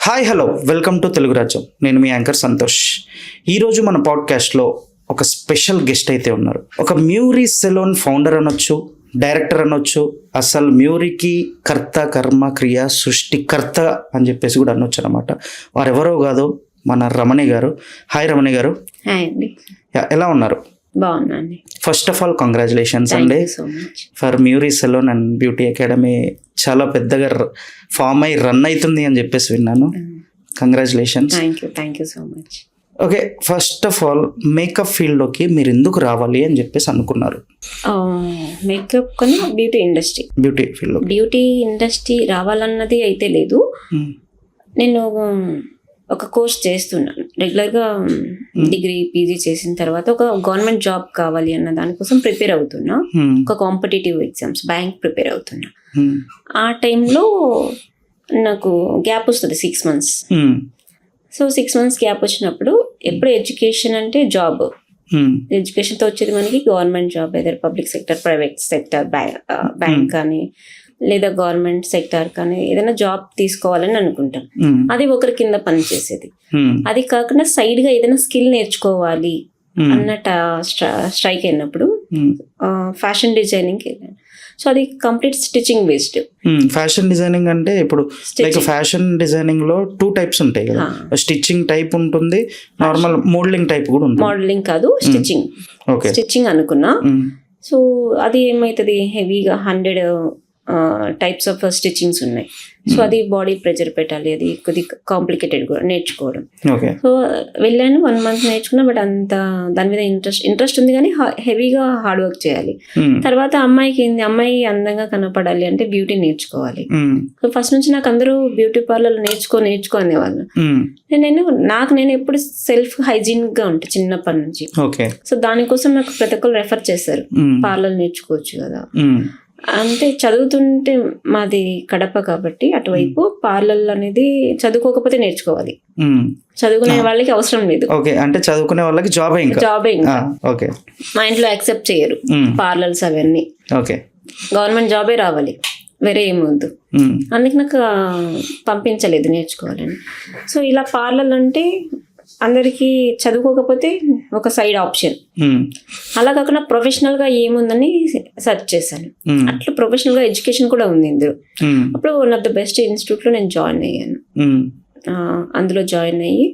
Hi hello welcome to Telugu Rajyam. నేను మీ anchor Santosh. ఈరోజు మన పాడ్కాస్ట్లో ఒక స్పెషల్ గెస్ట్ అయితే ఉన్నారు. ఒక మ్యూరీ సెలూన్ ఫౌండర్ అనొచ్చు, డైరెక్టర్ అనొచ్చు, అసలు మ్యూరీకి కర్త కర్మ క్రియ సృష్టికర్త అని చెప్పేసి కూడా అనొచ్చు అనమాట. వారెవరో కాదు, మన రమణి గారు. హాయ్ రమణి గారు. హాయ్ అండి. ఎలా ఉన్నారు? బాగున్నాండి. ఫస్ట్ ఆఫ్ ఆల్ కంగ్రాచులేషన్స్ అండి for Muri salon and beauty academy. చాలా పెద్దగా ఫామ్ అయి రన్ అవుతుంది అని చెప్పేసి విన్నాను. Congratulations. Thank you so much. Okay, first of all makeup ఫీల్డ్లోకి మీరు ఎందుకు రావాలి అని చెప్పేసి అనుకున్నారు? మేకప్ కన్నా బ్యూటీ ఇండస్ట్రీ రావాలన్నది అయితే లేదు. నేను ఒక కోర్స్ చేస్తున్నాను రెగ్యులర్గా. డిగ్రీ పీజీ చేసిన తర్వాత ఒక గవర్నమెంట్ జాబ్ కావాలి అన్న దానికోసం ప్రిపేర్ అవుతున్నా. ఒక కాంపిటేటివ్ ఎగ్జామ్స్ బ్యాంక్ ప్రిపేర్ అవుతున్నా. ఆ టైంలో నాకు గ్యాప్ వస్తుంది 6 months. సో 6 months గ్యాప్ వచ్చినప్పుడు ఎప్పుడు ఎడ్యుకేషన్ అంటే జాబ్, ఎడ్యుకేషన్తో వచ్చేది మనకి గవర్నమెంట్ జాబ్, ఏదైనా public sector, private sector, bank కానీ లేదా గవర్నమెంట్ సెక్టార్ కానీ ఏదైనా జాబ్ తీసుకోవాలని అనుకుంటాం. అది ఒకరి కింద పని చేసేది. అది కాకుండా సైడ్ గా ఏదైనా స్కిల్ నేర్చుకోవాలి అన్నట్టు స్ట్రైక్ అయినప్పుడు ఫ్యాషన్ డిజైనింగ్ వెళ్ళాను. సో అది complete stitching based. Fashion designing అంటే ఇప్పుడు లైక్ ఫ్యాషన్ డిజైనింగ్ లో 2 types ఉంటాయి కదా. స్టిచ్చింగ్ టైప్ ఉంటుంది, నార్మల్ మోడలింగ్ టైప్ కూడా ఉంటుంది. మోడలింగ్ కాదు, స్టిచ్చింగ్. స్టిచ్చింగ్ అనుకున్నా. సో అది ఏమవుతుంది, హెవీగా 100 types ఆఫ్ స్టిచ్చింగ్స్ ఉన్నాయి. సో అది బాడీ ప్రెజర్ పెట్టాలి, అది కొద్దిగా కాంప్లికేటెడ్ కూడా నేర్చుకోవడం. సో వెళ్ళాను, 1 month నేర్చుకున్నా. బట్ అంత దాని మీద ఇంట్రెస్ట్ ఉంది కానీ హెవీగా హార్డ్ వర్క్ చేయాలి. తర్వాత అమ్మాయి అందంగా కనపడాలి అంటే బ్యూటీ నేర్చుకోవాలి. సో ఫస్ట్ నుంచి నాకు అందరూ బ్యూటీ పార్లర్ నేర్చుకో అనేవాళ్ళు. నేను ఎప్పుడు సెల్ఫ్ హైజీన్ గా ఉంటా చిన్నప్పటి నుంచి. సో దానికోసం నాకు ప్రతి ఒక్కరు రెఫర్ చేశారు, పార్లర్ నేర్చుకోవచ్చు కదా అంటే. చదువుతుంటే మాది కడప కాబట్టి అటువైపు పార్లర్ అనేది చదువుకోకపోతే నేర్చుకోవాలి, చదువుకునే వాళ్ళకి అవసరం లేదు. అంటే చదువుకునే వాళ్ళకి జాబే ఇంకా. మా ఇంట్లో యాక్సెప్ట్ చేయరు పార్లర్స్ అవన్నీ. గవర్నమెంట్ జాబే రావాలి, వేరే ఏమొద్దు. అందుకే నాకు పంపించలేదు నేర్చుకోవాలని. సో ఇలా పార్లర్ అంటే అందరికీ చదువుకోకపోతే ఒక సైడ్ ఆప్షన్. అలా కాకుండా ప్రొఫెషనల్ గా ఏముందని సెర్చ్ చేశాను. అట్లా ప్రొఫెషనల్ గా ఎడ్యుకేషన్ కూడా ఉంది ఇందులో. అప్పుడు one of the best institute లో నేను జాయిన్ అయ్యాను. అందులో జాయిన్ అయ్యి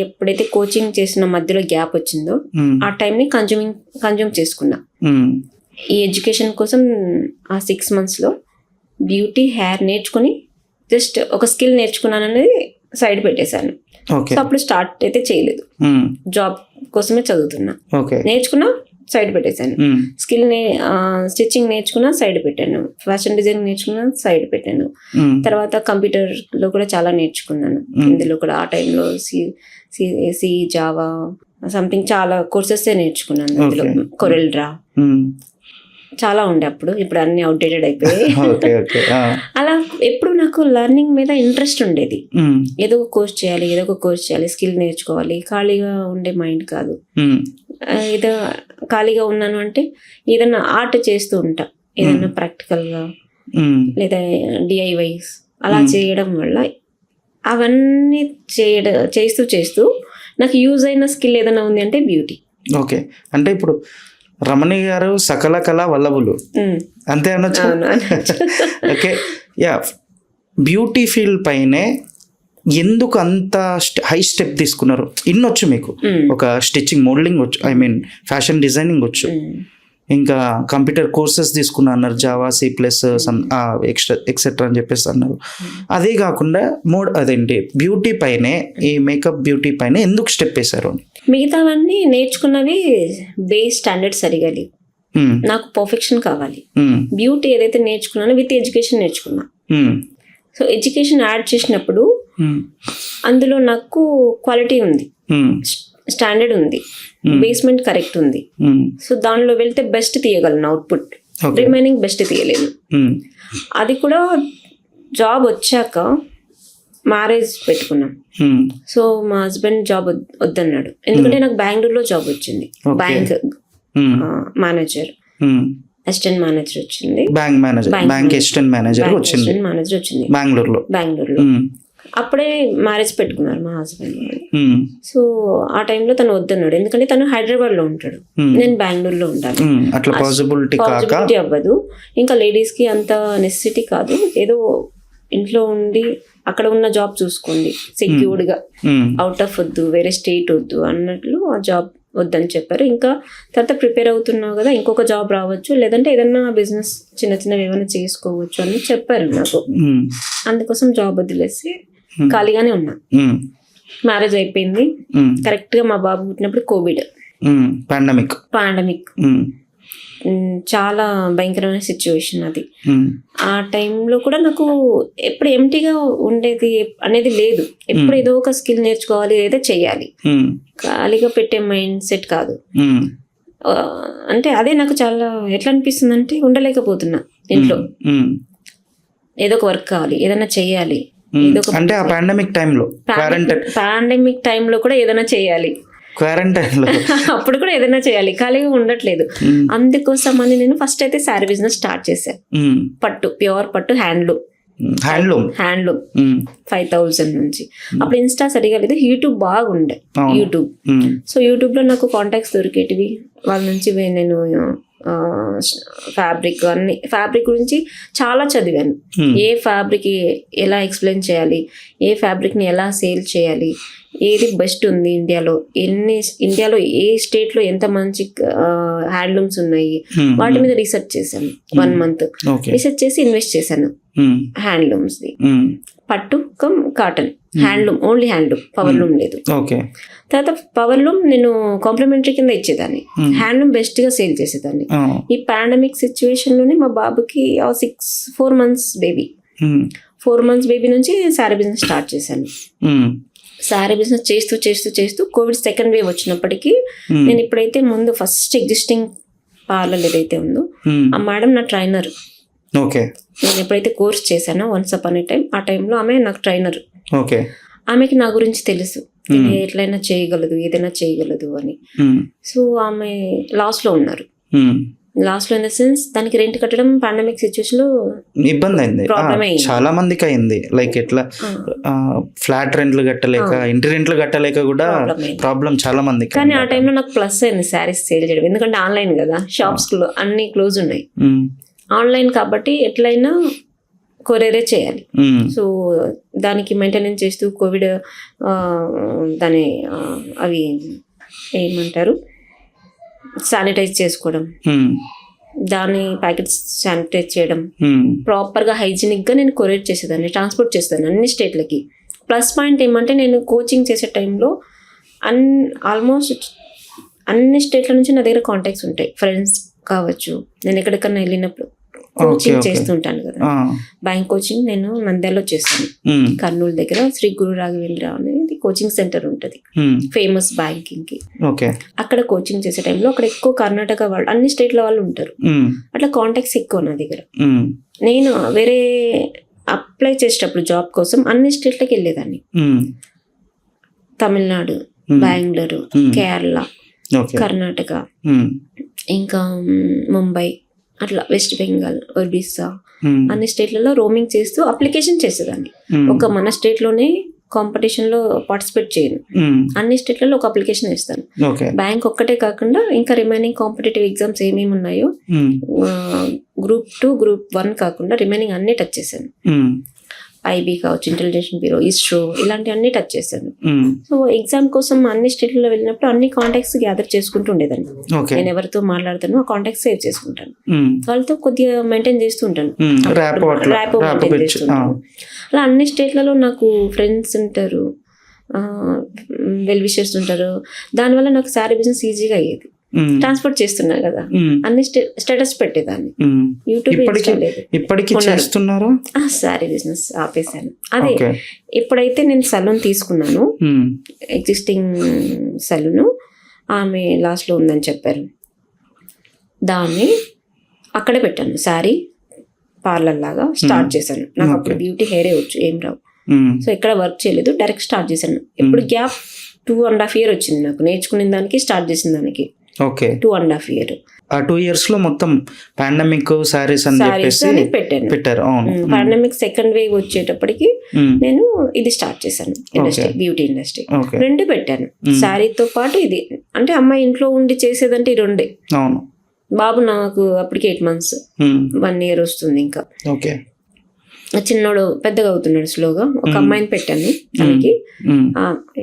ఎప్పుడైతే కోచింగ్ చేసిన మధ్యలో గ్యాప్ వచ్చిందో ఆ టైంని కన్జ్యూమ్ చేసుకున్నా. ఈ ఎడ్యుకేషన్ కోసం ఆ 6 months లో బ్యూటీ హెయిర్ నేర్చుకుని జస్ట్ ఒక స్కిల్ నేర్చుకున్నాను అనేది సైడ్ పెట్టేశాను. సో అప్పుడు స్టార్ట్ అయితే చేయలేదు, జాబ్ కోసమే చదువుతున్నా. నేర్చుకున్నా, సైడ్ పెట్టేశాను. స్టిచ్చింగ్ నేర్చుకున్నా, సైడ్ పెట్టాను. ఫ్యాషన్ డిజైన్ నేర్చుకున్నా, సైడ్ పెట్టాను. తర్వాత కంప్యూటర్ లో కూడా చాలా నేర్చుకున్నాను. ఇందులో కూడా ఆ టైంలో సి జావా సంథింగ్ చాలా కోర్సెస్ నేర్చుకున్నాను. అందులో కొరెల్ డ్రా చాలా ఉండే అప్పుడు. ఇప్పుడు అన్ని అవుట్డేటెడ్ అయిపోయాయి. అలా ఎప్పుడు నాకు లెర్నింగ్ మీద ఇంట్రెస్ట్ ఉండేది. ఏదో ఒక కోర్స్ చేయాలి, స్కిల్ నేర్చుకోవాలి. ఖాళీగా ఉండే మైండ్ కాదు. ఏదో ఖాళీగా ఉన్నాను అంటే ఏదైనా ఆర్ట్ చేస్తూ ఉంటా, ఏదైనా ప్రాక్టికల్ గా లేదా DIYs అలా చేయడం వల్ల అవన్నీ చేస్తూ నాకు యూజ్ అయిన స్కిల్ ఏదైనా ఉంది అంటే బ్యూటీ. అంటే ఇప్పుడు రమణి గారు సకల కళా వల్లభులు అంతే అనొచ్చు. బ్యూటీ ఫీల్డ్ పైనే ఎందుకు అంత హై స్టెప్ తీసుకున్నారు? ఇన్నొచ్చు మీకు, ఒక స్టిచ్చింగ్, మోడలింగ్ వచ్చు, ఫ్యాషన్ డిజైనింగ్ వచ్చు, ఇంకా కంప్యూటర్ కోర్సెస్ తీసుకున్నా అన్నారు, జావా, C++, ఎక్సెట్రా అని చెప్పేసి అన్నారు. అదే కాకుండా బ్యూటీ పైనే, ఈ మేకప్ బ్యూటీ పైన ఎందుకు స్టెప్ వేశారు? మిగతావన్నీ నేర్చుకున్నవి బేస్ స్టాండర్డ్ సరిగా లేవు. నాకు పర్ఫెక్షన్ కావాలి. బ్యూటీ ఏదైతే నేర్చుకున్నానో విత్ ఎడ్యుకేషన్ నేర్చుకున్నా. సో ఎడ్యుకేషన్ యాడ్ చేసినప్పుడు అందులో నాకు క్వాలిటీ ఉంది, స్టాండర్డ్ ఉంది, బేస్మెంట్ కరెక్ట్ ఉంది. సో దానిలో వెళ్తే బెస్ట్ తీయగలను అవుట్పుట్, రిమైనింగ్ బెస్ట్ తీయలేను. అది కూడా జాబ్ వచ్చాక మ్యారేజ్ పెట్టుకున్నాం. సో మా హస్బెండ్ జాబ్ వద్దన్నాడు, ఎందుకంటే నాకు బెంగళూరులో జాబ్ వచ్చింది. బ్యాంక్ మేనేజర్, అసిస్టెంట్ మేనేజర్ వచ్చింది. బ్యాంక్ అసిస్టెంట్ మేనేజర్ వచ్చింది బెంగళూరులో. అప్పుడే మ్యారేజ్ పెట్టుకున్నారు మా హస్బెండ్. సో ఆ టైంలో తను వద్దన్నాడు, ఎందుకంటే తను హైదరాబాద్లో ఉంటాడు, నేను బెంగళూరులో ఉంటాను. అట్లా పాసిబిలిటీ అవ్వదు. ఇంకా లేడీస్కి అంత నెసెసిటీ కాదు, ఏదో ఇంట్లో ఉండి అక్కడ ఉన్న జాబ్ చూసుకోండి సెక్యూర్డ్గా, అవుట్ ఆఫ్ వద్దు, వేరే స్టేట్ వద్దు అన్నట్లు ఆ జాబ్ వద్దని చెప్పారు. ఇంకా తర్వాత ప్రిపేర్ అవుతున్నావు కదా, ఇంకొక జాబ్ రావచ్చు, లేదంటే ఏదన్నా బిజినెస్ చిన్న చిన్నవి ఏమైనా చేసుకోవచ్చు అని చెప్పారు నాకు. అందుకోసం జాబ్ వదిలేసి ఖాళీగానే ఉన్నా. మ్యారేజ్ అయిపోయింది. కరెక్ట్గా మా బాబు పుట్టినప్పుడు కోవిడ్ పాండమిక్ చాలా భయంకరమైన సిచ్యువేషన్ అది. ఆ టైంలో కూడా నాకు ఎప్పుడు ఎంటీగా ఉండేది అనేది లేదు. ఎప్పుడు ఏదో ఒక స్కిల్ నేర్చుకోవాలి, ఏదో చెయ్యాలి, ఖాళీగా పెట్టే మైండ్ సెట్ కాదు. అంటే అదే నాకు చాలా ఎట్లా అనిపిస్తుంది అంటే, ఉండలేకపోతున్నా ఇంట్లో, ఏదో ఒక వర్క్ కావాలి, ఏదైనా చెయ్యాలి. అంటే ఆ పాండమిక్ టైంలో కూడా ఏదైనా చేయాలి, అప్పుడు కూడా ఏదైనా చేయాలి, ఖాళీగా ఉండట్లేదు. అందుకోసం అని నేను ఫస్ట్ అయితే శారీ బిజినెస్ స్టార్ట్ చేశాను. పట్టు, ప్యూర్ పట్టు, హ్యాండ్లూమ్ 5,000 నుంచి. అప్పుడు ఇన్స్టా సరిగా లేదు, యూట్యూబ్ బాగుండే. సో యూట్యూబ్ లో నాకు కాంటాక్ట్స్ దొరికేటివి, వాళ్ళ నుంచి నేను ఫ్యాబ్రిక్ గురించి చాలా చదివాను. ఏ ఫ్యాబ్రిక్ ఎలా ఎక్స్ప్లెయిన్ చేయాలి, ఏ ఫ్యాబ్రిక్ని ఎలా సేల్ చేయాలి, ఏది బెస్ట్ ఉంది ఇండియాలో ఏ స్టేట్లో ఎంత మంచి హ్యాండ్లూమ్స్ ఉన్నాయి, వాటి మీద రీసెర్చ్ చేశాను. 1 month రీసెర్చ్ చేసి ఇన్వెస్ట్ చేశాను హ్యాండ్లూమ్స్ది. పట్టు come cotton, handloom, only handloom, powerloom లేదు. తర్వాత పవర్లూమ్ నేను కాంప్లిమెంటరీ కింద ఇచ్చేదాన్ని, హ్యాండ్లూమ్ బెస్ట్గా సేల్ చేసేదాన్ని. ఈ పాండమిక్ సిచ్యువేషన్లోనే మా బాబుకి 4 months బేబీ, 4 months బేబీ నుంచి శారీ బిజినెస్ స్టార్ట్ చేశాను. శారీ బిజినెస్ చేస్తూ కోవిడ్ సెకండ్ వేవ్ వచ్చినప్పటికీ నేను ఇప్పుడైతే ముందు ఫస్ట్ ఎగ్జిస్టింగ్ పార్లర్ ఏదైతే ఉందో ఆ మేడం నా ట్రైనర్. నేను ఎప్పుడైతే కోర్స్ చేశానో వన్స్ అపాన్ ఏ టైం, ఆ టైంలో ఆమె నాకు ట్రైనర్. ఆమెకి నా గురించి తెలుసు, ఎట్లయినా చేయగలదు, ఏదైనా చేయగలదు అని. సో ఆమె లాస్లో ఉన్నారు. లాస్ట్ లో ఇన్ ద సెన్స్ దానికి రెంట్ కట్టడం పాండమిక్ సిచ్యువేషన్ లో ఇబ్బంది అయింది, చాలా మందికి అయింది. లైక్ ఎట్లా ఫ్లాట్ రెంట్లు కట్టలేక, ఇంటి రెంట్లు కట్టలేక కూడా ప్రాబ్లం చాలా మందికి. కానీ ఆ టైంలో నాకు ప్లస్ అయింది శారీస్ సేల్ చేయడం, ఎందుకంటే ఆన్లైన్ కదా, షాప్స్ అన్ని క్లోజ్ ఉన్నాయి, ఆన్లైన్ కాబట్టి ఎట్లయినా కొరియరే చేయాలి. సో దానికి మెయింటెనెన్స్ చేస్తూ కోవిడ్ దాని అవి ఏమంటారు శానిటైజ్ చేసుకోవడం, దాని ప్యాకెట్స్ శానిటైజ్ చేయడం, ప్రాపర్గా హైజీనిక్గా నేను కొరియర్ చేసేదాన్ని, ట్రాన్స్పోర్ట్ చేసేదాన్ని అన్ని స్టేట్లకి. ప్లస్ పాయింట్ ఏమంటే నేను కోచింగ్ చేసే టైంలో ఆల్మోస్ట్ అన్ని స్టేట్ల నుంచి నా దగ్గర కాంటాక్ట్స్ ఉంటాయి, ఫ్రెండ్స్ కావచ్చు. నేను ఎక్కడికన్నా వెళ్ళినప్పుడు కోచింగ్ చేస్తుంటాను కదా, బ్యాంక్ కోచింగ్ నేను నంద్యాలలో చేస్తాను. కర్నూలు దగ్గర శ్రీ గురు రాఘవేంద్ర అనేది కోచింగ్ సెంటర్ ఉంటుంది, ఫేమస్ బ్యాంకింగ్ కి. అక్కడ కోచింగ్ చేసే టైంలో అక్కడ ఎక్కువ కర్ణాటక వాళ్ళు, అన్ని స్టేట్ల వాళ్ళు ఉంటారు. అట్లా కాంటాక్ట్స్ ఎక్కువ నా దగ్గర. నేను వేరే అప్లై చేసేటప్పుడు జాబ్ కోసం అన్ని స్టేట్లకి వెళ్ళేదాన్ని, తమిళనాడు, బెంగళూరు, కేరళ, కర్ణాటక, ఇంకా ముంబై, అట్లా వెస్ట్ బెంగాల్, ఒరిస్సా, అన్ని స్టేట్లలో రోమింగ్ చేస్తూ అప్లికేషన్ చేసేదాన్ని. ఒక మన స్టేట్లోనే కాంపిటీషన్లో పార్టిసిపేట్ చేయను, అన్ని స్టేట్లలో ఒక అప్లికేషన్ వేస్తాను. బ్యాంక్ ఒక్కటే కాకుండా ఇంకా రిమైనింగ్ కాంపిటేటివ్ ఎగ్జామ్స్ ఏమేమి ఉన్నాయో, Group 2, Group 1 కాకుండా రిమైనింగ్ అన్ని టచ్ చేశాను. ఐబీ కావచ్చు, ఇంటెలిజెన్స్ బ్యూరో, ఇస్రో, ఇలాంటి అన్ని టచ్ చేశాను. సో ఎగ్జామ్ కోసం అన్ని స్టేట్లలో వెళ్ళినప్పుడు అన్ని కాంటాక్ట్స్ గ్యాదర్ చేసుకుంటూ ఉండేదాన్ని. నేను ఎవరితో మాట్లాడతానో ఆ కాంటాక్ట్స్ సేవ్ చేసుకుంటాను, వాళ్ళతో కొద్దిగా మెయింటైన్ చేస్తూ ఉంటాను, ర్యాపో మెయింటైన్ చేస్తుంటాను. అలా అన్ని స్టేట్లలో నాకు ఫ్రెండ్స్ ఉంటారు, వెల్ విషర్స్ ఉంటారు. దానివల్ల నాకు శారీ బిజినెస్ ఈజీగా అయ్యేది. ట్రాన్స్పోర్ట్ చేస్తున్నా కదా, అన్ని స్టేటస్ పెట్టేదాన్ని. యూట్యూబ్ ఇప్పటికీ చేస్తున్నారా? శారీ బిజినెస్ ఆపేసాను. అదే ఎప్పుడైతే నేను సలూన్ తీసుకున్నాను, ఎగ్జిస్టింగ్ సలూన్, ఆమె లాస్ట్లో ఉందని చెప్పారు, దాన్ని అక్కడే పెట్టాను, శారీ పార్లర్ లాగా స్టార్ట్ చేశాను. నాకు అప్పుడు బ్యూటీ హెయిరే వచ్చు, ఏం రావు. సో ఎక్కడ వర్క్ చేయలేదు, డైరెక్ట్ స్టార్ట్ చేశాను. ఎప్పుడు గ్యాప్ 2.5 years వచ్చింది నాకు, నేర్చుకునే దానికి స్టార్ట్ చేసిన దానికి 2.5 years. ఆ 2 years లో మొత్తం పాండమిక్ సారీస్ అని చెప్పేసి అని పెట్టారు. అవును. పాండమిక్ సెకండ్ వేవ్ వచ్చేటప్పటికి నేను ఇది స్టార్ట్ చేశాను, ఇండస్ట్రీ, బ్యూటీ ఇండస్ట్రీ. రెండు పెట్టాను, శారీతో పాటు ఇది. అంటే అమ్మాయి ఇంట్లో ఉండి చేసేదంటే ఈ రెండే. అవును. బాబు నాకు అప్పటికి 8 months, 1 year వస్తుంది ఇంకా. ఓకే. చిన్నోడు పెద్దగా అవుతున్నాడు స్లోగా. ఒక అమ్మాయిని పెట్టాను తనకి,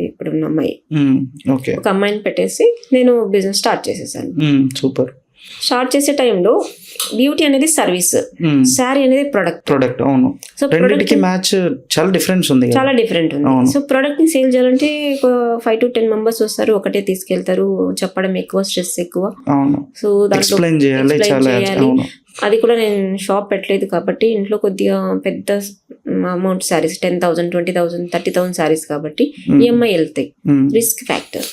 ఇప్పుడున్న అమ్మాయి. ఒక అమ్మాయిని పెట్టేసి నేను బిజినెస్ స్టార్ట్ చేసేసాను. సూపర్. స్టార్ట్ చేసే టైంలో బ్యూటీ అనేది సర్వీస్, శారీ అనేది ప్రొడక్ట్. అవును. సో రెండిటికి మ్యాచ్ చాలా డిఫరెన్స్ ఉంది, చాలా డిఫరెంట్ ఉంది. సో ప్రొడక్ట్ ని సేల్ చేయాలంటే 5 to 10 members వస్తారు, ఒకటే తీసుకెళ్తారు, చెప్పడం ఎక్కువ, స్ట్రెస్ ఎక్కువ. సో దాంట్లో ఎక్స్ప్లెయిన్ చేయాలి. అది కూడా నేను షాప్ పెట్టలేదు కాబట్టి ఇంట్లో కొద్దిగా పెద్ద అమౌంట్ శారీస్, 10,000, 20,000, 30,000 శారీస్ కాబట్టి ఈఎంఐ వెళ్తాయి, రిస్క్ ఫ్యాక్టర్.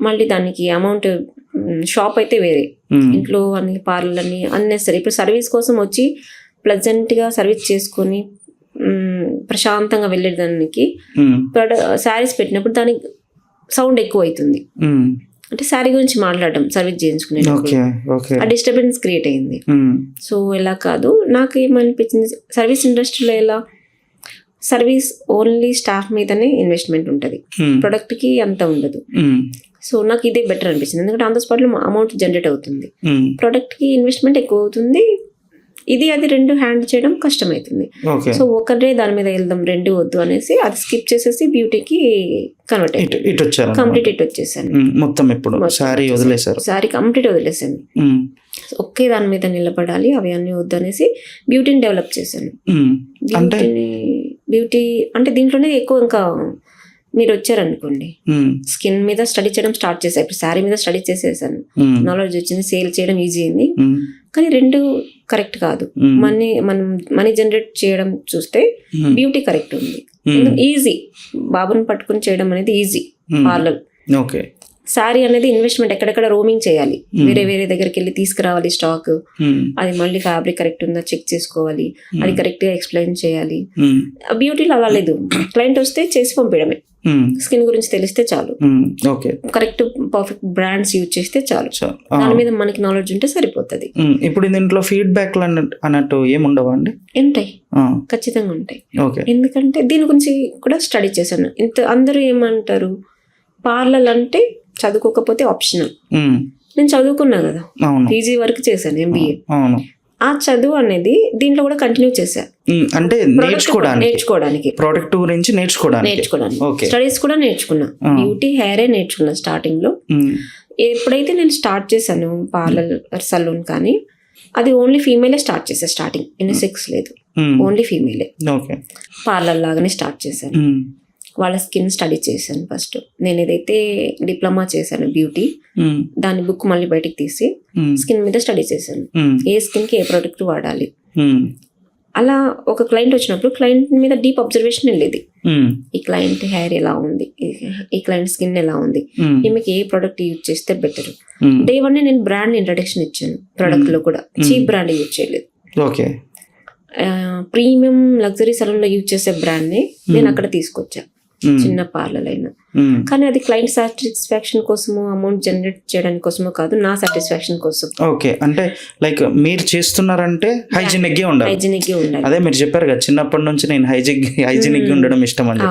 మళ్ళీ దానికి అమౌంట్, షాప్ అయితే వేరే, ఇంట్లో అన్ని పార్లర్ అన్ని అన్నెసరీ. ఇప్పుడు సర్వీస్ కోసం వచ్చి ప్లెజెంట్ గా సర్వీస్ చేసుకొని ప్రశాంతంగా వెళ్ళేదానికి శారీస్ పెట్టినప్పుడు దానికి సౌండ్ ఎక్కువ అవుతుంది. అంటే శారీ గురించి మాట్లాడడం, సర్వీస్ చేయించుకునే ఆ డిస్టర్బెన్స్ క్రియేట్ అయింది. సో ఇలా కాదు, నాకు ఏమనిపించింది, సర్వీస్ ఇండస్ట్రీలో ఎలా సర్వీస్ ఓన్లీ స్టాఫ్ మీదనే ఇన్వెస్ట్మెంట్ ఉంటుంది, ప్రొడక్ట్ కి అంత ఉండదు. సో నాకు ఇదే బెటర్ అనిపించింది, ఎందుకంటే ఆన్ ద స్పాట్ లో అమౌంట్ జనరేట్ అవుతుంది, ప్రొడక్ట్ కి ఇన్వెస్ట్మెంట్ ఎక్కువ అవుతుంది. ఇది అది రెండు హ్యాండిల్ చేయడం కష్టమవుతుంది. సో ఒకరే దాని మీద వెళ్దాం, రెండు వద్దు అనేసి అది స్కిప్ చేసేసి బ్యూటీకి కన్వర్ట్ అయ్యి కంప్లీట్ ఇట్ వచ్చేసాను. మొత్తం ఇప్పుడు సారీ కంప్లీట్ వదిలేసాను. ఒకే దాని మీద నిలబడాలి, అవి అన్ని వద్దు అనేసి బ్యూటీని డెవలప్ చేశాను. బ్యూటీ అంటే దీంట్లోనే ఎక్కువ, ఇంకా మీరు వచ్చారనుకోండి, స్కిన్ మీద స్టడీ చేయడం స్టార్ట్ చేశాను. ఇప్పుడు శారీ మీద స్టడీ చేసేసాను, నాలెడ్జ్ వచ్చింది, సేల్ చేయడం ఈజీ అయింది. కానీ రెండు కరెక్ట్ కాదు. మనం మనీ జనరేట్ చేయడం చూస్తే బ్యూటీ కరెక్ట్ ఉంది, ఈజీ. బాబుని పట్టుకుని చేయడం అనేది ఈజీ, పార్లర్. శారీ అనేది ఇన్వెస్ట్మెంట్, ఎక్కడెక్కడ రోమింగ్ చేయాలి, వేరే వేరే దగ్గరికి వెళ్ళి తీసుకురావాలి స్టాక్, అది మళ్ళీ ఫ్యాబ్రిక్ కరెక్ట్ ఉందా చెక్ చేసుకోవాలి, అది కరెక్ట్ గా ఎక్స్ప్లెయిన్ చేయాలి. బ్యూటీలో అలా లేదు, క్లయింట్ వస్తే చేసి పంపించడమే, స్కిన్ గురించి తెలిస్తే చాలు, కరెక్ట్ పర్ఫెక్ట్ బ్రాండ్స్ యూజ్ చేస్తే చాలు, దాని మీద మనకి నాలెడ్జ్ ఉంటే సరిపోతుంది. ఇప్పుడు దీంట్లో ఫీడ్బ్యాక్ అన్నట్టు ఏముండవా అండి? ఉంటాయి, ఖచ్చితంగా ఉంటాయి. ఎందుకంటే దీని గురించి కూడా స్టడీ చేశాను. అందరూ ఏమంటారు, పార్లర్ అంటే చదువుకోకపోతే ఆప్షనల్. నేను చదువుకున్నా కదా, పీజీ వరకు చేశాను, MBA. ఆ చదువు అనేది దీంట్లో కూడా కంటిన్యూ చేశా, అంటే నేర్చుకోవడానికి, ప్రొడక్ట్ గురించి నేర్చుకోవడానికి, స్టడీస్ కూడా నేర్చుకున్నా. బ్యూటీ హెయిరే నేర్చుకున్నా స్టార్టింగ్ లో. ఎప్పుడైతే నేను స్టార్ట్ చేశాను పార్లర్ సలూన్, కానీ అది ఓన్లీ ఫీమేలే స్టార్ట్ చేశా. స్టార్టింగ్ యూనిసెక్స్ లేదు, ఓన్లీ ఫీమేలే. పార్లర్ లాగానే స్టార్ట్ చేశాను. వాళ్ళ స్కిన్ స్టడీ చేశాను ఫస్ట్. నేను ఏదైతే డిప్లొమా చేశాను బ్యూటీ, దాని బుక్ మళ్ళీ బయటకు తీసి స్కిన్ మీద స్టడీ చేశాను, ఏ స్కిన్ కి ఏ ప్రోడక్ట్ వాడాలి. అలా ఒక క్లయింట్ వచ్చినప్పుడు క్లయింట్ మీద డీప్ అబ్జర్వేషన్ వెళ్ళేది. ఈ క్లయింట్ హెయిర్ ఎలా ఉంది, ఈ క్లయింట్ స్కిన్ ఎలా ఉంది, ఈమెకి ఏ ప్రోడక్ట్ యూజ్ చేస్తే బెటర్. డే 1 నేను బ్రాండ్ ఇంట్రడక్షన్ ఇచ్చాను. ప్రోడక్ట్ లో కూడా చీప్ బ్రాండ్ యూజ్ చేయలేదు, ప్రీమియం లగ్జరీ సలూన్ లో యూజ్ చేసే బ్రాండ్ ని నేను అక్కడ తీసుకొచ్చా, చిన్న పార్లర్ అయినా. కానీ అది క్లయింట్ సాటిస్ఫాక్షన్ కోసమో, అమౌంట్ జనరేట్ చేయడానికి కోసమో కాదు, నా సాటిస్ఫాక్షన్ కోసం. అంటే లైక్ మీరు చేస్తున్నారంటే హైజీనిక్ గా ఉండాలి. అదే మీరు చెప్పారు కదా, చిన్నప్పటి నుంచి నేను హైజీనిక్ గా ఉండడం ఇష్టం అని.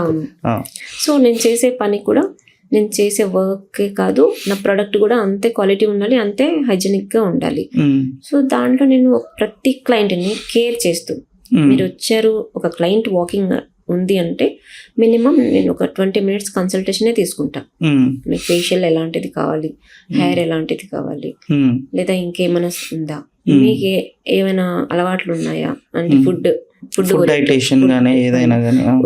సో నేను చేసే పని కూడా, నేను చేసే వర్క్ కాదు, నా ప్రొడక్ట్ కూడా అంతే క్వాలిటీ ఉండాలి, అంతే హైజీనిక్ గా ఉండాలి. సో దాంట్లో నేను ప్రతి క్లయింట్ ని కేర్ చేస్తూ, మీరు వచ్చారు, ఒక క్లయింట్ వాకింగ్ ఉంది అంటే మినిమం నేను ఒక 20 minutes కన్సల్టేషనే తీసుకుంటా. మీకు ఫేషియల్ ఎలాంటిది కావాలి, హెయిర్ ఎలాంటిది కావాలి, లేదా ఇంకేమైనా ఉందా, మీకు ఏమైనా అలవాట్లు ఉన్నాయా అంటే ఫుడ్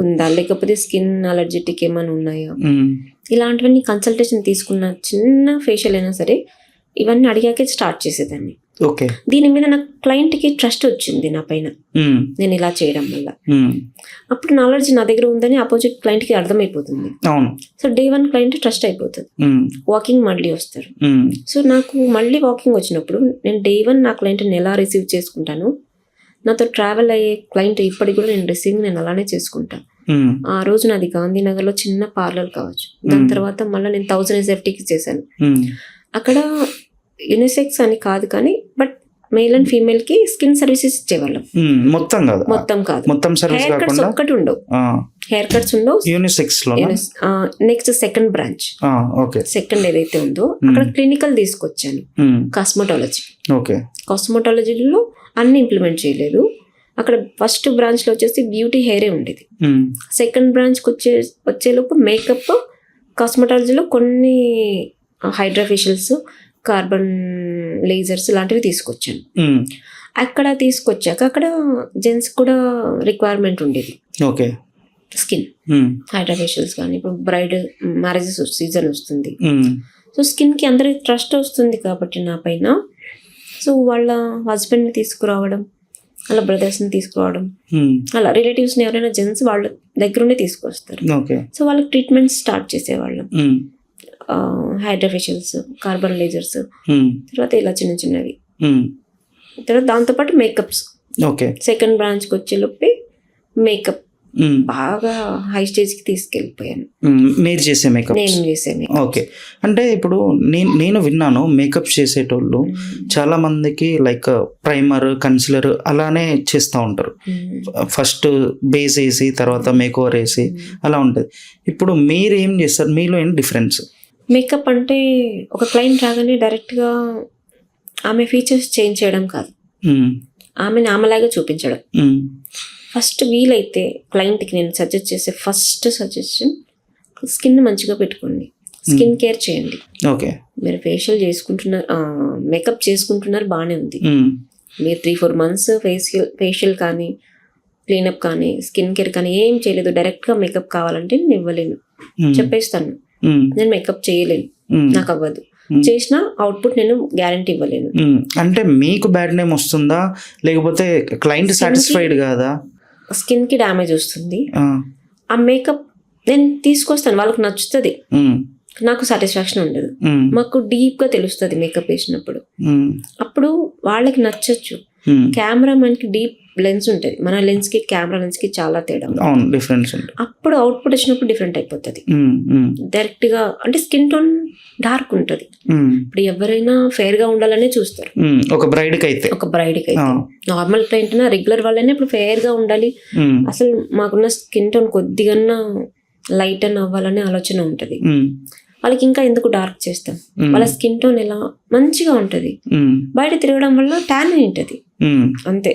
ఉందా, లేకపోతే స్కిన్ అలర్జెటిక్ ఏమైనా ఉన్నాయా, ఇలాంటివన్నీ కన్సల్టేషన్ తీసుకున్న. చిన్న ఫేషియల్ అయినా సరే ఇవన్నీ అడిగాకే స్టార్ట్ చేసేదాన్ని. దీని మీద నాకు క్లయింట్ కి ట్రస్ట్ వచ్చింది నా పైన, నేను ఇలా చేయడం వల్ల. అప్పుడు నాలెడ్జ్ నా దగ్గర ఉందని అపోజిట్ క్లయింట్ కి అర్థమైపోతుంది. సో డే 1 క్లయింట్ ట్రస్ట్ అయిపోతుంది, వాకింగ్ మళ్ళీ వస్తారు. సో నాకు మళ్ళీ వాకింగ్ వచ్చినప్పుడు నేను డే 1 నా క్లయింట్ ని ఎలా రిసీవ్ చేసుకుంటాను, నాతో ట్రావెల్ అయ్యే క్లయింట్ ఇప్పటికి కూడా నేను అలానే చేసుకుంటాను. ఆ రోజు నాది గాంధీనగర్ లో చిన్న పార్లర్ కావచ్చు, దాని తర్వాత మళ్ళీ నేను 1000 SFTకి చేశాను. అక్కడ యూనిసెక్స్ అని కాదు కానీ బట్ మేల్ అండ్ ఫీమేల్ కి స్కిన్ సర్వీసెస్ ఇచ్చేవాళ్ళం. మొత్తం కాదు, మొత్తం కాదు, మొత్తం సర్వీస్ హెయిర్ కట్స్ కాకుండా ఒక్కటి ఉండవు, హెయిర్ కట్స్ ఉండవు. యూనిసెక్స్ లో next second branch, okay, second ఏదైతే ఉందో అక్కడ క్లినికల్ తీసుకొచ్చాను. కాస్మెటాలజీ, ఓకే, కాస్మెటాలజీలో అన్ని ఇంప్లిమెంట్ చేయలేదు. అక్కడ ఫస్ట్ బ్రాంచ్ లో వచ్చేసి బ్యూటీ హెయిరే ఉండేది. సెకండ్ బ్రాంచ్ కి వచ్చేలోపు మేకప్, కాస్మెటాలజీలో కొన్ని హైడ్రా ఫేషియల్స్, కార్బన్ లేజర్స్ లాంటివి తీసుకొచ్చాను. అక్కడ తీసుకొచ్చాక అక్కడ జెంట్స్ కూడా రిక్వైర్మెంట్ ఉండేది. ఓకే, స్కిన్ హైడ్రా ఫేషియల్స్ కానీ, ఇప్పుడు బ్రైడ్ మ్యారేజెస్ సీజన్ వస్తుంది, సో స్కిన్ కి అందరికి ట్రస్ట్ వస్తుంది కాబట్టి నా పైన. సో వాళ్ళ హస్బెండ్ని తీసుకురావడం, వాళ్ళ బ్రదర్స్ని తీసుకురావడం, అలా రిలేటివ్స్ని ఎవరైనా జెంట్స్ వాళ్ళ దగ్గరుండి తీసుకొస్తారు. సో వాళ్ళకి ట్రీట్మెంట్ స్టార్ట్ చేసేవాళ్ళం. హైడ్రా ఫేషియల్స్, కార్బన్ లేజర్స్, తర్వాత ఇలా చిన్న చిన్నవి, తర్వాత దాంతోపాటు మేకప్స్. ఓకే, సెకండ్ బ్రాంచ్కి వచ్చేలోపే మేకప్ బాగా హై స్టేజ్కి తీసుకెళ్ళిపోయాను. మీరు చేసే మేకప్? నేను చేసే మేకప్. ఓకే, అంటే ఇప్పుడు నేను విన్నాను మేకప్ చేసేటోళ్ళు చాలా మందికి లైక్ ప్రైమర్, కన్సిలర్ అలానే చేస్తూ ఉంటారు. ఫస్ట్ బేస్ వేసి తర్వాత మేక్ ఓవర్ వేసి అలా ఉంటుంది. ఇప్పుడు మీరు ఏం చేస్తారు? మీలో ఏం డిఫరెన్స్? మేకప్ అంటే ఒక క్లయింట్ రాగానే డైరెక్ట్గా ఆమె ఫీచర్స్ చేంజ్ చేయడం కాదు, ఆమెను ఆమెలాగా చూపించడం. ఫస్ట్ వీలైతే క్లయింట్కి నేను సజెస్ట్ చేసే ఫస్ట్ సజెషన్, స్కిన్ మంచిగా పెట్టుకోండి, స్కిన్ కేర్ చేయండి. ఓకే, మీరు ఫేషియల్ చేసుకుంటున్నారు, మేకప్ చేసుకుంటున్నారు, బాగానే ఉంది. మీరు 3-4 months ఫేషియల్ కానీ, క్లీనప్ కానీ, స్కిన్ కేర్ కానీ ఏం చేయలేదు, డైరెక్ట్గా మేకప్ కావాలంటే నేను ఇవ్వలేను, చెప్పేస్తాను. నేను మేకప్ చేయలేను, నాకు అవ్వదు. చేసిన అవుట్పుట్ నేను గ్యారంటీ ఇవ్వలేను. అంటే మీకు బ్యాడ్ నేమ్ వస్తుందా, లేకపోతే క్లయింట్ సాటిస్ఫైడ్ కాదా? స్కిన్ కి డ్యామేజ్ వస్తుంది. ఆ మేకప్ నేను తీసుకొస్తాను, వాళ్ళకి నచ్చుతుంది, నాకు సాటిస్ఫాక్షన్ ఉండదు. మాకు డీప్ గా తెలుస్తుంది మేకప్ వేసినప్పుడు, అప్పుడు వాళ్ళకి నచ్చచ్చు. కెమెరా మనకి డీప్ లెన్స్ ఉంటుంది, మన లెన్స్ కి కెమెరా లెన్స్ కి చాలా తేడా, డిఫరెన్స్. అప్పుడు అవుట్పుట్ వచ్చినప్పుడు డిఫరెంట్ అయిపోతుంది. డైరెక్ట్ గా అంటే స్కిన్ టోన్ డార్క్ ఉంటుంది. ఇప్పుడు ఎవరైనా ఫెయిర్ గా ఉండాలనే చూస్తారు. ఒక బ్రైడ్ కి అయితే నార్మల్ క్లయింట్ రెగ్యులర్ వాళ్ళనే ఇప్పుడు ఫెయిర్ గా ఉండాలి. అసలు మాకున్న స్కిన్ టోన్ కొద్దిగా లైట్ అని అవ్వాలనే ఆలోచన ఉంటది. వాళ్ళకి ఇంకా ఎందుకు డార్క్ చేస్తాం, వాళ్ళ స్కిన్ టోన్ ఎలా మంచిగా ఉంటది, బయట తిరగడం వల్ల ట్యాన్ ఉంటది అంతే.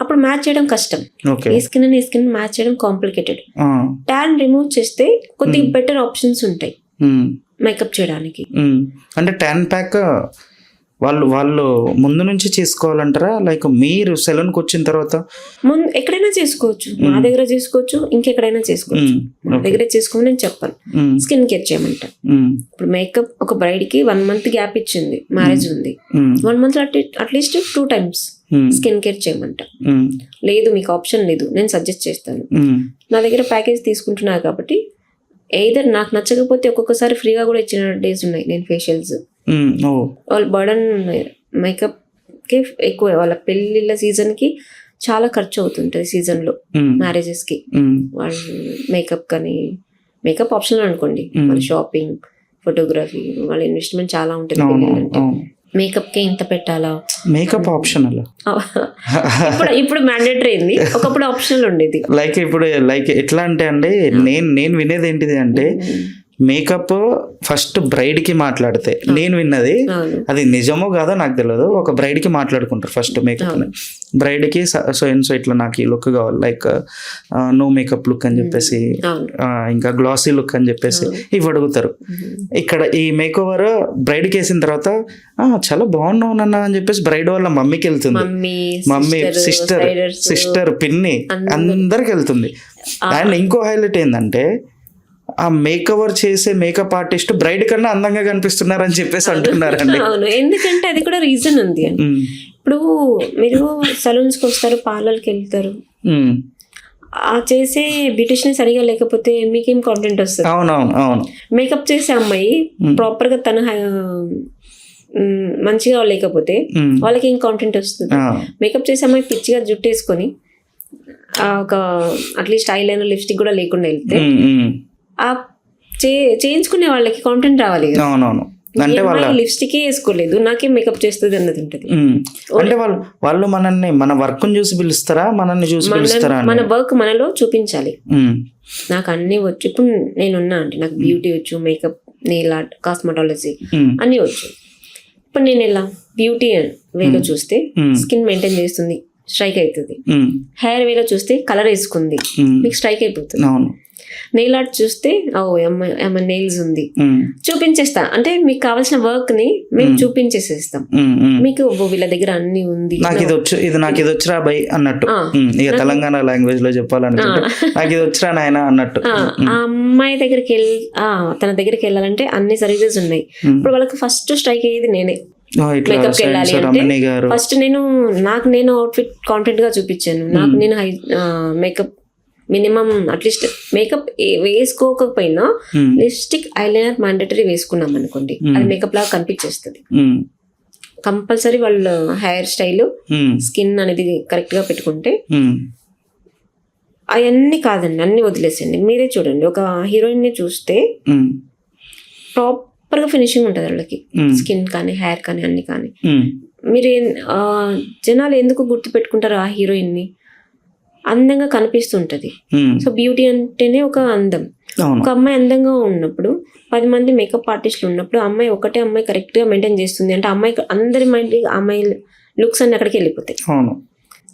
అప్పుడు మ్యాచ్ చేయడం కష్టం, ఈ స్కిన్ ఈ స్కిన్ మ్యాచ్ చేయడం కాంప్లికేటెడ్. ట్యాన్ రిమూవ్ చేస్తే కొద్దిగా బెటర్ ఆప్షన్స్ ఉంటాయి మేకప్ చేయడానికి. అంటే ట్యాన్ ప్యాక్ వాళ్ళు ముందు నుంచి చేసుకోవాలంటారా, లైక్ మీరు సెలూన్కి వచ్చిన తర్వాత? ముందు ఎక్కడైనా చేసుకోవచ్చు, మా దగ్గర చేసుకోవచ్చు, ఇంకెక్కడైనా చేసుకోవచ్చు. మా దగ్గరే చేసుకోమని నేను చెప్పాను. స్కిన్ కేర్ చేయమంట. ఇప్పుడు మేకప్ ఒక బ్రైడ్ కి 1 month గ్యాప్ ఇచ్చింది, మ్యారేజ్ ఉంది, 1 month at least 2 times skin care చేయమంట. లేదు మీకు ఆప్షన్ లేదు, నేను సజెస్ట్ చేస్తాను. నా దగ్గర ప్యాకేజ్ తీసుకుంటున్నారు కాబట్టి ఎయిదర్ నాకు నచ్చకపోతే ఒక్కొక్కసారి ఫ్రీగా కూడా ఇచ్చిన డేస్ ఉన్నాయి. నేను ఫేషియల్స్ వాళ్ళ బర్డన్ మేకప్ కి ఎక్కువ, వాళ్ళ పెళ్లిళ్ళ సీజన్ కి చాలా ఖర్చు అవుతుంటది సీజన్ లో, మ్యారేజెస్ కి. వాళ్ళ మేకప్ కానీ, మేకప్ ఆప్షనల్ అనుకోండి, వాళ్ళ షాపింగ్, ఫోటోగ్రఫీ, వాళ్ళ ఇన్వెస్ట్మెంట్ చాలా ఉంటుంది. పెళ్ళిళ్ళంటే మేకప్ కి ఇంత పెట్టాలా, మేకప్ ఆప్షనల్ ఇప్పుడు మ్యాండేటరీ అయింది, ఒకప్పుడు ఆప్షనల్ ఉండేది. లైక్ ఇప్పుడు లైక్ ఎట్లా అంటే అండి, నేను వినేది ఏంటిది అంటే మేకప్ ఫస్ట్ బ్రైడ్ కి మాట్లాడితే, నేను విన్నది అది నిజమో కాదో నాకు తెలియదు, ఒక బ్రైడ్ కి మాట్లాడుకుంటారు ఫస్ట్ మేకప్. బ్రైడ్ కి సో అండ్ సో ఇట్లా నాకు ఈ లుక్ కావాలి, లైక్ నో మేకప్ లుక్ అని చెప్పేసి, ఇంకా గ్లాసీ లుక్ అని చెప్పేసి ఇవి అడుగుతారు. ఇక్కడ ఈ మేక్ ఓవర్ బ్రైడ్ కి వేసిన తర్వాత చాలా బాగున్నావు నాన్న అని చెప్పేసి బ్రైడ్ వాళ్ళ మమ్మీకి వెళ్తుంది, మమ్మీ, సిస్టర్, పిన్ని, అందరికి వెళ్తుంది. అండ్ ఇంకో హైలైట్ ఏంటంటే ఆ మేక్ ఓవర్ చేసే మేకప్ ఆర్టిస్ట్ బ్రైడ్ కన్నా అందంగా కనిపిస్తున్నారు అని చెప్పేసి అంటున్నారండి. అవును, ఎందుకంటే అది కూడా రీజన్ ఉంది. ఇప్పుడు మీరు సలూన్స్ కి వస్తారు, పార్లర్కి వెళ్తారు, ఆ చేసే బ్యూటిషియన్ సరిగా లేకపోతే మీకేం కాన్ఫిడెంట్ వస్తుంది? అవును. మేకప్ చేసే అమ్మాయి ప్రాపర్ గా తన మంచిగా లేకపోతే వాళ్ళకి ఏం కాన్ఫిడెంట్ వస్తుంది? మేకప్ చేసే అమ్మాయి పిచ్చిగా జుట్టు వేసుకొని ఒక అట్లీస్ట్ ఐ లైనర్, లిప్స్టిక్ కూడా లేకుండా వెళ్తే ఆ చేయించుకునే వాళ్ళకి కాన్ఫిడెంట్ రావాలి. అవునవును. అంటే వాళ్ళ లిప్స్టిక్ వేసుకోలేదు, నాకే మేకప్ చేస్తుంది అన్నది ఉంటుంది. అంటే వాళ్ళు మనల్ని మన వర్క్ చూసి పిలుస్తారా, మనల్ని చూసి పిలుస్తారా? మన వర్క్ మనలో చూపించాలి. నాకు అన్ని వచ్చు, ఇప్పుడు నేనున్నా అంటే నాకు బ్యూటీ వచ్చు, మేకప్, నెయిల్ ఆర్ట్, కాస్మెటాలజీ అన్ని వచ్చు. ఇప్పుడు నేను ఎలా బ్యూటీ వేలో చూస్తే స్కిన్ మెయింటైన్ చేస్తుంది, స్ట్రైక్ అవుతుంది. హెయిర్ వేలో చూస్తే కలర్ వేసుకుంది, మీకు స్ట్రైక్ అయిపోతుంది. నెయిల్ ఆర్ట్ చూస్తే ఏమన్నా నెయిల్స్ ఉంది చూపించేస్తా, అంటే మీకు కావాల్సిన వర్క్ ని మేము చూపించేసేస్తాం. మీకు వీళ్ళ దగ్గర అన్ని ఉంది, నాకు ఇది వచ్చు, నాకు ఇది వచ్చిరా బై అన్నట్టు. ఇక తెలంగాణ లాంగ్వేజ్ లో చెప్పాలంటే నాకు ఇది వచ్చిరా నాయన అన్నట్టు. ఆ అమ్మాయి దగ్గరికి తన దగ్గరికి వెళ్ళాలంటే అన్ని సర్వీసెస్ ఉన్నాయి. ఇప్పుడు వాళ్ళకి ఫస్ట్ స్ట్రైక్ అయ్యేది నేనే. మేకప్ వెళ్ళాలి అంటే ఫస్ట్ నేను అవుట్ఫిట్ కాన్ఫిడెంట్ గా చూపించాను. నాకు నేను మేకప్ మినిమం అట్లీస్ట్ మేకప్ వేసుకోకపోయినా లిప్స్టిక్, ఐలైనర్ మ్యాండేటరీ వేసుకున్నాం అనుకోండి, అది మేకప్ లాగా కనిపించేస్తుంది. కంపల్సరీ వాళ్ళు హెయిర్ స్టైల్, స్కిన్ అనేది కరెక్ట్ గా పెట్టుకుంటే అవన్నీ కాదండి, అన్ని వదిలేసండి. మీరే చూడండి, ఒక హీరోయిన్ ని చూస్తే ప్రాపర్ గా ఫినిషింగ్ ఉంటుంది వాళ్ళకి, స్కిన్ కానీ హెయిర్ కానీ అన్ని కానీ. మీరు జనాలు ఎందుకు గుర్తు పెట్టుకుంటారు ఆ హీరోయిన్ ని? అందంగా కనిపిస్తుంటది. సో బ్యూటీ అంటేనే ఒక అందం. ఒక అమ్మాయి అందంగా ఉన్నప్పుడు 10 మంది మేకప్ ఆర్టిస్టులు ఉన్నప్పుడు ఒకటే అమ్మాయి కరెక్ట్ గా మెయింటైన్ చేస్తుంది అంటే అందరి మైండ్ అమ్మాయి లుక్స్ అన్ని అక్కడికి వెళ్ళిపోతాయి.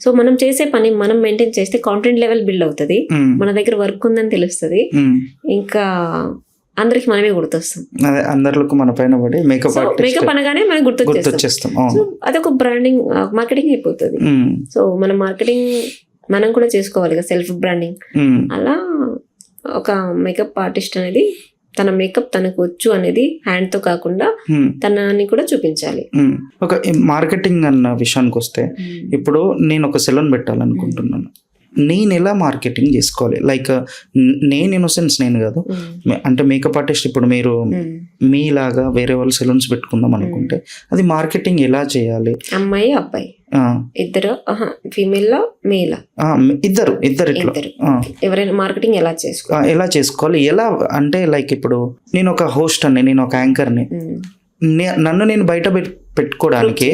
సో మనం చేసే పని మనం మెయింటైన్ చేస్తే కాన్ఫిడెంట్ లెవెల్ బిల్డ్ అవుతుంది, మన దగ్గర వర్క్ ఉందని తెలుస్తుంది, ఇంకా అందరికి మనమే గుర్తొస్తాం. అందరికి మన పైన పడి మేకప్ అనగానే మనం గుర్తొచ్చేస్తాం. సో అదొక బ్రాండింగ్, మార్కెటింగ్ అయిపోతుంది. సో మన మార్కెటింగ్ మనం కూడా చేసుకోవాలి కదా, సెల్ఫ్ బ్రాండింగ్. అలా ఒక మేకప్ ఆర్టిస్ట్ అనేది తన మేకప్ తనకు వచ్చు అనేది హ్యాండ్ తో కాకుండా తనని కూడా చూపించాలి. ఒక మార్కెటింగ్ అన్న విషయానికి వస్తే, ఇప్పుడు నేను ఒక సెలూన్ పెట్టాలనుకుంటున్నాను, నేను ఎలా మార్కెటింగ్ చేసుకోవాలి? లైక్ నేను ఇన్ సెన్స్ నేను కాదు, అంటే మేకప్ ఆర్టిస్ట్ ఇప్పుడు మీరు మీలాగా వేరే వాళ్ళు సెలూన్స్ పెట్టుకుందాం అనుకుంటే అది మార్కెటింగ్ ఎలా చేయాలి? అమ్మాయి అబ్బాయి ఇద్దరు, ఫీమేల్ మేల్ ఇద్దరు ఇట్లా ఎవరైనా మార్కెటింగ్ ఎలా చేసుకోవాలి? ఎలా అంటే లైక్ ఇప్పుడు నేను ఒక హోస్ట్ అని, నేను ఒక యాంకర్ని, నన్ను నేను బయట పెట్టుకోవడానికి,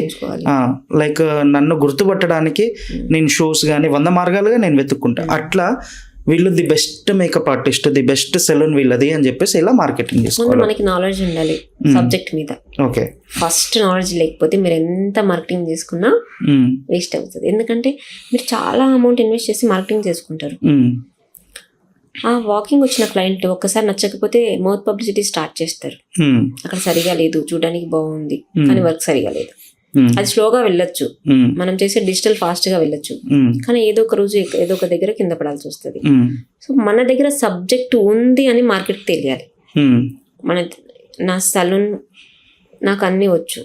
లైక్ నన్ను గుర్తుపట్టడానికి నేను షోస్ కానీ 100 మార్గాలుగా నేను వెతుక్కుంటా. అట్లా వీళ్ళు the best makeup artist, the best salon వీళ్ళది అని చెప్పేసి ఎలా మార్కెటింగ్ చేసుకోవాలి? మనకి నాలెడ్జ్ ఉండాలి సబ్జెక్ట్ మీద. ఓకే, ఫస్ట్ నాలెడ్జ్ లేకపోతే మీరు ఎంత మార్కెటింగ్ చేసుకున్నా వేస్ట్ అవుతుంది. ఎందుకంటే మీరు చాలా అమౌంట్ ఇన్వెస్ట్ చేసి మార్కెటింగ్ చేసుకుంటారు. ఆ వాకింగ్ వచ్చిన క్లయింట్ ఒక్కసారి నచ్చకపోతే మౌత్ పబ్లిసిటీ స్టార్ట్ చేస్తారు. అక్కడ సరిగా లేదు, చూడడానికి బాగుంది కానీ వర్క్ సరిగా లేదు. అది స్లోగా వెళ్ళొచ్చు, మనం చేసే డిజిటల్ ఫాస్ట్ గా వెళ్ళొచ్చు, కానీ ఏదో ఒక రోజు ఏదో ఒక దగ్గర కింద పడాల్సి వస్తుంది. సో మన దగ్గర సబ్జెక్ట్ ఉంది అని మార్కెట్ తెలియాలి. నా సలూన్ నాకు అన్ని వచ్చు,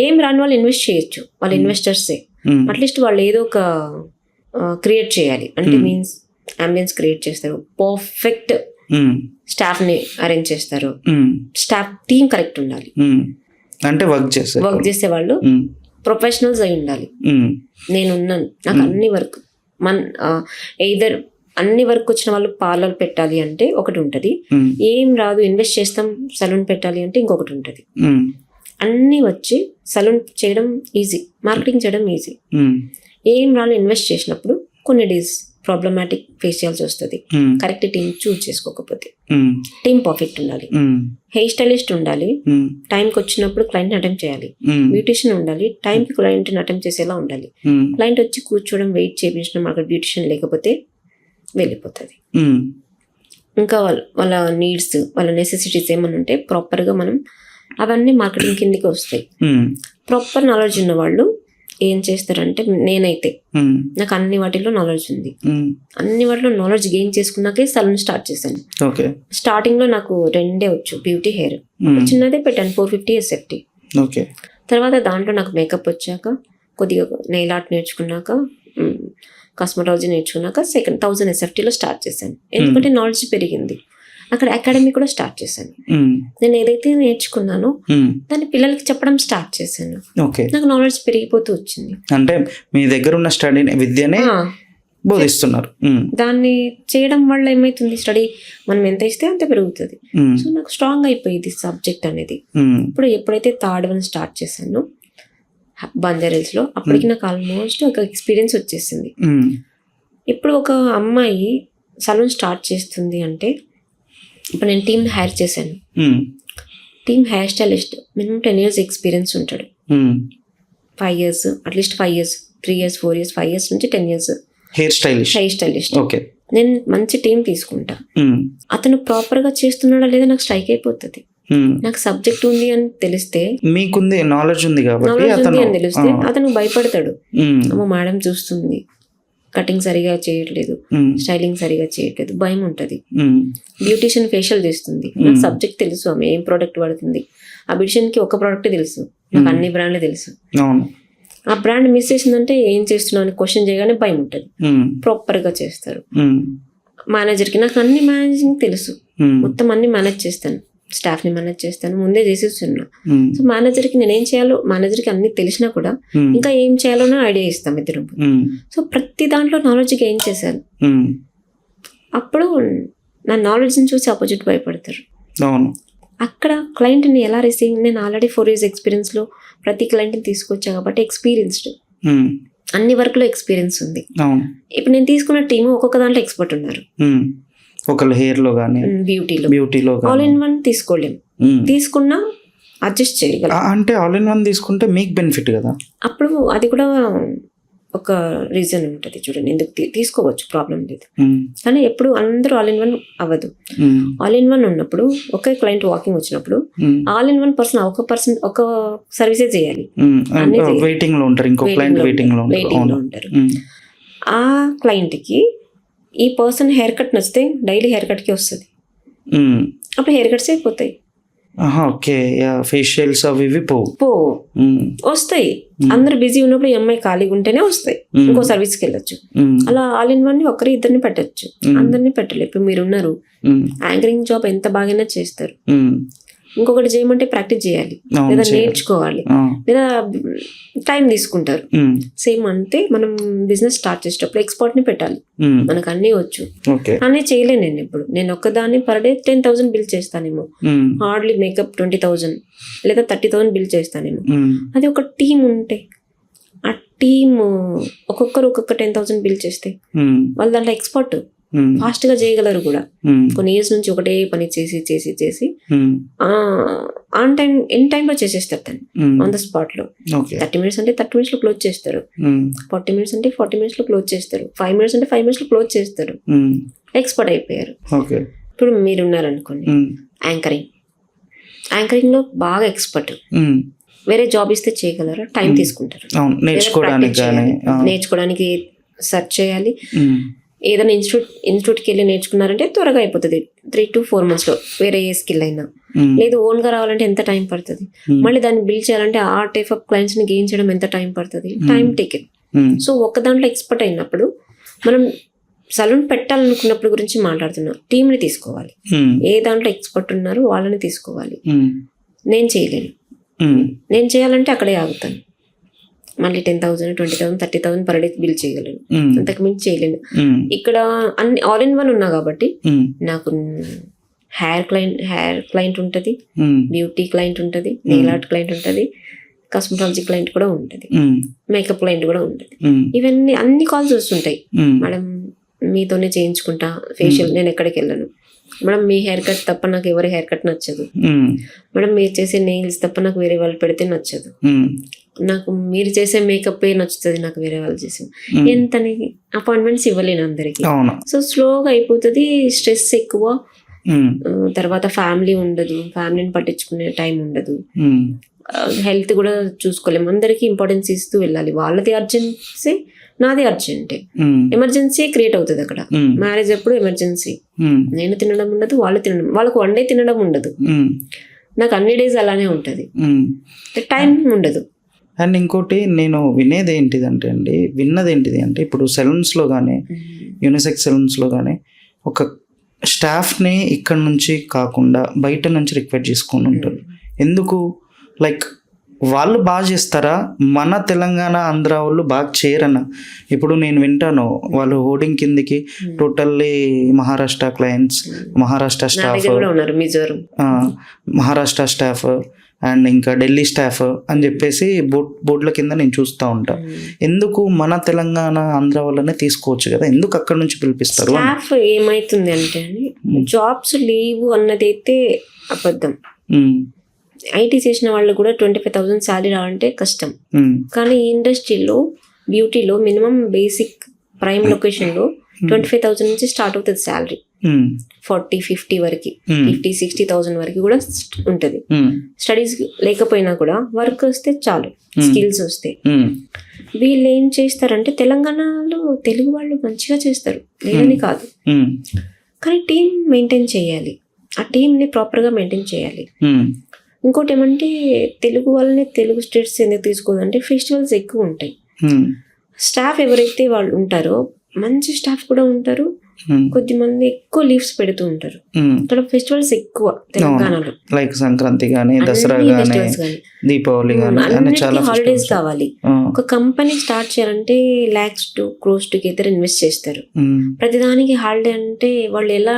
ఏం రాని వాళ్ళు ఇన్వెస్ట్ చేయొచ్చు, వాళ్ళు ఇన్వెస్టర్సే. అట్లీస్ట్ వాళ్ళు ఏదో ఒక క్రియేట్ చేయాలి, అంటే మీన్స్ అంబియన్స్ క్రియేట్ చేస్తారు, పర్ఫెక్ట్ స్టాఫ్ ని అరేంజ్ చేస్తారు, స్టాఫ్ టీమ్ కరెక్ట్ ఉండాలి, అంటే వర్క్ చేసే వాళ్ళు ప్రొఫెషనల్స్ అయి ఉండాలి. నేనున్నాను, నాకు అన్ని వర్క్ ఎయిదర్ అన్ని వర్క్ వచ్చిన వాళ్ళు పార్లర్ పెట్టాలి అంటే ఒకటి ఉంటది, ఏం రాదు ఇన్వెస్ట్ చేస్తాం సలూన్ పెట్టాలి అంటే ఇంకొకటి ఉంటది. అన్ని వచ్చి సలూన్ చేయడం ఈజీ, మార్కెటింగ్ చేయడం ఈజీ. ఏం రాదు ఇన్వెస్ట్ చేసినప్పుడు కొన్ని డేస్ ప్రాబ్లమాటిక్ ఫేస్ చేయాల్సి వస్తుంది, కరెక్ట్ టీం చూజ్ చేసుకోకపోతే. టీం పర్ఫెక్ట్ ఉండాలి, హెయిర్ స్టైలిస్ట్ ఉండాలి, టైంకి వచ్చినప్పుడు క్లయింట్ అటెంప్ట్ చేయాలి, బ్యూటిషియన్ ఉండాలి, టైంకి క్లయింట్ అటెంప్ట్ చేసేలా ఉండాలి. క్లయింట్ వచ్చి కూర్చోవడం వెయిట్ చేయించడం అక్కడ బ్యూటిషియన్ లేకపోతే వెళ్ళిపోతుంది. ఇంకా వాళ్ళ నీడ్స్, వాళ్ళ నెసెసిటీస్ ఏమన్నా ఉంటే ప్రాపర్గా మనం అవన్నీ మార్కెటింగ్ కిందికి వస్తాయి. ప్రాపర్ నాలెడ్జ్ ఉన్న వాళ్ళు ఏం చేస్తారంటే, నేనైతే నాకు అన్ని వాటిలో నాలెడ్జ్ ఉంది, అన్ని వాటిలో నాలెడ్జ్ గెయిన్ చేసుకున్నాకే సలూన్ స్టార్ట్ చేశాను. స్టార్టింగ్ లో నాకు 2 వచ్చు, బ్యూటీ హెయిర్ చిన్నదే పెట్టాను, 450 SFT. తర్వాత దాంట్లో నాకు మేకప్ వచ్చాక కొద్దిగా నెయిల్ ఆర్ట్ నేర్చుకున్నాక, కాస్మెటాలజీ నేర్చుకున్నాక 1000 SFTలో స్టార్ట్ చేశాను. ఎందుకంటే నాలెడ్జ్ పెరిగింది. అక్కడ అకాడమీ కూడా స్టార్ట్ చేశాను. నేను ఏదైతే నేర్చుకున్నానో దాన్ని పిల్లలకి చెప్పడం స్టార్ట్ చేశాను. నాకు నాలెడ్జ్ పెరిగిపోతూ వచ్చింది. అంటే మీ దగ్గర ఉన్న స్టడీ విద్యనే బోధిస్తున్నారు. దాన్ని చేయడం వల్ల ఏమైతుంది, స్టడీ మనం ఎంత ఇస్తే అంత పెరుగుతుంది. సో నాకు స్ట్రాంగ్ అయిపోయింది సబ్జెక్ట్ అనేది. ఇప్పుడు ఎప్పుడైతే థర్డ్ వన్ స్టార్ట్ చేశానో బంజారాహిల్స్ లో, అప్పటికి నాకు ఆల్మోస్ట్ ఒక ఎక్స్పీరియన్స్ వచ్చేసింది. ఇప్పుడు ఒక అమ్మాయి సలూన్ స్టార్ట్ చేస్తుంది అంటే, ఇప్పుడు నేను టీమ్ హైర్ చేశాను. Team hair stylist minimum 10 years experience ఉంటాడు. 5 years, at least 5 years, 3 years, 4 years, 5 years నుంచి 10 years హెయిర్ స్టైలిస్ట్. ఓకే, నేను మంచి టీం తీసుకుంటా. అతను ప్రాపర్ గా చేస్తున్నాడా లేదా నాకు స్ట్రైక్ అయిపోతుంది. నాకు సబ్జెక్ట్ ఉంది అని తెలిస్తే, మీకుంది నాలెడ్జ్ ఉంది అని తెలిస్తే అతను భయపడతాడు. అమ్మ మేడం చూస్తుంది, కటింగ్ సరిగా చేయట్లేదు, స్టైలింగ్ సరిగా చేయట్లేదు, భయం ఉంటది. బ్యూటిషియన్ ఫేషియల్ చేస్తుంది, నాకు సబ్జెక్ట్ తెలుసు, ఆమె ఏం ప్రోడక్ట్ వాడుతుంది. ఆ బ్యూటిషియన్ కి ఒక ప్రోడక్ట్ తెలుసు, నాకు అన్ని బ్రాండ్లు తెలుసు. ఆ బ్రాండ్ మిస్ చేసిందంటే ఏం చేస్తున్నావు అని క్వశ్చన్ చేయగానే భయం ఉంటుంది. ప్రాపర్ గా చేస్తారు. మేనేజర్ కి నాకు అన్ని మేనేజింగ్ తెలుసు, మొత్తం అన్ని మేనేజ్ చేస్తాను, స్టాఫ్ ని మేనేజ్ చేస్తాను, ముందే చేసేస్తున్నా. సో మేనేజర్ కి నేనేం చేయాలో, మేనేజర్ కి అన్ని తెలిసినా కూడా ఇంకా ఏం చేయాలో ఐడియా ఇస్తాం ఇద్దరు. సో ప్రతి దాంట్లో నాలెడ్జ్ గెయిన్ చేశాను. అప్పుడు నా నాలెడ్జ్ ని చూసి ఆపోజిట్ భయపడతారు. అక్కడ క్లయింట్ ని ఎలా రిసీవ్, నేను ఆల్రెడీ 4 years ఎక్స్పీరియన్స్ లో ప్రతి క్లయింట్ ని తీసుకొచ్చా కాబట్టి ఎక్స్పీరియన్స్డ్, అన్ని వర్క్ లో ఎక్స్పీరియన్స్ ఉంది. ఇప్పుడు నేను తీసుకున్న టీమ్ ఒక్కొక్క దాంట్లో ఎక్స్పర్ట్ ఉన్నారు. ఒకళ్ళు హెయిర్ లో కానీ బ్యూటీలో ఆల్ ఇన్ వన్ తీసుకోలేము, తీసుకున్నా అడ్జస్ట్ చేయగలం. అంటే ఆల్ ఇన్ వన్ తీసుకుంటే మీకు బెనిఫిట్ కదా. అప్పుడు అది కూడా ఒక రీజన్ ఉంటుంది చూడండి, ఎందుకు తీసుకోవచ్చు, ప్రాబ్లం లేదు. కానీ ఎప్పుడు అందరూ ఆల్ ఇన్ వన్ అవ్వదు. ఆల్ ఇన్ వన్ ఉన్నప్పుడు ఒకే క్లయింట్ వాకింగ్ వచ్చినప్పుడు ఆల్ ఇన్ వన్ పర్సన్ ఒక సర్వీసే చేయాలి. వెయిటింగ్ లో ఉంటారు, ఇంకో క్లయింట్ వెయిటింగ్ లో ఉంటారు. ఆ క్లయింట్ కి ఈ పర్సన్ హెయిర్ కట్ నచ్చితే డైలీ హెయిర్ కట్ కి వస్తుంది, అప్పుడు హెయిర్ కట్స్ అయిపోతాయి. ఓకే, ఫేషియల్స్ అవి వస్తాయి. అందరు బిజీ ఉన్నప్పుడు ఈ అమ్మాయి ఖాళీగా ఉంటేనే వస్తాయి, ఇంకో సర్వీస్కి వెళ్ళొచ్చు. అలా ఆల్ ఇన్ వన్ ఒకరి ఇద్దరిని పెట్టచ్చు, అందరినీ పెట్టలేదు. ఇప్పుడు మీరున్నారు, యాంకరింగ్ జాబ్ ఎంత బాగానే చేస్తారు, ఇంకొకటి చేయమంటే ప్రాక్టీస్ చేయాలి, లేదా నేర్చుకోవాలి, లేదా టైం తీసుకుంటారు. సేమ్ అంతే మనం బిజినెస్ స్టార్ట్ చేసేటప్పుడు ఎక్స్పర్ట్ ని పెట్టాలి. మనకు అన్ని వచ్చు, అన్నీ చేయలేను నేను. ఇప్పుడు నేను ఒక్కదాన్ని పర్ డే 10,000 బిల్ చేస్తానేమో, హార్డ్లీ మేకప్ 20,000 లేదా 30,000 బిల్ చేస్తానేమో. అది ఒక టీమ్ ఉంటే, ఆ టీమ్ ఒక్కొక్కరు ఒక్కొక్క 10,000 బిల్ చేస్తే వాళ్ళు దాంట్లో ఎక్స్పర్ట్, ఫాస్ట్ గా చేయగలరు కూడా. కొన్ని ఇయర్స్ నుంచి ఒకటే పని చేసి ఆన్ టైం ఎన్ టైమ్ లో చేసేస్తారు దాన్ని, ఆన్ ద స్పాట్ లో. 30 minutes అంటే 30 minutes లో క్లోజ్ చేస్తారు, 40 minutes అంటే 40 minutes లో క్లోజ్ చేస్తారు, 5 minutes అంటే 5 minutes లో క్లోజ్ చేస్తారు. ఎక్స్పర్ట్ అయిపోయారు. ఇప్పుడు మీరున్నారనుకోండి, యాంకరింగ్ లో బాగా ఎక్స్పర్ట్, వేరే జాబ్ ఇస్తే చేయగలరా? టైం తీసుకుంటారు, నేర్చుకోవడానికి సెర్చ్ చేయాలి. ఏదైనా ఇన్స్టిట్యూట్కి వెళ్ళి నేర్చుకున్నారంటే త్వరగా అయిపోతుంది, 3 to 4 months లో. వేరే ఏ స్కిల్ అయినా లేదు, ఓన్ గా రావాలంటే ఎంత టైం పడుతుంది, మళ్ళీ దాన్ని బిల్డ్ చేయాలంటే ఆ టైప్ ఆఫ్ క్లయింట్స్ ని గెయిన్ చేయడం ఎంత టైం పడుతుంది, టైం టేకెన్. సో ఒక దాంట్లో ఎక్స్పర్ట్ అయినప్పుడు మనం సలూన్ పెట్టాలనుకున్నప్పుడు గురించి మాట్లాడుతున్నాం, టీమ్ ని తీసుకోవాలి. ఏ దాంట్లో ఎక్స్పర్ట్ ఉన్నారు వాళ్ళని తీసుకోవాలి. నేను చేయలేను, నేను చేయాలంటే అక్కడే ఆగుతాను. మళ్ళీ 10,000, 20,000, 30,000 పర్ డే బిల్ చేయగలను, అంతకు మించి చేయలేను. ఇక్కడ అన్ని ఆల్ ఇన్ వన్ ఉన్నా కాబట్టి నాకు హెయిర్ క్లయింట్ ఉంటుంది, బ్యూటీ క్లయింట్ ఉంటుంది, నెయిల్ ఆర్ట్ క్లయింట్ ఉంటుంది, కాస్మెటాలజీ క్లయింట్ కూడా ఉంటుంది, మేకప్ క్లయింట్ కూడా ఉంటుంది. ఇవన్నీ అన్ని కాల్స్ వస్తుంటాయి. మేడం మీతోనే చేయించుకుంటా ఫేషియల్, నేను ఎక్కడికి వెళ్ళను. మేడం మీ హెయిర్ కట్ తప్ప నాకు ఎవరి హెయిర్ కట్ నచ్చదు. మేడం మీరు చేసే నెయిల్స్ తప్ప నాకు వేరే వాళ్ళు పెడితే నచ్చదు. నాకు మీరు చేసే మేకప్ నచ్చుతుంది, నాకు వేరే వాళ్ళు చేసే. ఎంతని అపాయింట్మెంట్స్ ఇవ్వలేను అందరికి. సో స్లోగా అయిపోతుంది, స్ట్రెస్ ఎక్కువ, తర్వాత ఫ్యామిలీ ఉండదు, ఫ్యామిలీని పట్టించుకునే టైం ఉండదు, హెల్త్ కూడా చూసుకోలేము. అందరికి ఇంపార్టెన్స్ ఇస్తూ వెళ్ళాలి. వాళ్ళది అర్జెన్సీ, నాది అర్జెంటే. ఎమర్జెన్సీ క్రియేట్ అవుతుంది అక్కడ. మ్యారేజ్ అప్పుడు ఎమర్జెన్సీ, నేను తినడం ఉండదు, వాళ్ళు తినడం, వాళ్ళకు 1 day తినడం ఉండదు, నాకు అన్ని డేస్ అలానే ఉంటది, టైం ఉండదు. అండ్ ఇంకోటి నేను విన్నది ఏంటిది అంటే ఇప్పుడు సెలూన్స్లో కానీ, యూనిసెక్స్ సెలూన్స్లో కానీ ఒక స్టాఫ్ని ఇక్కడ నుంచి కాకుండా బయట నుంచి రిక్వెస్ట్ చేసుకొని ఉంటారు. ఎందుకు? లైక్ వాళ్ళు బాగా చేస్తారా, మన తెలంగాణ ఆంధ్ర వాళ్ళు బాగా చేయరన్న? ఇప్పుడు నేను వింటాను వాళ్ళు హోర్డింగ్ కిందికి టోటల్లీ మహారాష్ట్ర క్లయింట్స్, మహారాష్ట్ర నా స్టాఫ్, దగ్గర కూడా ఉన్నారు మిజోరం. మహారాష్ట్ర స్టాఫ్ అండ్ ఇంకా ఢిల్లీ స్టాఫ్ అని చెప్పేసి బోర్డుల కింద నేను చూస్తూ ఉంటా. ఎందుకు మన తెలంగాణ ఆంధ్ర వాళ్ళనే తీసుకోవచ్చు కదా, ఎందుకు అక్కడ నుంచి పిలిపిస్తారు? స్టాఫ్ ఏమైతుంది అంటే జాబ్స్ లేవు అన్నదైతే అబద్ధం. ఐటీ చేసిన వాళ్ళు కూడా 25,000 శాలరీ రావాలంటే కష్టం. కానీ ఈ ఇండస్ట్రీలో బ్యూటీలో మినిమం బేసిక్ ప్రైమ్ లొకేషన్లో 25,000 నుంచి స్టార్ట్ అవుతుంది శాలరీ. 40-50 వరకు, 50-60,000 వరకు కూడా ఉంటుంది. స్టడీస్ లేకపోయినా కూడా వర్క్ వస్తే చాలు, స్కిల్స్ వస్తే. వీళ్ళు ఏం చేస్తారంటే తెలంగాణలో తెలుగు వాళ్ళు మంచిగా చేస్తారు, లేదని కాదు, కానీ టీం మెయింటైన్ చేయాలి, ఆ టీంని ప్రాపర్గా మెయింటైన్ చేయాలి. ఇంకోటి ఏమంటే తెలుగు వాళ్ళని తెలుగు స్టేట్స్ ఎందుకు తీసుకోదంటే ఫెస్టివల్స్ ఎక్కువ ఉంటాయి. స్టాఫ్ ఎవరైతే వాళ్ళు ఉంటారో మంచి స్టాఫ్ కూడా ఉంటారు, కొద్దిమంది ఎక్కువ లీవ్స్ పెడుతూ ఉంటారు. ఇక్కడ ఫెస్టివల్స్ ఎక్కువ తెలంగాణలో, లైక్ సంక్రాంతి కానీ, దసరా కానీ, దీపావళి కానీ, చాలా హాలిడేస్ కావాలి. ఒక కంపెనీ స్టార్ట్ చేయాలంటే lakhs to crores together invest చేస్తారు. ప్రతిదానికి హాలిడే అంటే వాళ్ళు ఎలా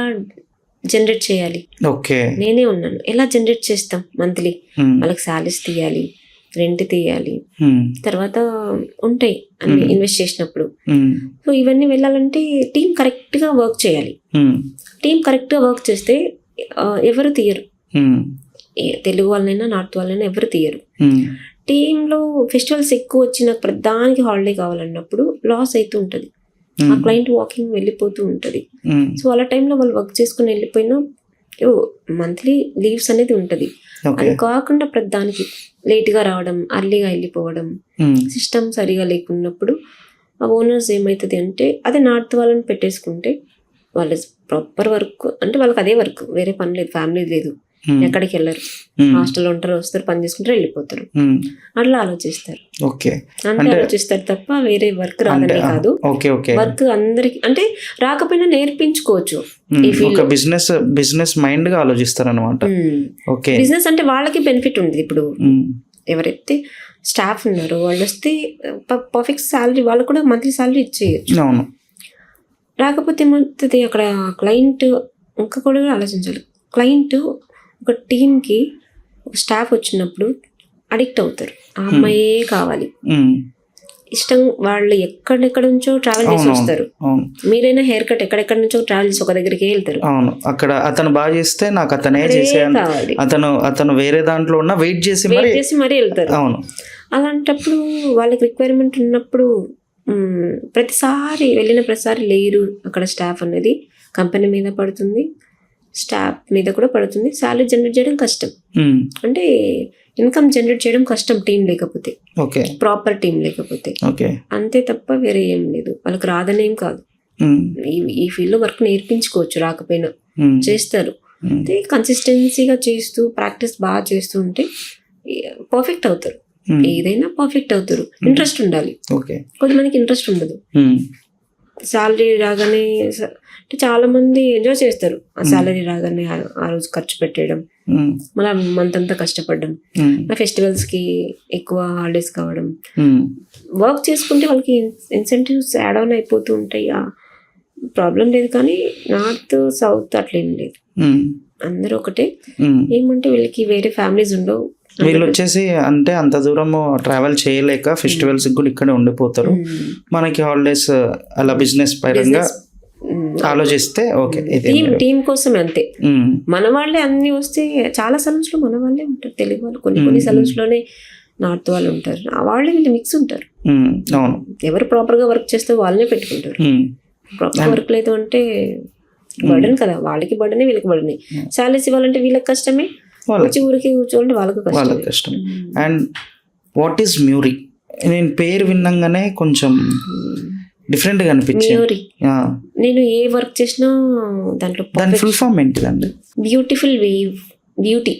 జనరేట్ చేయాలి? ఓకే, నేనే ఉన్నాను, ఎలా జనరేట్ చేస్తాం? మంత్లీ వాళ్ళకి సాలరీస్ తీయాలి, రెంట్ తీయాలి, తర్వాత ఉంటాయి అన్ని ఇన్వెస్ట్ చేసినప్పుడు. సో ఇవన్నీ వెళ్ళాలంటే టీం కరెక్ట్ గా వర్క్ చేయాలి. టీం కరెక్ట్ గా వర్క్ చేస్తే ఎవరు తీయరు, తెలుగు వాళ్ళైనా నార్త్ వాళ్ళైనా ఎవరు తీయరు. టీంలో ఫెస్టివల్స్ ఎక్కువ వచ్చిన ప్రధానికి హాలిడే కావాలన్నప్పుడు లాస్ అవుతూ ఉంటుంది, ఆ క్లయింట్ వాకింగ్ వెళ్ళిపోతూ ఉంటుంది. సో అలా టైంలో వాళ్ళు వర్క్ చేసుకుని వెళ్ళిపోయినా మంత్లీ లీవ్స్ అనేది ఉంటుంది. అది కాకుండా ప్రతిదానికి లేట్గా రావడం, అర్లీగా వెళ్ళిపోవడం, సిస్టమ్ సరిగా లేకున్నప్పుడు ఆ ఓనర్స్ ఏమవుతుంది అంటే అదే నార్త్ వాళ్ళని పెట్టేసుకుంటే వాళ్ళ ప్రాపర్ వర్క్ అంటే వాళ్ళకి అదే వర్క్, వేరే పని లేదు, ఫ్యామిలీ లేదు, ఎక్కడికి వెళ్ళరు, హాస్టల్లో ఉంటారు, వస్తారు, పని చేసుకుంటారు, వెళ్ళిపోతారు. అట్లా ఆలోచిస్తారు, అంతే ఆలోచిస్తారు తప్ప వేరే వర్క్ రాదని కాదు. వర్క్ అందరికి అంటే రాకపోయినా నేర్పించుకోవచ్చు. బిజినెస్ మైండ్ గా ఆలోచిస్తారు అనమాట. బిజినెస్ అంటే వాళ్ళకి బెనిఫిట్ ఉంది. ఇప్పుడు ఎవరైతే స్టాఫ్ ఉన్నారో వాళ్ళు వస్తే పర్ఫెక్ట్ శాలరీ, వాళ్ళకు కూడా మంత్లీ శాలరీ ఇచ్చేయచ్చు. రాకపోతే ఏమవుతుంది, అక్కడ క్లయింట్ ఇంకా కూడా ఆలోచించాలి. క్లయింట్ ఒక టీంకి ఒక స్టాఫ్ వచ్చినప్పుడు అడిక్ట్ అవుతారు, ఆ అమ్మాయే కావాలి, ఇష్టం. వాళ్ళు ఎక్కడెక్కడ నుంచో ట్రావెల్ చేసి వస్తారు. మీరైనా హెయిర్ కట్ ఎక్కడెక్కడ నుంచో ట్రావెల్ చేసి ఒక దగ్గరికి వెళ్తారు. అవును, అక్కడ అతను బాగా చేస్తే నాకు అతనే చేసేయాలి, అతను వేరే దాంట్లో ఉన్న వెయిట్ చేసి మరీ వెళ్తారు. అవును, అలాంటప్పుడు వాళ్ళకి రిక్వైర్మెంట్ ఉన్నప్పుడు ప్రతిసారి వెళ్ళిన ప్రతిసారి లేరు, అక్కడ స్టాఫ్ అనేది కంపెనీ మీద పడుతుంది, స్టాఫ్ మీద కూడా పడుతుంది. శాలరీ జనరేట్ చేయడం కష్టం, అంటే ఇన్కమ్ జనరేట్ చేయడం కష్టం టీం లేకపోతే, ప్రాపర్ టీం లేకపోతే. అంతే తప్ప వేరే ఏం లేదు. వాళ్ళకి రాదనేం కాదు, ఈ ఫీల్డ్ లో వర్క్ నేర్పించుకోవచ్చు, రాకపోయినా చేస్తారు. అంటే కన్సిస్టెన్సీగా చేస్తూ ప్రాక్టీస్ బాగా చేస్తూ ఉంటే పర్ఫెక్ట్ అవుతారు, ఏదైనా పర్ఫెక్ట్ అవుతారు. ఇంట్రెస్ట్ ఉండాలి, కొంతమందికి ఇంట్రెస్ట్ ఉండదు. శాలరీ రాగానే అంటే చాలా మంది ఎంజాయ్ చేస్తారు, ఆ శాలరీ రాగానే ఆ రోజు ఖర్చు పెట్టేయడం, మళ్ళీ మంత్ అంతా కష్టపడడం, ఫెస్టివల్స్ కి ఎక్కువ హాలిడేస్ కావడం. వర్క్ చేసుకుంటే వాళ్ళకి ఇన్సెంటివ్స్ యాడ్ ఆన్ అయిపోతూ ఉంటాయి, ప్రాబ్లం లేదు. కానీ నార్త్ సౌత్ అట్లేం లేదు, అందరూ ఒకటే. ఏమంటే వీళ్ళకి వేరే ఫ్యామిలీస్ ఉండవు, వీళ్ళు వచ్చేసి అంటే అంత దూరం ట్రావెల్ చేయలేక ఫెస్టివల్స్ కూడా ఇక్కడే ఉండిపోతారు. మనకి హాలిడేస్ అలా బిజినెస్ పరంగా ఆలోచిస్తే ఓకే, టీం కోసం అంతే. మన వాళ్ళే అన్ని వస్తే చాలా సలూన్స్ లో మన వాళ్ళే ఉంటారు, తెలుగు వాళ్ళు. కొన్ని సలూన్స్ లోనే నార్త్ వాళ్ళు ఉంటారు, వాళ్ళే వీళ్ళు మిక్స్ ఉంటారు. అవును, ఎవరు ప్రాపర్ గా వర్క్ చేస్తే వాళ్ళనే పెట్టుకుంటారు. ప్రాపర్ వర్క్ లేదు అంటే బర్డెన్ కదా, వాళ్ళకి బర్డెనే వీళ్ళకి బర్డెనే. శాలరీస్ ఇవ్వాలంటే వీళ్ళకి కష్టమే, వచ్చి ఊరికి కూర్చోవాలంటే వాళ్ళకి కష్టం. And what is Muri? నేను పేరు విన్నాగానే కొంచెం డిఫరెంట్ గా అనిపించింది. నేను ఏ వర్క్ చేసినా దాంట్లో దాని ఫుల్ ఫామ్ ఏంటిదండి? Beautiful wave, beauty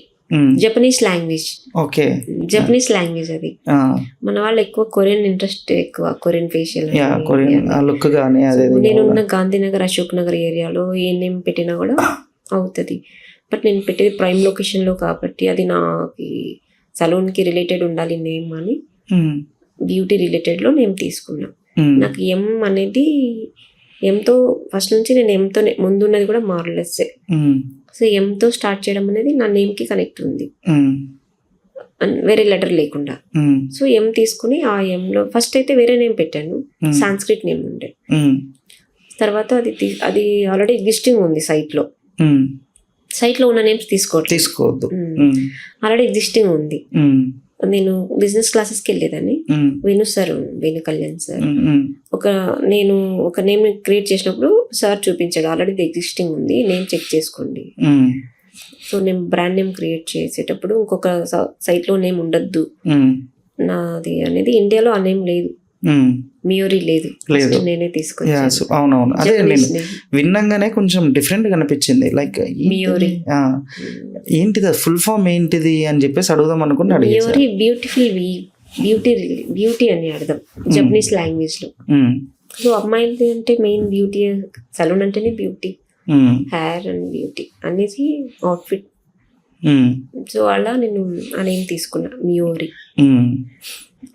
Japanese language. Okay, Japanese language అది. మన వాళ్ళు ఎక్కువ కొరియన్ ఇంట్రెస్ట్, ఎక్కువ కొరియన్ ఫేషియల్, లుక్ గానీ. నేనున్న గాంధీనగర్, అశోక్ నగర్ ఏరియాలో ఏ నేమ్ పెట్టినా కూడా అవుతుంది. బట్ నేను పెట్టేది ప్రైమ్ లొకేషన్ లో కాబట్టి అది నాకు సలూన్కి రిలేటెడ్ ఉండాలి నేమ్ అని బ్యూటీ రిలేటెడ్లో నేమ్ తీసుకున్నా. నాకు ఎం అనేది ఎంతో ఫస్ట్ నుంచి నేను ఎంతోనే ముందున్నది కూడా మార్లెస్సే. సో ఎంతో స్టార్ట్ చేయడం అనేది నా నేమ్కి కనెక్ట్ ఉంది, వేరే లెటర్ లేకుండా. సో ఎం తీసుకుని ఆ ఎంలో ఫస్ట్ అయితే వేరే నేమ్ పెట్టాను, సాంస్క్రిట్ నేమ్ ఉండే. తర్వాత అది ఆల్రెడీ ఎగ్జిస్టింగ్ ఉంది సైట్లో ఉన్న నేమ్స్ తీసుకోవద్దు, ఆల్రెడీ ఎగ్జిస్టింగ్ ఉంది. నేను బిజినెస్ క్లాసెస్కి వెళ్ళేదాన్ని, వేణు కళ్యాణ్ సార్ నేను ఒక నేమ్ క్రియేట్ చేసినప్పుడు సార్ చూపించాడు, ఆల్రెడీ ఎగ్జిస్టింగ్ ఉంది, నేమ్ చెక్ చేసుకోండి. సో నేను బ్రాండ్ నేమ్ క్రియేట్ చేసేటప్పుడు ఇంకొక సైట్లో నేమ్ ఉండద్దు నాది అనేది. ఇండియాలో ఆ నేమ్ లేదు, మియోరీ లేదు, నేనే తీసుకొచ్చాను. అవునవును, అదే నేను విన్నాగానే కొంచెం డిఫరెంట్ గా అనిపించింది. లైక్ మియోరీ ఏంటిది, ఫుల్ ఫామ్ ఏంటిది అని చెప్పేసి అడుగుదాం అనుకుని అడిగాను. మియోరీ బ్యూటీ అని అర్థం జపనీస్ లాంగ్వేజ్ లో. సో అమ్మాయిలది అంటే మెయిన్ బ్యూటీ, సలూన్ అంటేనే బ్యూటీ, హెయిర్ అండ్ బ్యూటీ అనేది అవుట్ఫిట్. సో అలా నేను ఆ నేమ్ తీసుకున్నా, మియోరీ.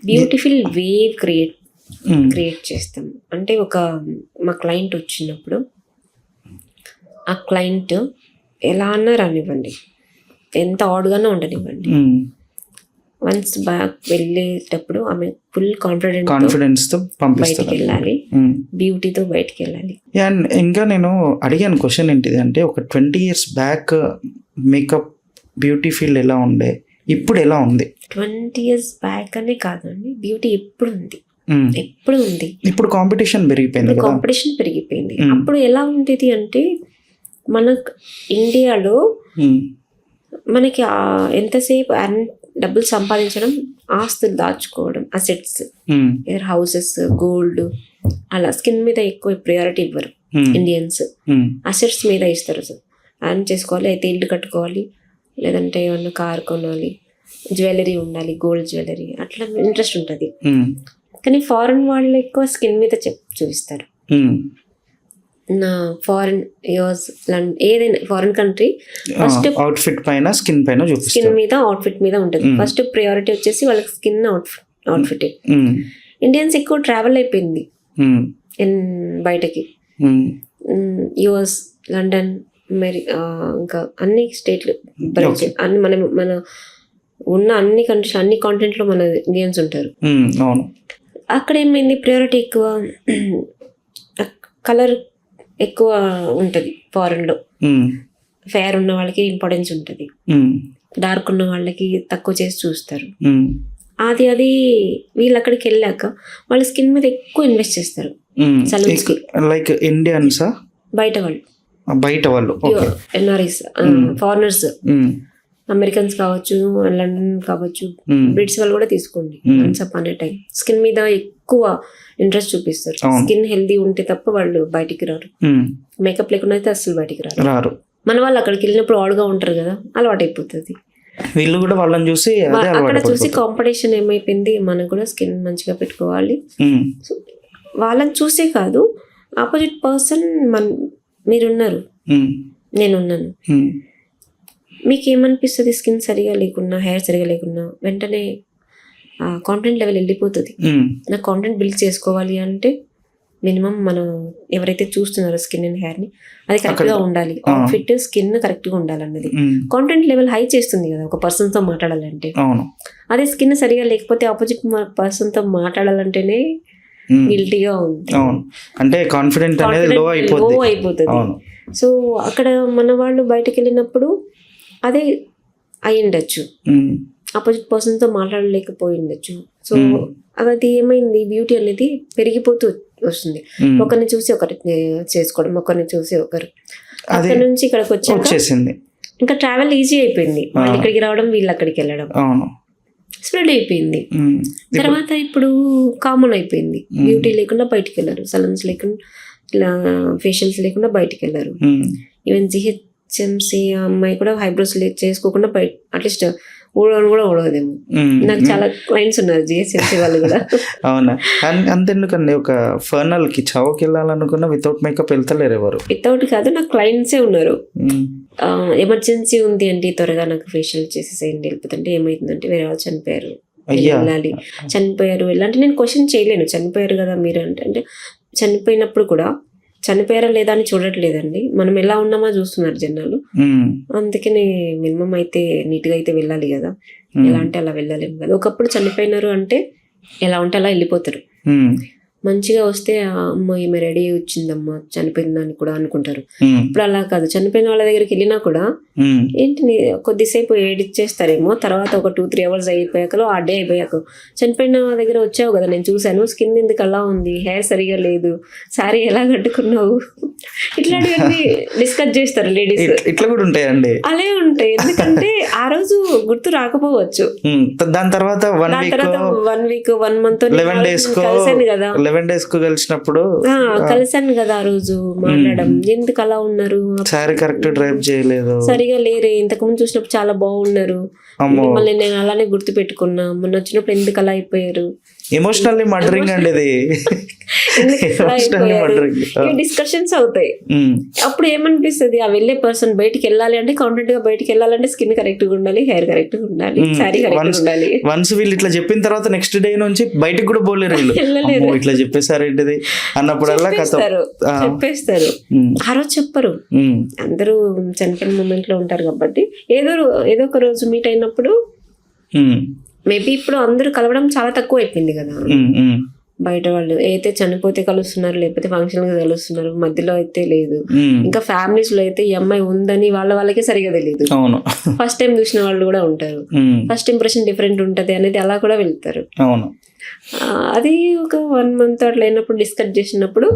బ్యూటిఫుల్ వేవ్ క్రియేట్ చేస్తాం అంటే మా క్లయింట్ వచ్చినప్పుడు ఆ క్లయింట్ ఎలా అన్నా రానివ్వండి, ఎంత ఆడ్గానో ఉండనివ్వండి, వన్స్ బ్యాక్ వెళ్ళేటప్పుడు ఆమె ఫుల్ కాన్ఫిడెన్స్ తో బయటికి వెళ్ళాలి, బ్యూటీతో బయటికి వెళ్ళాలి. అండ్ ఇంకా నేను అడిగాను క్వశ్చన్ ఏంటిది అంటే, ఒక 20 years back makeup beauty field ఎలా ఉండే, ఇప్పుడు ఎలా ఉంది? 20 years బ్యాక్ అనే కాదండి, బ్యూటీ ఎప్పుడు ఉంది, ఎప్పుడు ఉంది. ఇప్పుడు కాంపిటీషన్ పెరిగిపోయింది. అప్పుడు ఎలా ఉండేది అంటే, మనకు ఇండియాలో మనకి ఎంతసేపు డబ్బులు సంపాదించడం, ఆస్తులు దాచుకోవడం, అసెట్స్, హౌసెస్, గోల్డ్, అలా స్కిన్ మీద ఎక్కువ ప్రయారిటీ ఇవ్వరు ఇండియన్స్, అసెట్స్ మీద ఇస్తారు. అర్న్ చేసుకోవాలి, అయితే ఇల్లు కట్టుకోవాలి, లేదంటే ఏమన్నా కార్ కొనాలి, జ్యువెలరీ ఉండాలి, గోల్డ్ జ్యువెలరీ, అట్లా ఇంట్రెస్ట్ ఉంటుంది. కానీ ఫారెన్ వాళ్ళు ఎక్కువ స్కిన్ మీద చూపిస్తారు. నా ఫారెన్ ఏదైనా ఫారెన్ కంట్రీ ఫస్ట్ అవుట్ఫిట్ పైన స్కిన్ మీద అవుట్ఫిట్ మీద ఉంటుంది. ఫస్ట్ ప్రయారిటీ వచ్చేసి వాళ్ళకి స్కిన్ అవుట్ఫిట్. ఇండియన్స్ ఎక్కువ ట్రావెల్ అయిపోయింది బయటకి, యుఎస్, లండన్, అమెరికా, ఇంకా అన్ని స్టేట్లు, అన్ని మన ఉన్న అన్ని కంట్రీస్, అన్ని కాంటినెంట్లో మన ఇండియన్స్ ఉంటారు. అక్కడ ఏమైంది, ప్రయారిటీ ఎక్కువ, కలర్ ఎక్కువ ఉంటుంది ఫారెన్లో. ఫెయిర్ ఉన్న వాళ్ళకి ఇంపార్టెన్స్ ఉంటుంది, డార్క్ ఉన్న వాళ్ళకి తక్కువ చేసి చూస్తారు. అది వీళ్ళు అక్కడికి వెళ్ళాక వాళ్ళ స్కిన్ మీద ఎక్కువ ఇన్వెస్ట్ చేస్తారు. లైక్ ఇండియన్సా, బయట వాళ్ళు ఎన్ఆర్ఐస్, ఫారినర్స్, అమెరికన్స్ కావచ్చు, లండన్ కావచ్చు, బ్రిటిష్ వాళ్ళు కూడా తీసుకోండి. వన్స్ అపాన్ ఏ టైం స్కిన్ మీద ఎక్కువ ఇంట్రెస్ట్ చూపిస్తారు. స్కిన్ హెల్దీ ఉంటే తప్ప వాళ్ళు బయటికి రారు, మేకప్ లేకుండా అయితే అసలు బయటికి రారు. మన వాళ్ళు అక్కడికి వెళ్ళినప్పుడు ఆడుగా ఉంటారు కదా, అలవాటు అయిపోతుంది. వీళ్ళు కూడా వాళ్ళని చూసి అక్కడ చూసి కాంపిటీషన్ ఏమైపోయింది, మనం కూడా స్కిన్ మంచిగా పెట్టుకోవాలి. వాళ్ళని చూసే కాదు, ఆపోజిట్ పర్సన్ మీరున్నారు, నేనున్నాను, మీకేమనిపిస్తుంది, స్కిన్ సరిగా లేకున్నా, హెయిర్ సరిగా లేకున్నా వెంటనే కాంటెంట్ లెవెల్ వెళ్ళిపోతుంది. నాకు కాంటెంట్ బిల్డ్ చేసుకోవాలి అంటే మినిమం మనం ఎవరైతే చూస్తున్నారో స్కిన్ అండ్ హెయిర్ని, అది కరెక్ట్గా ఉండాలి, అవుట్ఫిట్, స్కిన్ కరెక్ట్గా ఉండాలన్నది కాంటెంట్ లెవెల్ హై చేస్తుంది కదా ఒక పర్సన్తో మాట్లాడాలంటే. అదే స్కిన్ సరిగా లేకపోతే ఆపోజిట్ పర్సన్తో మాట్లాడాలంటేనే గిల్టీగా ఉంది, అంటే కాన్ఫిడెంట్ అనేది లో అయిపోతుంది. సో అక్కడ మన వాళ్ళు బయటకు వెళ్ళినప్పుడు అదే అయి ఉండొచ్చు, ఆపోజిట్ పర్సన్తో మాట్లాడలేకపోయి ఉండొచ్చు. సో అది ఏమైంది, బ్యూటీ అనేది పెరిగిపోతూ వస్తుంది. ఒకరిని చూసి ఒకరి చేసుకోవడం, ఒకరిని చూసి ఒకరు, అక్కడ నుంచి ఇక్కడికి వచ్చేసింది. ఇంకా ట్రావెల్ ఈజీ అయిపోయింది, వాళ్ళు ఇక్కడికి రావడం, వీళ్ళు అక్కడికి వెళ్ళడం స్ప్రెడ్ అయిపోయింది. తర్వాత ఇప్పుడు కామన్ అయిపోయింది, బ్యూటీ లేకుండా బయటికి వెళ్ళారు, సలూన్స్ లేకుండా, ఇలా ఫేషియల్స్ లేకుండా బయటికి వెళ్ళారు. ఈవెన్ జిహెచ్ఎంసీ అమ్మాయి కూడా హైబ్రోస్ చేసుకోకుండా బయట అట్లీస్ట్ ఊడవని కూడా ఊడవదేమో. నాకు చాలా క్లయింట్స్ ఉన్నారు జిహెచ్ఎంసీ వాళ్ళు కూడా. అవునా? అంతెందుకండి, ఒక ఫర్నల్ కి చావుకి వెళ్ళాలనుకున్నా వితౌట్ మేకప్ వెళ్తలేరు ఎవరు. వితౌట్ కాదు, నాకు క్లయింట్సే ఉన్నారు. ఎమర్జెన్సీ ఉంది అంటే త్వరగా నాకు ఫేషియల్ చేసేసేయండి, వెళ్ళిపోతుంటే ఏమైతుందంటే వేరే వాళ్ళు చనిపోయారు, వెళ్ళాలి, చనిపోయారు వెళ్ళాలంటే నేను క్వశ్చన్ చేయలేను. చనిపోయారు కదా మీరు అంటే చనిపోయినప్పుడు కూడా చనిపోయారా లేదా అని చూడట్లేదండి, మనం ఎలా ఉన్నామా చూస్తున్నారు జనాలు. అందుకని మినిమం అయితే నీట్గా అయితే వెళ్ళాలి కదా, ఎలా అంటే అలా వెళ్ళలేము కదా. ఒకప్పుడు చనిపోయినారు అంటే ఎలా ఉంటే అలా వెళ్ళిపోతారు. మంచిగా వస్తే అమ్మ ఈమె రెడీ వచ్చిందమ్మా చనిపోయిందని కూడా అనుకుంటారు. ఇప్పుడు అలా కాదు, చనిపోయిన వాళ్ళ దగ్గరికి వెళ్ళినా కూడా ఏంటి కొద్దిసేపు ఎడిట్ చేస్తారేమో, తర్వాత ఒక 2-3 hours అయిపోయాక ఆ డే అయిపోయాక చనిపోయిన వాళ్ళ దగ్గర వచ్చావు కదా నేను చూశాను, స్కిన్ ఎందుకు అలా ఉంది, హెయిర్ సరిగా లేదు, సారీ ఎలా కట్టుకున్నావు, ఇట్లాంటివన్నీ డిస్కస్ చేస్తారు లేడీస్. ఇట్లా కూడా ఉంటాయండి, అలే ఉంటాయి. ఎందుకంటే ఆ రోజు గుర్తు రాకపోవచ్చు, దాని తర్వాత 1 week 1 month 11 days కలిసాను కదా, 11 days కు కలిసినప్పుడు కలిసాను కదా ఆ రోజు మాట్లాడడం, ఎందుకు అలా ఉన్నారు, సారీ కరెక్ట్ డ్రైవ్ చేయలేదు, సరిగా లేరే, ఇంతకు ముందు చూసినప్పుడు చాలా బాగున్నారు, మళ్ళీ నేను అలానే గుర్తు పెట్టుకున్నా, మొన్న వచ్చినప్పుడు ఎందుకు అలా అయిపోయారు, ఎమోషనల్లీ మర్డరింగ్ అండి ఇది. డిస్కషన్స్ అవుతాయి. అప్పుడు ఏమనిపిస్తుంది, ఆ వెళ్ళే పర్సన్ బయటికి వెళ్ళాలి అంటే కాన్ఫిడెంట్ గా బయటికి వెళ్ళాలంటే స్కిన్ కరెక్ట్ గా ఉండాలి, హెయిర్ కరెక్ట్ గా ఉండాలి, సారీ కరెక్ట్ గా ఉండాలి. వన్స్ వీళ్ళు ఇట్లా చెప్పిన తర్వాత నెక్స్ట్ డే నుంచి బయటకు కూడా పోలేరు వీళ్ళు, ఇట్లా చెప్పేసారు ఏంటిది అన్నప్పుడల్లా చెప్పేస్తారు. ఆ రోజు చెప్పరు, అందరూ చనిపోయిన మూమెంట్ లో ఉంటారు కాబట్టి ఏదో ఒక రోజు మీట్ అయినప్పుడు మేబీ ఇప్పుడు అందరూ కలవడం చాలా తక్కువ అయిపోయింది కదా. బయట వాళ్ళు అయితే చనిపోతే కలుస్తున్నారు, లేకపోతే ఫంక్షన్ గా కలుస్తున్నారు, మధ్యలో అయితే లేదు. ఇంకా ఫ్యామిలీస్ లో అయితే ఈ అమ్మాయి ఉందని వాళ్ళకే సరిగా తెలియదు. ఫస్ట్ టైం చూసిన వాళ్ళు కూడా ఉంటారు, ఫస్ట్ ఇంప్రెషన్ డిఫరెంట్ ఉంటది అనేది అలా కూడా వెళ్తారు. అది ఒక 1 month అట్లా అయినప్పుడు డిస్కస్ చేసినప్పుడు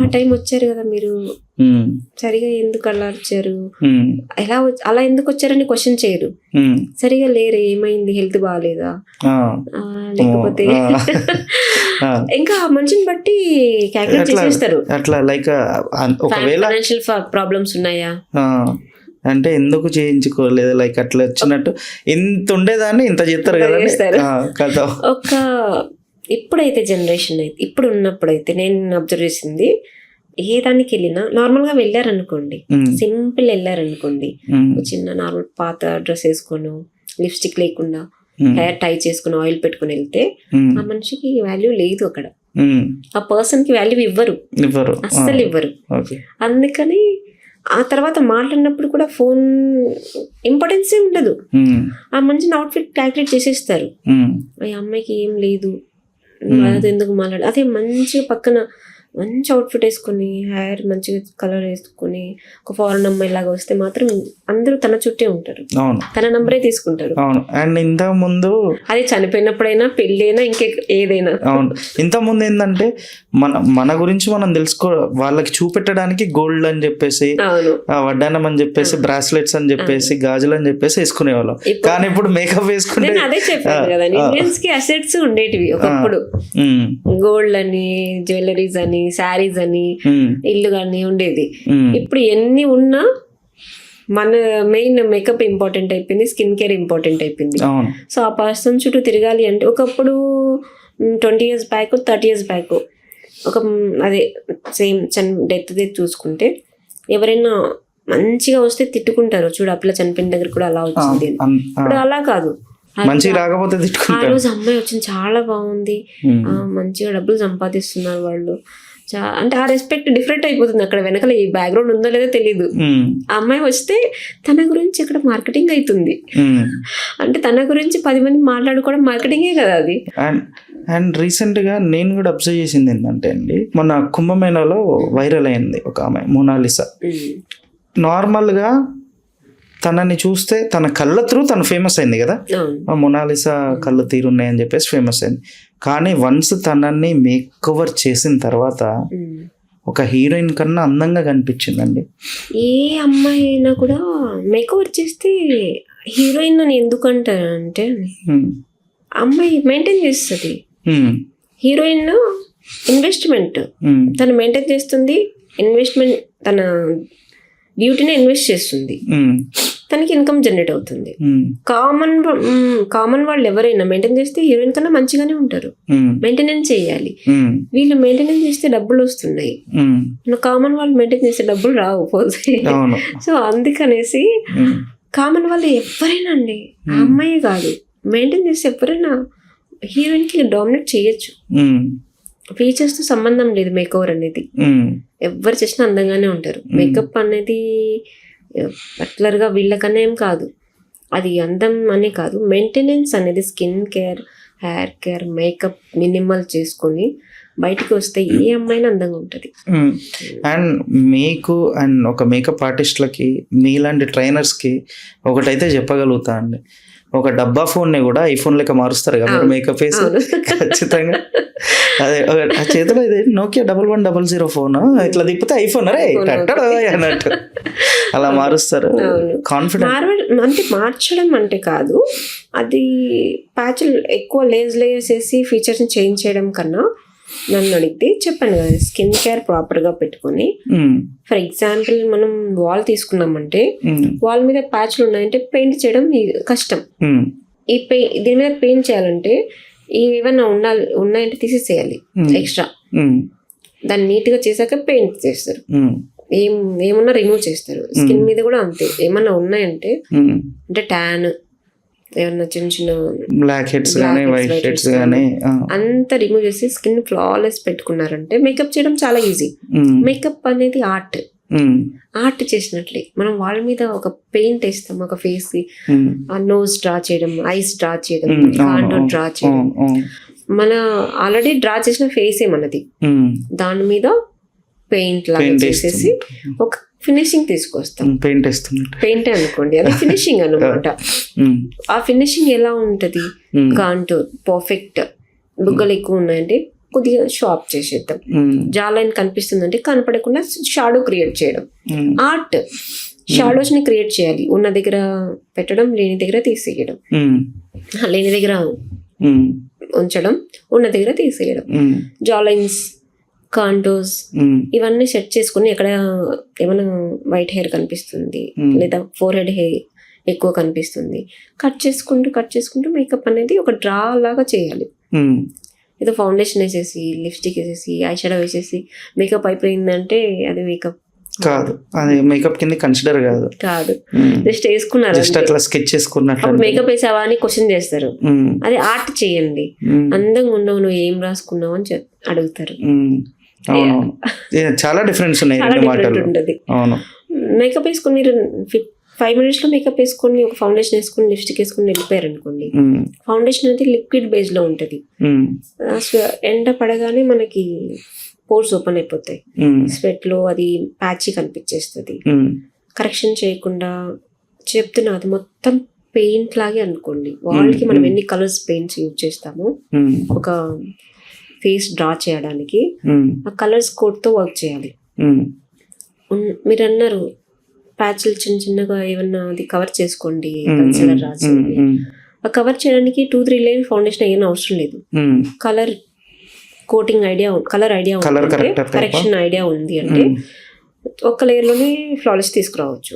ఆ టైం వచ్చారు కదా మీరు, సరిగా ఎందుకు అలా వచ్చారు, అలా ఎందుకు వచ్చారని క్వశ్చన్ చేయరు. సరిగా లేరు, ఏమైంది, హెల్త్ బాగాలేదా, లేకపోతే ఇంకా మనిషిని బట్టి క్యాల్కులేట్ చేసేస్తారు. అట్లా లైక్ ఫైనాన్షియల్ ప్రాబ్లమ్స్ ఉన్నాయా అంటే ఎందుకు చేయించుకోలేదు, లైక్ అట్లా వచ్చినట్టు ఇంత ఉండేదాన్ని ఇంత చేస్తారు కదా. ఒక ఇప్పుడైతే జనరేషన్ అయితే ఇప్పుడు ఉన్నప్పుడైతే నేను అబ్జర్వ్ చేసింది, ఏ దానికి వెళ్ళినా నార్మల్ గా వెళ్ళారనుకోండి, సింపుల్ వెళ్ళారనుకోండి, చిన్న నార్మల్ పాత డ్రెస్ వేసుకొని లిప్స్టిక్ లేకుండా హెయిర్ టై చేసుకుని ఆయిల్ పెట్టుకుని వెళ్తే ఆ మనిషికి వాల్యూ లేదు అక్కడ, ఆ పర్సన్ కి వాల్యూ ఇవ్వరు, అస్సలు ఇవ్వరు. అందుకని ఆ తర్వాత మాట్లాడినప్పుడు కూడా ఫోన్ ఇంపార్టెన్సే ఉండదు, ఆ మనిషిని అవుట్ఫిట్ క్యాల్కులేట్ చేసేస్తారు. ఆ అమ్మాయికి ఏం లేదు, అది ఎందుకు మాట్లాడు, అదే మంచిగా పక్కన మంచి అవుట్ఫిట్ వేసుకుని హెయిర్ మంచిగా కలర్ వేసుకుని ఒక ఫారెన్ అమ్మాయి లాగా వస్తే మాత్రం అందరూ తన చుట్టే ఉంటారు, తన నంబరే తీసుకుంటారు. అండ్ ఇంత ముందు అది చనిపోయినప్పుడైనా పెళ్ళైనా ఇంకే ఏదైనా. ఇంత ముందు ఏంటంటే మన గురించి మనం తెలుసుకో వాళ్ళకి చూపెట్టడానికి గోల్డ్ అని చెప్పేసి, వడ్డానం అని చెప్పేసి, బ్రాస్లెట్స్ అని చెప్పేసి, గాజులు అని చెప్పేసి వేసుకునేవాళ్ళం. కానీ ఇప్పుడు మేకప్ వేసుకుంటే అదే చెప్పాను కదా, ఇండియన్స్ కి అసెట్స్ ఉండేటివి ఒకప్పుడు, గోల్డ్ అని, జ్యువెలరీస్ అని, శారీస్ అని, ఇల్లు కానీ ఉండేది. ఇప్పుడు ఎన్ని ఉన్నా మన మెయిన్ మేకప్ ఇంపార్టెంట్ అయిపోయింది, స్కిన్ కేర్ ఇంపార్టెంట్ అయిపోయింది. సో ఆ పర్సన్ చుట్టూ తిరగాలి అంటే ఒకప్పుడు 20 years బ్యాక్ 30 years బ్యాక్ ఒక అదే సేమ్ డెత్ చూసుకుంటే ఎవరైనా మంచిగా వస్తే తిట్టుకుంటారు, చూడు ఆ పిల్ల చనిపోయిన దగ్గర కూడా అలా వచ్చింది. ఇప్పుడు అలా కాదు, రాకపోతే ఆ రోజు అమ్మాయి వచ్చింది చాలా బాగుంది, మంచిగా డబ్బులు సంపాదిస్తున్నారు వాళ్ళు, అంటే ఆ రెస్పెక్ట్ డిఫరెంట్ అయిపోతుంది. అక్కడ వెనకాల ఈ బ్యాక్గ్రౌండ్ ఉందో లేదో తెలియదు. ఆ అమ్మాయి వస్తే తన గురించి ఇక్కడ మార్కెటింగ్ అవుతుంది, అంటే తన గురించి 10 మంది మాట్లాడుకోవడం మార్కెటింగే కదా అది. అండ్ రీసెంట్గా నేను కూడా అబ్జర్వ్ చేసింది ఏంటంటే అండి, మన కుంభమేళాలో వైరల్ అయింది ఒక ఆమె మోనాలిసా. నార్మల్గా తనని చూస్తే తన కళ్ళ త్రూ తను ఫేమస్ అయింది కదా, మొనాలిసా కళ్ళు తీరున్నాయని చెప్పేసి ఫేమస్ అయింది. కానీ వన్స్ తనని మేక్ ఓవర్ చేసిన తర్వాత ఒక హీరోయిన్ కన్నా అందంగా కనిపించిందండి. ఏ అమ్మాయి అయినా కూడా మేక్ ఓవర్ చేస్తే హీరోయిన్ అని ఎందుకంటారంటే అమ్మాయి మెయింటైన్ చేస్తుంది. హీరోయిన్ ఇన్వెస్ట్మెంట్ తను మెయింటైన్ చేస్తుంది, ఇన్వెస్ట్మెంట్ తన బ్యూటీని ఇన్వెస్ట్ చేస్తుంది. తనకి ఇన్కమ్ జనరేట్ అవుతుంది. కామన్ వాళ్ళు ఎవరైనా మెయింటైన్ చేస్తే హీరోయిన్ కన్నా మంచిగానే ఉంటారు. మెయింటెనెన్స్ చేయాలి. వీళ్ళు మెయింటెనెన్స్ చేస్తే డబ్బులు వస్తున్నాయి, కామన్ వాళ్ళు మెయింటైన్ చేస్తే డబ్బులు రావు పోతాయి. సో అందుకనేసి కామన్ వాళ్ళు ఎవరైనా అండి, ఆ అమ్మాయి కాదు, మెయింటైన్ చేస్తే ఎవరైనా హీరోయిన్ కి డామినేట్ చేయొచ్చు. ఫీచర్స్ తో సంబంధం లేదు మేకఓవర్ అనేది. ఎవరు చేసినా అందంగానే ఉంటారు. మేకప్ అనేది పర్టికులర్ గా వీళ్ళకన్నా ఏం కాదు, అది అందం అనే కాదు, మెయింటెనెన్స్ అనేది skin care, hair care, makeup minimal చేసుకొని బయటికి వస్తే ఏ అమ్మాయినా అందంగా ఉంటుంది. అండ్ మీకు అండ్ ఒక మేకప్ ఆర్టిస్ట్లకి మీలాంటి ట్రైనర్స్కి ఒకటైతే చెప్పగలుగుతా అండి, ఒక డబ్బా ఫోన్ని కూడా ఐఫోన్ లెక్క మారుస్తారు కదా మీరు మేకప్ వేసి. ఖచ్చితంగా అదే ఆ చేతిలో ఇది నోకియా 1100 ఫోన్ ఇట్లా తిప్పితే ఐఫోన్ అరే అన్నట్టు అలా మారుస్తారు. కాన్ఫిడెంట్ అంటే మార్చడం అంటే కాదు, అది ప్యాచ్లు ఎక్కువ లేయర్స్ వేసి ఫీచర్స్ని చేంజ్ చేయడం కన్నా నన్ను అడిగితే చెప్పాను కదా, స్కిన్ కేర్ ప్రాపర్గా పెట్టుకొని, ఫర్ ఎగ్జాంపుల్ మనం వాల్ తీసుకున్నామంటే వాల్ మీద ప్యాచ్లు ఉన్నాయంటే పెయింట్ చేయడం కష్టం. దీని మీద పెయింట్ చేయాలంటే ఏమన్నా ఉన్నాయంటే తీసేసేయాలి ఎక్స్ట్రా, దాన్ని నీట్గా చేశాక పెయింట్ చేస్తారు. ఏమన్నా రిమూవ్ చేస్తారు. స్కిన్ మీద కూడా అంతే, ఏమన్నా ఉన్నాయంటే అంటే ట్యాన్, ఏమన్నా చిన్న చిన్న బ్లాక్ హెడ్స్ కానీ వైట్ హెడ్స్ కానీ అంతా రిమూవ్ చేసి స్కిన్ ఫ్లాలెస్ పెట్టుకున్నారంటే మేకప్ చేయడం చాలా ఈజీ. మేకప్ అనేది ఆర్ట్ చేసినట్లే. మనం వాళ్ళ మీద ఒక పెయింట్ వేస్తాం, ఒక ఫేస్ కి నోస్ డ్రా చేయడం, ఐస్ డ్రా చేయడం, కాంటూర్ డ్రా చేయడం, మన ఆల్రెడీ డ్రా చేసిన ఫేసే మనది, దాని మీద పెయింట్ లాగా చేసేసి ఒక ఫినిషింగ్ తీసుకొస్తాం. పెయింట్ అనుకోండి, అది ఫినిషింగ్ అనమాట. ఆ ఫినిషింగ్ ఎలా ఉంటది, కాంటూర్ పర్ఫెక్ట్, బుగ్గలు ఎక్కువ ఉన్నాయంటే కొద్దిగా షార్ప్ చేసేద్దాం, జా లైన్ కనిపిస్తుందంటే కనపడకుండా షాడో క్రియేట్ చేయడం. ఆర్ట్ షాడోస్ ని క్రియేట్ చేయాలి, ఉన్న దగ్గర పెట్టడం, లేని దగ్గర తీసేయడం, లేని దగ్గర ఉంచడం, ఉన్న దగ్గర తీసేయడం. జా లైన్స్, కాంటోస్ ఇవన్నీ సెట్ చేసుకుని, ఎక్కడ ఏమైనా వైట్ హెయిర్ కనిపిస్తుంది లేదా ఫోర్ హెడ్ హెయిర్ ఎక్కువ కనిపిస్తుంది, కట్ చేసుకుంటూ మేకప్ అనేది ఒక డ్రా లాగా చేయాలి. ఏదో ఫౌండేషన్ వేసేసి, లిప్స్టిక్ వేసేసి, ఐ షాడో వేసేసి మేకప్ అయిపోయిందంటే అది మేకప్ కాదు, అది మేకప్ కింద కన్సిడర్ కాదు. జస్ట్ వేసుకున్నారు, అట్లా స్కెచ్ చేసుకున్నట్లు మేకప్ వేసావా అని క్వశ్చన్ చేస్తారు. అది ఆర్ట్ చేయండి. అందంగా ఉన్నావు, నువ్వు ఏం రాసుకున్నావు అని అడుగుతారు. చాలా డిఫరెన్స్ ఉన్నాయి. మేకప్ వేసుకుని మీరు 5 minutes లో మేకప్ వేసుకొని, ఒక ఫౌండేషన్ వేసుకొని, లిప్స్టిక్ వేసుకొని వెళ్ళిపోయారు అనుకోండి, ఫౌండేషన్ అనేది లిక్విడ్ బేస్ లో ఉంటది. ఎండ పడగానే మనకి పోర్స్ ఓపెన్ అయిపోతాయి, స్వెట్ లో అది ప్యాచీ కనిపించేస్తుంది. కరెక్షన్ చేయకుండా చెప్తున్నా, అది మొత్తం పెయింట్ లాగే అనుకోండి. వాళ్ళకి మనం ఎన్ని కలర్స్ పెయింట్స్ యూజ్ చేస్తాము ఒక ఫేస్ డ్రా చేయడానికి, ఆ కలర్స్ కోడ్ తో వర్క్ చేయాలి. మీరు అన్నారు ప్యాచ్లు చిన్న చిన్నగా ఏమన్నా అది కవర్ చేసుకోండి, కన్సిలర్ రాసి. ఆ కవర్ చేయడానికి 2-3 లేయర్ ఫౌండేషన్ ఏమైనా అవసరం లేదు. Colour coating idea, colour idea ఉంది, కరెక్షన్ ఐడియా ఉంది అంటే ఒక్క లేయర్ లోనే ఫ్లాలెస్ తీసుకురావచ్చు.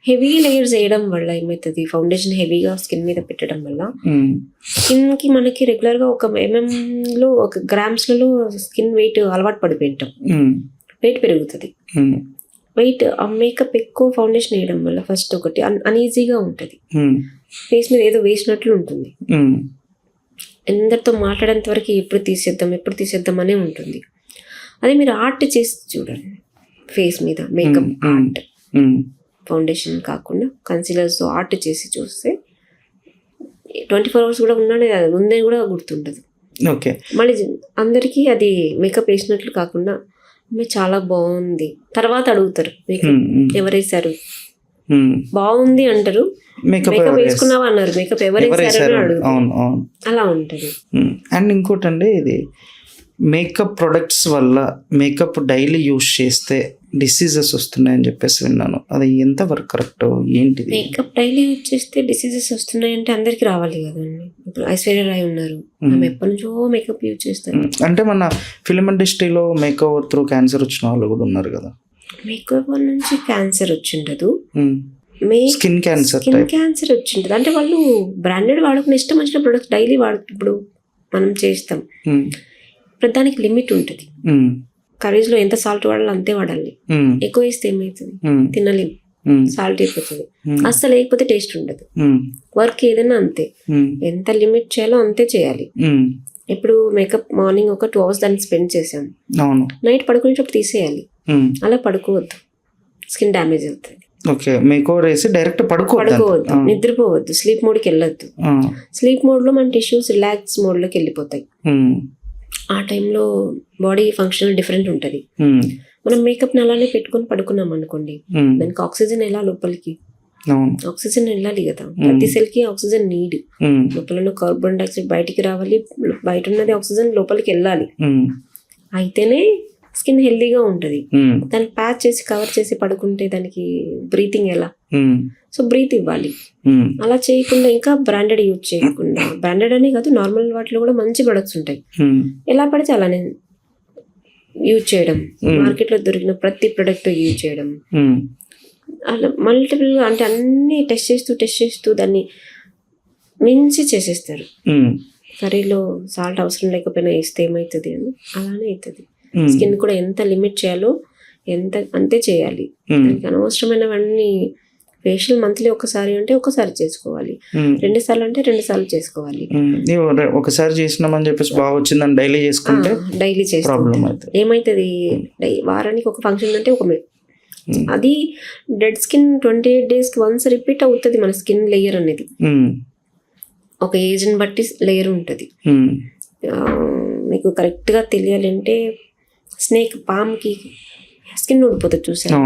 హెవీ లేయర్స్ వేయడం వల్ల ఏమవుతుంది, ఫౌండేషన్ హెవీగా స్కిన్ మీద పెట్టడం వల్ల స్కిన్ కి మనకి రెగ్యులర్ గా ఒక లో ఒక గ్రామ్స్ లలో స్కిన్ వెయిట్ అలవాటు పడిపోయింటాం, వెయిట్ పెరుగుతుంది. వెయిట్ ఆ మేకప్ ఎక్కువ ఫౌండేషన్ వేయడం వల్ల ఫస్ట్ ఒకటి అన్ఈజీగా ఉంటుంది, ఫేస్ మీద ఏదో వేసినట్లు ఉంటుంది. అందరితో మాట్లాడేంత వరకు ఎప్పుడు తీసేద్దాం అనే ఉంటుంది. అదే మీరు ఆర్ట్ చేసి చూడండి, ఫేస్ మీద మేకప్ ఆర్ట్, ఫౌండేషన్ కాకుండా కన్సీలర్స్ ఆర్ట్ చేసి చూస్తే 24 hours కూడా ఉందని కూడా గుర్తుండదు. మళ్ళీ అందరికీ అది మేకప్ వేసినట్లు కాకుండా చాలా బాగుంది తర్వాత అడుగుతారు, మేకప్ ఎవరేసారు, బాగుంది అంటారు, మేకప్ వేసుకున్నావా అన్నారు, మేకప్ ఎవరేసారు అడుగుతారు. అలా ఉంటుంది. అండ్ ఇంకోటి అండి, ఇది మేకప్ ప్రొడక్ట్స్ వల్ల మేకప్ డైలీ యూజ్ చేస్తే డిసీజెస్ వస్తున్నాయని చెప్పేసి విన్నాను, అది ఎంతవరకు కరెక్ట్ ఏంటిది? మేకప్ డైలీ యూజ్ చేస్తే డిసీజెస్ వస్తున్నాయంటే అందరికి రావాలి కదండి. ఇప్పుడు ఐశ్వర్య రాయ్ ఉన్నారు, ఆమె ఎప్పటి నుంచో మేకప్ యూజ్ చేస్తారు. అంటే మన ఫిల్మ్ ఇండస్ట్రీలో మేకప్ త్రూ క్యాన్సర్ వచ్చిన వాళ్ళు కూడా ఉన్నారు కదా. మేకప్ నుంచి క్యాన్సర్ వచ్చిండదు, స్కిన్ క్యాన్సర్ స్కిన్ క్యాన్సర్ వచ్చింటుంది. అంటే వాళ్ళు బ్రాండెడ్ వాడుకుని ఇష్టం వచ్చిన ప్రొడక్ట్స్ డైలీ ఇప్పుడు మనం చేస్తాం. దానికి లిమిట్ ఉంటుంది. కర్రీస్లో ఎంత సాల్ట్ వాడాలో అంతే వాడాలి. ఎక్కువ వేస్తే ఏమవుతుంది, తినలేం, సాల్ట్ అయిపోతుంది. అస్సలు లేకపోతే టేస్ట్ ఉండదు. వర్క్ ఏదైనా అంతే, ఎంత లిమిట్ చేయాలో అంతే చేయాలి. ఇప్పుడు మేకప్ మార్నింగ్ ఒక 2 hours దాన్ని స్పెండ్ చేసాం, నైట్ పడుకునేటప్పుడు తీసేయాలి. అలా పడుకోవద్దు, స్కిన్ డ్యామేజ్ అవుతుంది. ఓకే, మేకోవర్ వేసి డైరెక్ట్ పడుకోవద్దు, నిద్రపోవద్దు, స్లీప్ మోడ్కి వెళ్ళొద్దు. స్లీప్ మోడ్లో మన టిష్యూస్ రిలాక్స్ మోడ్లోకి వెళ్ళిపోతాయి. ఆ టైంలో బాడీ ఫంక్షన్ డిఫరెంట్ ఉంటుంది. మనం మేకప్ని అలానే పెట్టుకొని పడుకున్నాం అనుకోండి, దానికి ఆక్సిజన్ ఎలా లోపలికి, ఆక్సిజన్ వెళ్ళాలి కదా, ప్రతి సెల్ కి ఆక్సిజన్ నీడ్. లోపల కార్బన్ డైఆక్సైడ్ బయటికి రావాలి, బయట ఉన్నది ఆక్సిజన్ లోపలికి వెళ్ళాలి. అయితేనే స్కిన్ హెల్దీగా ఉంటుంది. దాన్ని ప్యాచ్ చేసి కవర్ చేసి పడుకుంటే దానికి బ్రీతింగ్ ఎలా, సో బ్రీత్ ఇవ్వాలి. అలా చేయకుండా ఇంకా బ్రాండెడ్ యూజ్ చేయకుండా, బ్రాండెడ్ అనే కాదు నార్మల్ వాటిలో కూడా మంచి ప్రొడక్ట్స్ ఉంటాయి, ఎలా పడితే అలానే యూజ్ చేయడం, మార్కెట్లో దొరికిన ప్రతి ప్రొడక్ట్ యూజ్ చేయడం, అలా మల్టిపుల్ అంటే అన్ని టెస్ట్ చేస్తూ దాన్ని మించి చేసేస్తారు. కర్రీలో సాల్ట్ అవసరం లేకపోయినా వేస్తే ఏమవుతుంది అని అలానే అవుతుంది. స్కిన్ కూడా ఎంత లిమిట్ చేయాలో అంతే చేయాలి. దానికి అనవసరమైనవన్నీ ఫేషియల్ మంత్లీ ఒకసారి అంటే ఒకసారి చేసుకోవాలి, 2 సార్లు అంటే 2 సార్లు చేసుకోవాలి. ఒకసారి చేసినామని చెప్పేసి బాగా వచ్చిందని డైలీ చేసుకుంటే డైలీ చేస్తే ఏమవుతుంది, వారానికి ఒక ఫంక్షన్ అంటే అది dead skin 28 days once repeat అవుతుంది. మన స్కిన్ లేయర్ అనేది ఒక ఏజ్ని బట్టి లేయర్ ఉంటుంది. మీకు కరెక్ట్గా తెలియాలంటే స్నేక్ పామ్కి స్కిన్ ఊడిపోతుంది చూసారు.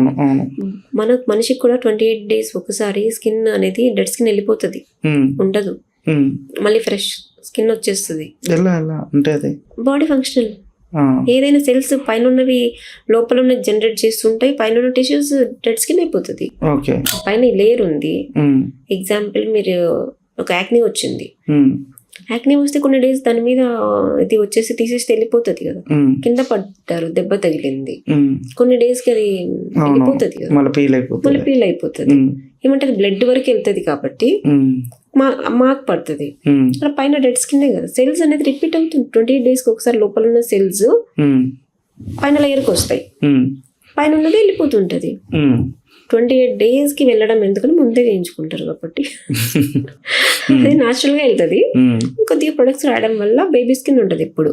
మనిషికి కూడా 28 days ఒకసారి స్కిన్ అనేది డెడ్ స్కిన్ వెళ్ళిపోతుంది, ఉండదు, మళ్ళీ ఫ్రెష్ స్కిన్ వచ్చేస్తుంది. బాడీ ఫంక్షనల్ ఏదైనా సెల్స్ పైన ఉన్నవి లోపల ఉన్న జనరేట్ చేస్తుంటాయి, పైన ఉన్న టిష్యూస్ డెడ్ స్కిన్ అయిపోతుంది. పైన లేయర్ ఉంది. ఎగ్జాంపుల్ మీరు ఒక యాక్నీ వచ్చింది, యాక్నీ వస్తే కొన్ని డేస్ దాని మీద ఇది వచ్చేసి తీసేస్తే వెళ్ళిపోతుంది కదా, కింద పడ్డారు, దెబ్బ తగిలింది, కొన్ని డేస్ కి అది వెళ్ళిపోతుంది కదా, మళ్ళీ పీల్ అయిపోతుంది. ఏమంటారు బ్లడ్ వరకు వెళ్తుంది కాబట్టి మార్క్ పడుతుంది. అలా పైన డెడ్ స్కిన్ కదా, సెల్స్ అనేది రిపీట్ అవుతుంది 28 days ఒకసారి. లోపల ఉన్న సెల్స్ పైన లేయర్కి వస్తాయి, పైన ఉన్నది వెళ్ళిపోతుంటది. 28 days వెళ్ళడం ఎందుకని ముందే చేయించుకుంటారు కాబట్టి అది న్యాచురల్ గా వెళ్తుంది. కొద్దిగా ప్రొడక్ట్స్ రాయడం వల్ల బేబీ స్కిన్ ఉంటుంది. ఎప్పుడు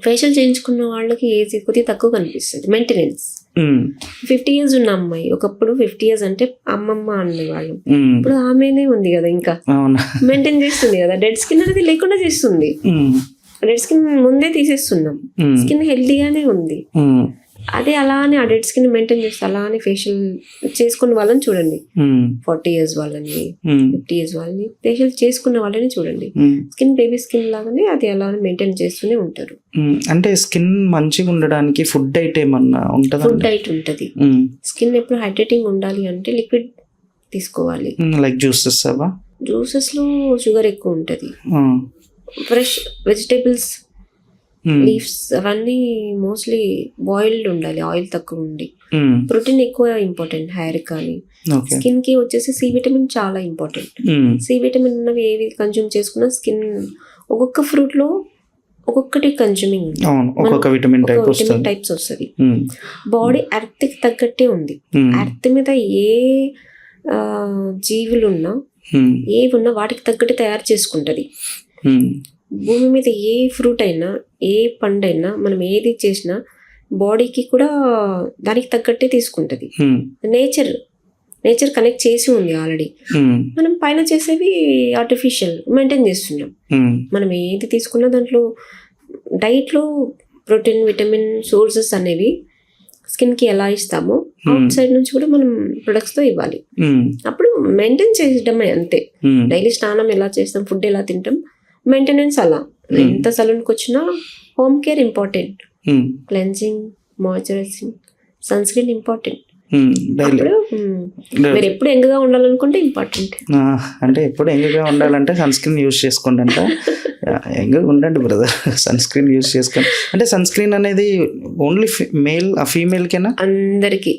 ఫేషియల్ చేయించుకున్న వాళ్ళకి ఏజ్ కొద్దిగా తక్కువ కనిపిస్తుంది. మెయింటెనెన్స్ 50 years ఉన్న అమ్మాయి, ఒకప్పుడు 50 years అంటే అమ్మమ్మ అనేవాళ్ళు, ఇప్పుడు ఆమెనే ఉంది కదా, ఇంకా మెయింటైన్ చేస్తుంది కదా, డెడ్ స్కిన్ అనేది లేకుండా చేస్తుంది. డెడ్ స్కిన్ ముందే తీసేస్తున్నాం, స్కిన్ హెల్తీగానే ఉంది. అదే అలానే ఆ డెడ్ స్కిన్ మెయింటైన్ చేస్తే అలానే ఫేషియల్ చేసుకున్న వాళ్ళని చూడండి, 40 years వాళ్ళని, 50 years వాళ్ళని ఫేషియల్ చేసుకున్న వాళ్ళని చూడండి, స్కిన్ బేబీ స్కిన్ లాగానే అది అలానే మెయింటైన్ చేస్తూనే ఉంటారు. అంటే స్కిన్ మంచిగా ఉండడానికి ఫుడ్ డైట్ ఏమన్నా ఉంటుందా? ఫుడ్ డైట్ ఉంటుంది. స్కిన్ ఎప్పుడు హైడ్రేటింగ్ ఉండాలి అంటే లిక్విడ్ తీసుకోవాలి, లైక్ జ్యూసెస్ లో షుగర్ ఎక్కువ ఉంటుంది. ఫ్రెష్ వెజిటేబుల్స్, లీవ్స్ అవన్నీ మోస్ట్లీ బాయిల్డ్ ఉండాలి, ఆయిల్ తక్కువ ఉండి. ప్రోటీన్ ఎక్కువ ఇంపార్టెంట్ హెయిర్ కానీ స్కిన్ కి. వచ్చేసి సి విటమిన్ చాలా ఇంపార్టెంట్. సి విటమిన్ ఉన్నవి ఏవి కన్జ్యూమ్ చేసుకున్నా స్కిన్ ఒక్కొక్క ఫ్రూట్ లో ఒక్కొక్కటి కన్జ్యూమింగ్ విటమిన్ టైప్స్ వస్తుంది. బాడీ ఎర్త్ కి తగ్గట్టే ఉంది. ఎర్త్ మీద ఏ జీవులున్నా ఏవి ఉన్నా వాటికి తగ్గట్టు తయారు చేసుకుంటది. భూమి మీద ఏ ఫ్రూట్ అయినా ఏ పండు అయినా మనం ఏది చేసినా బాడీకి కూడా దానికి తగ్గట్టే తీసుకుంటది. నేచర్ కనెక్ట్ చేసి ఉంది ఆల్రెడీ. మనం పైన చేసేవి ఆర్టిఫిషియల్ మెయింటైన్ చేస్తున్నాం. మనం ఏది తీసుకున్నా దాంట్లో డైట్ లో ప్రోటీన్ విటమిన్ సోర్సెస్ అనేవి స్కిన్ కి ఎలా ఇస్తామో అవుట్ సైడ్ నుంచి కూడా మనం ప్రొడక్ట్స్ తో ఇవ్వాలి. అప్పుడు మెయింటైన్ చేయడమే అంతే. డైలీ స్నానం ఎలా చేస్తాం, ఫుడ్ ఎలా తింటాం, మెయింటెనెన్స్ అలా. ఎంత సలూన్కి వచ్చినా home care important, cleansing, moisturising, sunscreen important. మీరు ఎప్పుడు యంగ్గా ఉండాలనుకుంటే ఇంపార్టెంట్. అంటే ఎప్పుడు యంగ్గా ఉండాలంటే సన్ స్క్రీన్ యూజ్ చేసుకోండి అంట. యంగ్గా ఉండండి బ్రదర్, సన్ స్క్రీన్ యూస్ చేసుకోండి. అంటే సన్ స్క్రీన్ అనేది ఓన్లీ మేల్ ఫీమేల్కేనా? అందరికి,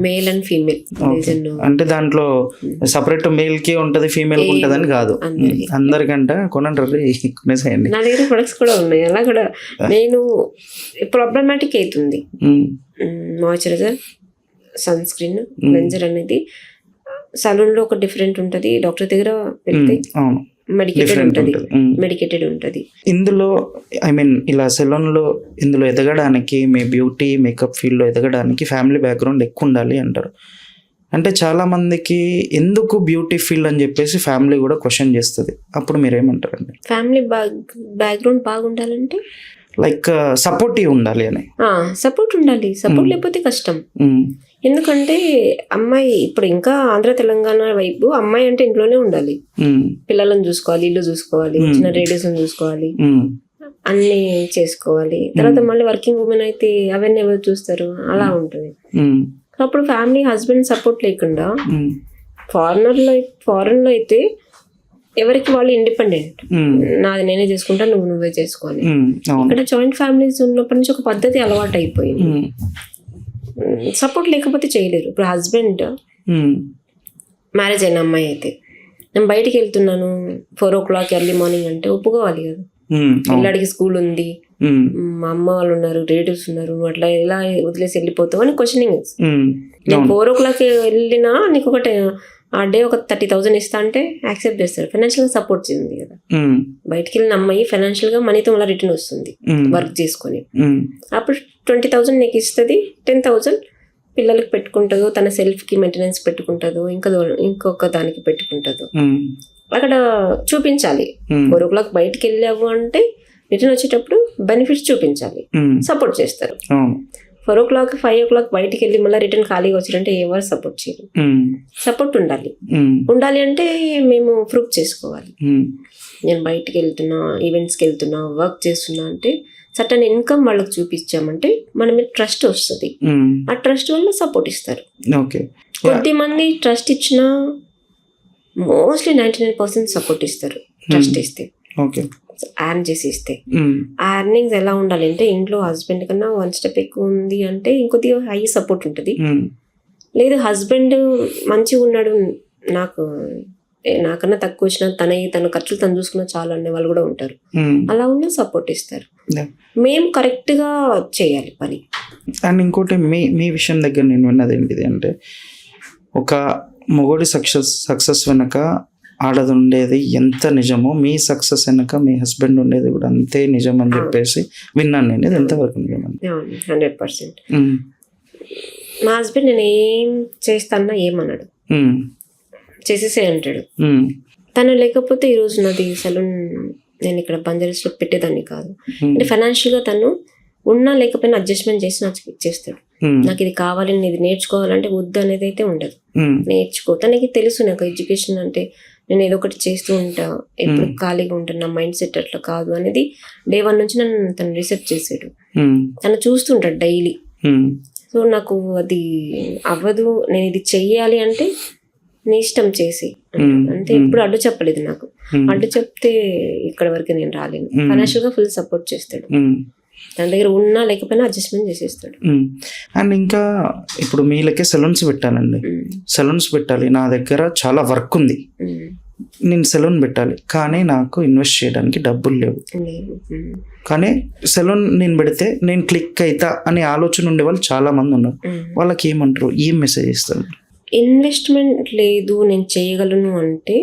మేల్ అండ్ ఫీమేల్. అంటే దాంట్లో సపరేట్ మేల్ కి ఉంటది ఫీమేల్ కి ఉంటది అని కాదు, అందరికంటే కొనండి కొనేసేయండి. నా దగ్గర ప్రొడక్ట్స్ కూడా ఉన్నాయి అలా కూడా. నేను ప్రాబ్లమాటిక్ అవుతుంది మాయిశ్చరైజర్, సన్ స్క్రీన్, క్లెన్జర్ అనేది సలూన్ లో ఒక డిఫరెంట్ ఉంటది, డాక్టర్ దగ్గర వెళ్తే మెడికేటెడ్ ఉంటది. ఇందులో ఐ మీన్ ఇలా సెలూన్ లో ఇందులో ఎదగడానికి, మీ బ్యూటీ మేకప్ ఫీల్డ్ లో ఎదగడానికి ఫ్యామిలీ బ్యాక్గ్రౌండ్ ఎక్కువ ఉండాలి అంటారు. అంటే చాలా మందికి ఎందుకు బ్యూటీ ఫీల్డ్ అని చెప్పేసి ఫ్యామిలీ కూడా క్వశ్చన్ చేస్తుంది. అప్పుడు మీరేమంటారండి? ఫ్యామిలీ బ్యాక్గ్రౌండ్ బాగుండాలంటే లైక్ సపోర్టివ్ ఉండాలి అని. సపోర్ట్ ఉండాలి, సపోర్ట్ లేకపోతే కష్టం. ఎందుకంటే అమ్మాయి ఇప్పుడు ఇంకా ఆంధ్ర తెలంగాణ వైపు అమ్మాయి అంటే ఇంట్లోనే ఉండాలి, పిల్లలను చూసుకోవాలి, ఇల్లు చూసుకోవాలి, చిన్న రేడియోస్ చూసుకోవాలి, అన్ని చేసుకోవాలి. తర్వాత మళ్ళీ వర్కింగ్ ఉమెన్ అయితే అవన్నీ ఎవరు చూస్తారు, అలా ఉంటుంది. అప్పుడు ఫ్యామిలీ హస్బెండ్ సపోర్ట్ లేకుండా ఫారెన్ లో అయితే ఎవరికి వాళ్ళు ఇండిపెండెంట్, నాది నేనే చేసుకుంటా, నువ్వే చేసుకోవాలి. ఇక్కడ జాయింట్ ఫ్యామిలీస్ ఉన్నప్పటి నుంచి ఒక పద్ధతి అలవాటు అయిపోయింది. సపోర్ట్ లేకపోతే చేయలేరు. ఇప్పుడు హస్బెండ్ మ్యారేజ్ అయిన అమ్మాయి అయితే నేను బయటికి వెళ్తున్నాను 4 o'clock ఎర్లీ మార్నింగ్ అంటే ఒప్పుకోవాలి కదా. పిల్లాడికి స్కూల్ ఉంది, మా అమ్మ వాళ్ళు ఉన్నారు, రిలేటివ్స్ ఉన్నారు, అట్లా ఎలా వదిలేసి వెళ్ళిపోతావు అని క్వశ్చనింగ్. నేను 4 o'clock వెళ్ళినా నీకు ఒకటి ఆ డే ఒక 30,000 ఇస్తా అంటే యాక్సెప్ట్ చేస్తారు. ఫైనాన్షియల్ గా సపోర్ట్ చేయండి కదా. బయటికి వెళ్ళిన అమ్మాయి ఫైనాన్షియల్ గా మనీతో మళ్ళీ రిటర్న్ వస్తుంది వర్క్ చేసుకొని. అప్పుడు 20,000 నీకు ఇస్తుంది, 10,000 పిల్లలకి పెట్టుకుంటుందో, తన సెల్ఫ్ కి మెయింటెనెన్స్ పెట్టుకుంటుందో, ఇంకొక దానికి పెట్టుకుంటుందో. అక్కడ చూపించాలి. 4 o'clock బయటికి వెళ్ళావు అంటే రిటర్న్ వచ్చేటప్పుడు బెనిఫిట్స్ చూపించాలి, సపోర్ట్ చేస్తారు. 4 o'clock 5 o'clock బయటికి వెళ్ళి మళ్ళీ రిటర్న్ ఖాళీగా వచ్చారంటే ఎవరు సపోర్ట్ చేయరు. సపోర్ట్ ఉండాలి అంటే మేము ప్రూఫ్ చేసుకోవాలి. నేను బయటికి వెళ్తున్నా, ఈవెంట్స్కి వెళ్తున్నా, వర్క్ చేస్తున్నా అంటే సర్టన్ ఇన్కమ్ వాళ్ళకి చూపించామంటే మన మీద ట్రస్ట్ వస్తుంది. ఆ ట్రస్ట్ వల్ల సపోర్ట్ ఇస్తారు. కొద్దిమంది ట్రస్ట్ ఇచ్చినా మోస్ట్లీ 99% సపోర్ట్ ఇస్తారు ట్రస్ట్ ఇస్తే, ఎర్న్ చేసి ఇస్తే. ఆ ఎర్నింగ్స్ ఎలా ఉండాలి అంటే ఇంట్లో హస్బెండ్ కన్నా 1 step ఎక్కువ ఉంది అంటే ఇంకొద్దిగా హై సపోర్ట్ ఉంటుంది. లేదు హస్బెండ్ మంచిగా ఉన్నాడు, నాకన్నా తక్కువ వచ్చిన తన ఖర్చులు తను చూసుకున్నా చాలు అనే వాళ్ళు కూడా ఉంటారు. అలా ఉన్న సపోర్ట్ ఇస్తారు. మేము కరెక్ట్ గా చేయాలి పని. అండ్ ఇంకోటి మీ విషయం దగ్గర నేను విన్నది ఏంటిది అంటే, ఒక మొగోడి సక్సెస్ వెనక ఆడది ఉండేది ఎంత నిజమో, మీ సక్సెస్ వెనక మీ హస్బెండ్ ఉండేది కూడా అంతే నిజం అని చెప్పేసి విన్నాను నేను. ఇది ఎంతవరకు నిజం? 100%. మా హస్బెండ్ నేను ఏం చేస్తానా ఏమన్నాడు, చేసేసే అంటాడు. తను లేకపోతే ఈరోజు నాది సలూన్ నేను ఇక్కడ బంజారాస్లో పెట్టేదాన్ని కాదు. అంటే ఫైనాన్షియల్ గా తను ఉన్నా లేకపోయినా అడ్జస్ట్మెంట్ చేసి నాకు చేస్తాడు. నాకు ఇది కావాలి, నేను ఇది నేర్చుకోవాలంటే వద్దు అనేది అయితే ఉండదు. నేర్చుకో, తనకి తెలుసు నాకు ఎడ్యుకేషన్ అంటే నేను ఏదో ఒకటి చేస్తూ ఉంటా, ఎప్పుడు ఖాళీగా ఉంటాను, నా మైండ్ సెట్ అట్లా కాదు అనేది Day 1 నుంచి నన్ను తను రీసెర్చ్ చేసాడు. తను చూస్తుంటాడు డైలీ. సో నాకు అది అవ్వదు, నేను ఇది చెయ్యాలి అంటే నీ ఇష్టం చేసి అంటే ఎప్పుడు అడ్డు చెప్పలేదు నాకు. అడ్డు చెప్తే ఇక్కడ వరకు నేను రాలేను. ఫైనాన్షియల్ గా ఫుల్ సపోర్ట్ చేస్తాడు. తన దగ్గర ఉన్నా లేకపోయినా అడ్జస్ట్మెంట్ చేసేస్తాడు. అండ్ ఇంకా ఇప్పుడు మీలకే సెలూన్స్ పెట్టాలండి, సెలూన్స్ పెట్టాలి, నా దగ్గర చాలా వర్క్ ఉంది, నేను సెలూన్ పెట్టాలి, కానీ నాకు ఇన్వెస్ట్ చేయడానికి డబ్బులు లేవు, కానీ సెలూన్ నేను పెడితే నేను క్లిక్ అవుతా అనే ఆలోచన ఉండే వాళ్ళు చాలా మంది ఉన్నారు. వాళ్ళకి ఏమంటారు, ఏం మెసేజ్ ఇస్తారు? ఇన్వెస్ట్మెంట్ లేదు నేను చేయగలను అంటే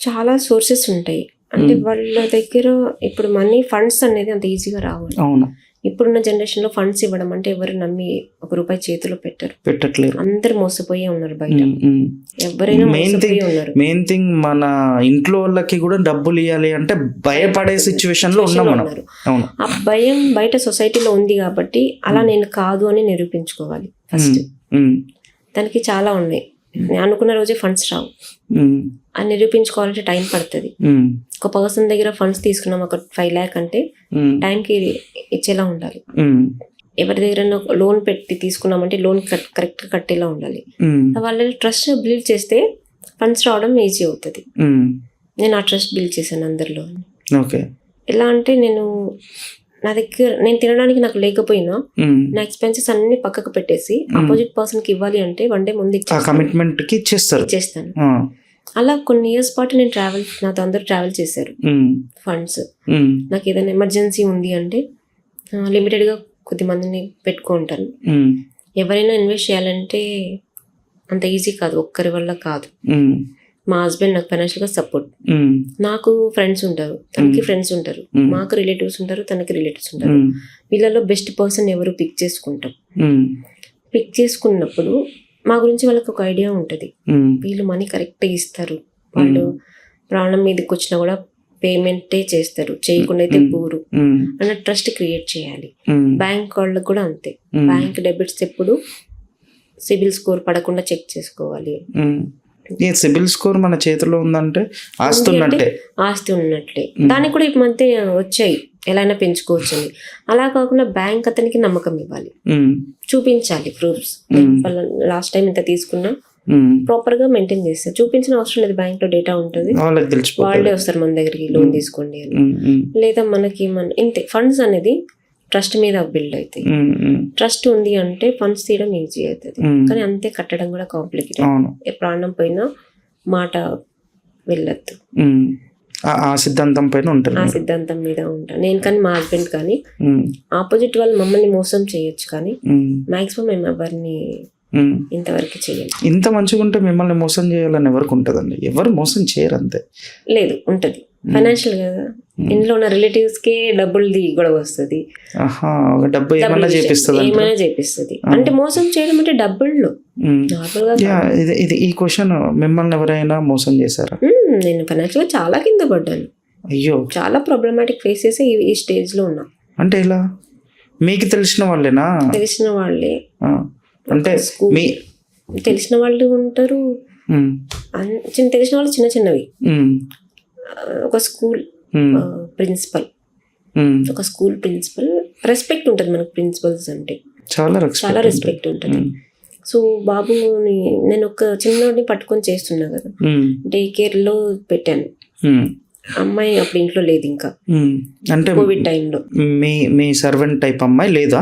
చాలా సోర్సెస్ ఉంటాయి. అంటే వాళ్ళ దగ్గర ఇప్పుడు మనీ ఫండ్స్ అనేది అంత ఈజీగా రావాలి. అవును, ఇప్పుడున్న జనరేషన్ లో ఫండ్స్ ఇవ్వడం అంటే ఎవరు నమ్మి ₹1 చేతిలో పెట్టట్లేదు. అందరు మోసపోయే ఉన్నారు బయట, ఎవరైనా మోసపోయి ఉన్నారు. మెయిన్ థింగ్ మన ఇంట్లో వాళ్ళకి కూడా డబ్బులు ఇవ్వాలి అంటే భయపడే సిచ్యువేషన్ లో ఉన్నాం మనం. ఆ భయం బయట సొసైటీలో ఉంది కాబట్టి అలా నేను కాదు అని నిరూపించుకోవాలి ఫస్ట్. దానికి చాలా ఉన్నాయి. నేను అనుకున్న రోజే ఫండ్స్ రావు, అని నిరూపించుకోవాలంటే టైం పడుతుంది. ఒక పర్సన్ దగ్గర ఫండ్స్ తీసుకున్నాం ఒక 5 lakh అంటే టైంకి ఇచ్చేలా ఉండాలి. ఎవరి దగ్గర లోన్ పెట్టి తీసుకున్నామంటే లోన్ కరెక్ట్ కట్టేలా ఉండాలి. వాళ్ళ ట్రస్ట్ బిల్డ్ చేస్తే ఫండ్స్ రావడం ఈజీ అవుతుంది. నేను ఆ ట్రస్ట్ బిల్డ్ చేశాను అందరిలో. ఓకే. ఎలా అంటే నేను తినడానికి నాకు లేకపోయినా నా ఎక్స్పెన్సెస్ అన్ని పక్కకు పెట్టేసి ఆపోజిట్ పర్సన్ కి ఇవ్వాలి అంటే 1 day ముందు కమిట్మెంట్ కి ఇచ్చేస్తాను. అలా కొన్ని ఇయర్స్ పాటు నేను నాతో అందరూ ట్రావెల్ చేశారు ఫండ్స్. నాకు ఏదైనా ఎమర్జెన్సీ ఉంది అంటే లిమిటెడ్ గా కొద్ది మందిని పెట్టుకుంటాను. ఎవరైనా ఇన్వెస్ట్ చేయాలంటే అంత ఈజీ కాదు, ఒక్కరి వల్ల కాదు. మా హస్బెండ్ నాకు ఫైనాన్షియల్ గా సపోర్ట్. నాకు ఫ్రెండ్స్ ఉంటారు, తనకి ఫ్రెండ్స్ ఉంటారు, మాకు రిలేటివ్స్ ఉంటారు, తనకి రిలేటివ్స్ ఉంటారు. వీళ్ళలో బెస్ట్ పర్సన్ ఎవరు పిక్ చేసుకుంటాం. పిక్ చేసుకున్నప్పుడు మా గురించి వాళ్ళకి ఒక ఐడియా ఉంటుంది, వీళ్ళు మనీ కరెక్ట్గా ఇస్తారు, వాళ్ళు ప్రాణం మీదకి వచ్చినా కూడా పేమెంటే చేస్తారు, చేయకుండా అయితే పోరు అన్న ట్రస్ట్ క్రియేట్ చేయాలి. బ్యాంక్ వాళ్ళకి కూడా అంతే. బ్యాంక్ డెబిట్స్ ఎప్పుడు సిబిల్ స్కోర్ పడకుండా చెక్ చేసుకోవాలి. సిబిల్ స్కోర్ మన చేతిలో ఉందంటే ఆస్తి ఉన్నట్లే. దానికి కూడా ఈ మధ్య వచ్చాయి, ఎలా అయినా పెంచుకోవచ్చు అని. అలా కాకుండా బ్యాంక్ అతనికి నమ్మకం ఇవ్వాలి, చూపించాలి ప్రూఫ్స్. లాస్ట్ టైం ఇంత తీసుకున్నా ప్రాపర్ గా మెయింటైన్ చేస్తారు, చూపించిన అవసరం లేదు. బ్యాంక్ లో డేటా ఉంటుంది, వాళ్ళే వస్తారు మన దగ్గరికి లోన్ తీసుకోండి అని. లేదా మనకి ఇంతే. ఫండ్స్ అనేది ట్రస్ట్ మీద బిల్డ్ అవుతాయి. ట్రస్ట్ ఉంది అంటే ఫండ్స్ తీయడం ఈజీ అవుతుంది, కానీ అంతే కట్టడం కూడా కాంప్లికేటెడ్. ప్రాణం పైన మాట వెళ్ళొద్దు, ఆ సిద్ధాంతం పైన ఉంటుంది. ఆ సిద్ధాంతం మీద ఉంటాను నేను. కానీ మా హస్బెండ్ కానీ ఆపోజిట్ వాళ్ళు మమ్మల్ని మోసం చేయొచ్చు, కానీ మాక్సిమం మేము ఎవరిని ఇంతవరకు చేయాలి. ఇంత మంచిగా ఉంటే మిమ్మల్ని మోసం చేయాలని ఎవరికి ఉంటదండి? ఎవరు మోసం చేయరు, అంతే. లేదు, ఉంటది. ఫైనాన్షియల్ కదా, ఇంట్లో ఉన్న రిలేటివ్స్ కే డబ్బులది గొడవ వస్తుంది, ఏమైనా చేపిస్తుంది. అంటే మోసం చేయడం అంటే డబ్బుల్లో నార్మల్ గా. ఇది ఈ క్వశ్చన్, మిమ్మల్ని ఎవరైనా మోసం చేశారా? నేను ఫైనాన్షియల్ గా చాలా కింద పడ్డాను. అయ్యో, చాలా ప్రాబ్లమాటిక్ ఫేస్ చేసి ఈ స్టేజ్ లో ఉన్నా. అంటే ఇలా మీకు తెలిసిన వాళ్ళేనా? తెలిసిన వాళ్ళే. అంటే తెలిసిన వాళ్ళు ఉంటారు, తెలిసిన వాళ్ళు చిన్న చిన్నవి. ఒక స్కూల్ ప్రిన్సిపల్, రెస్పెక్ట్ ఉంటుంది మనకు. ప్రిన్సిపల్స్ అంటే చాలా రెస్పెక్ట్ ఉంటుంది. సో బాబుని నేను ఒక చిన్నోడిని పట్టుకొని చేస్తున్నా కదా, డే కేర్ లో పెట్టాను. అమ్మాయి అప్పుడు ఇంట్లో లేదు ఇంకా, అంటే కోవిడ్ టైంలో. మీ సర్వెంట్ టైప్ అమ్మాయి లేదు,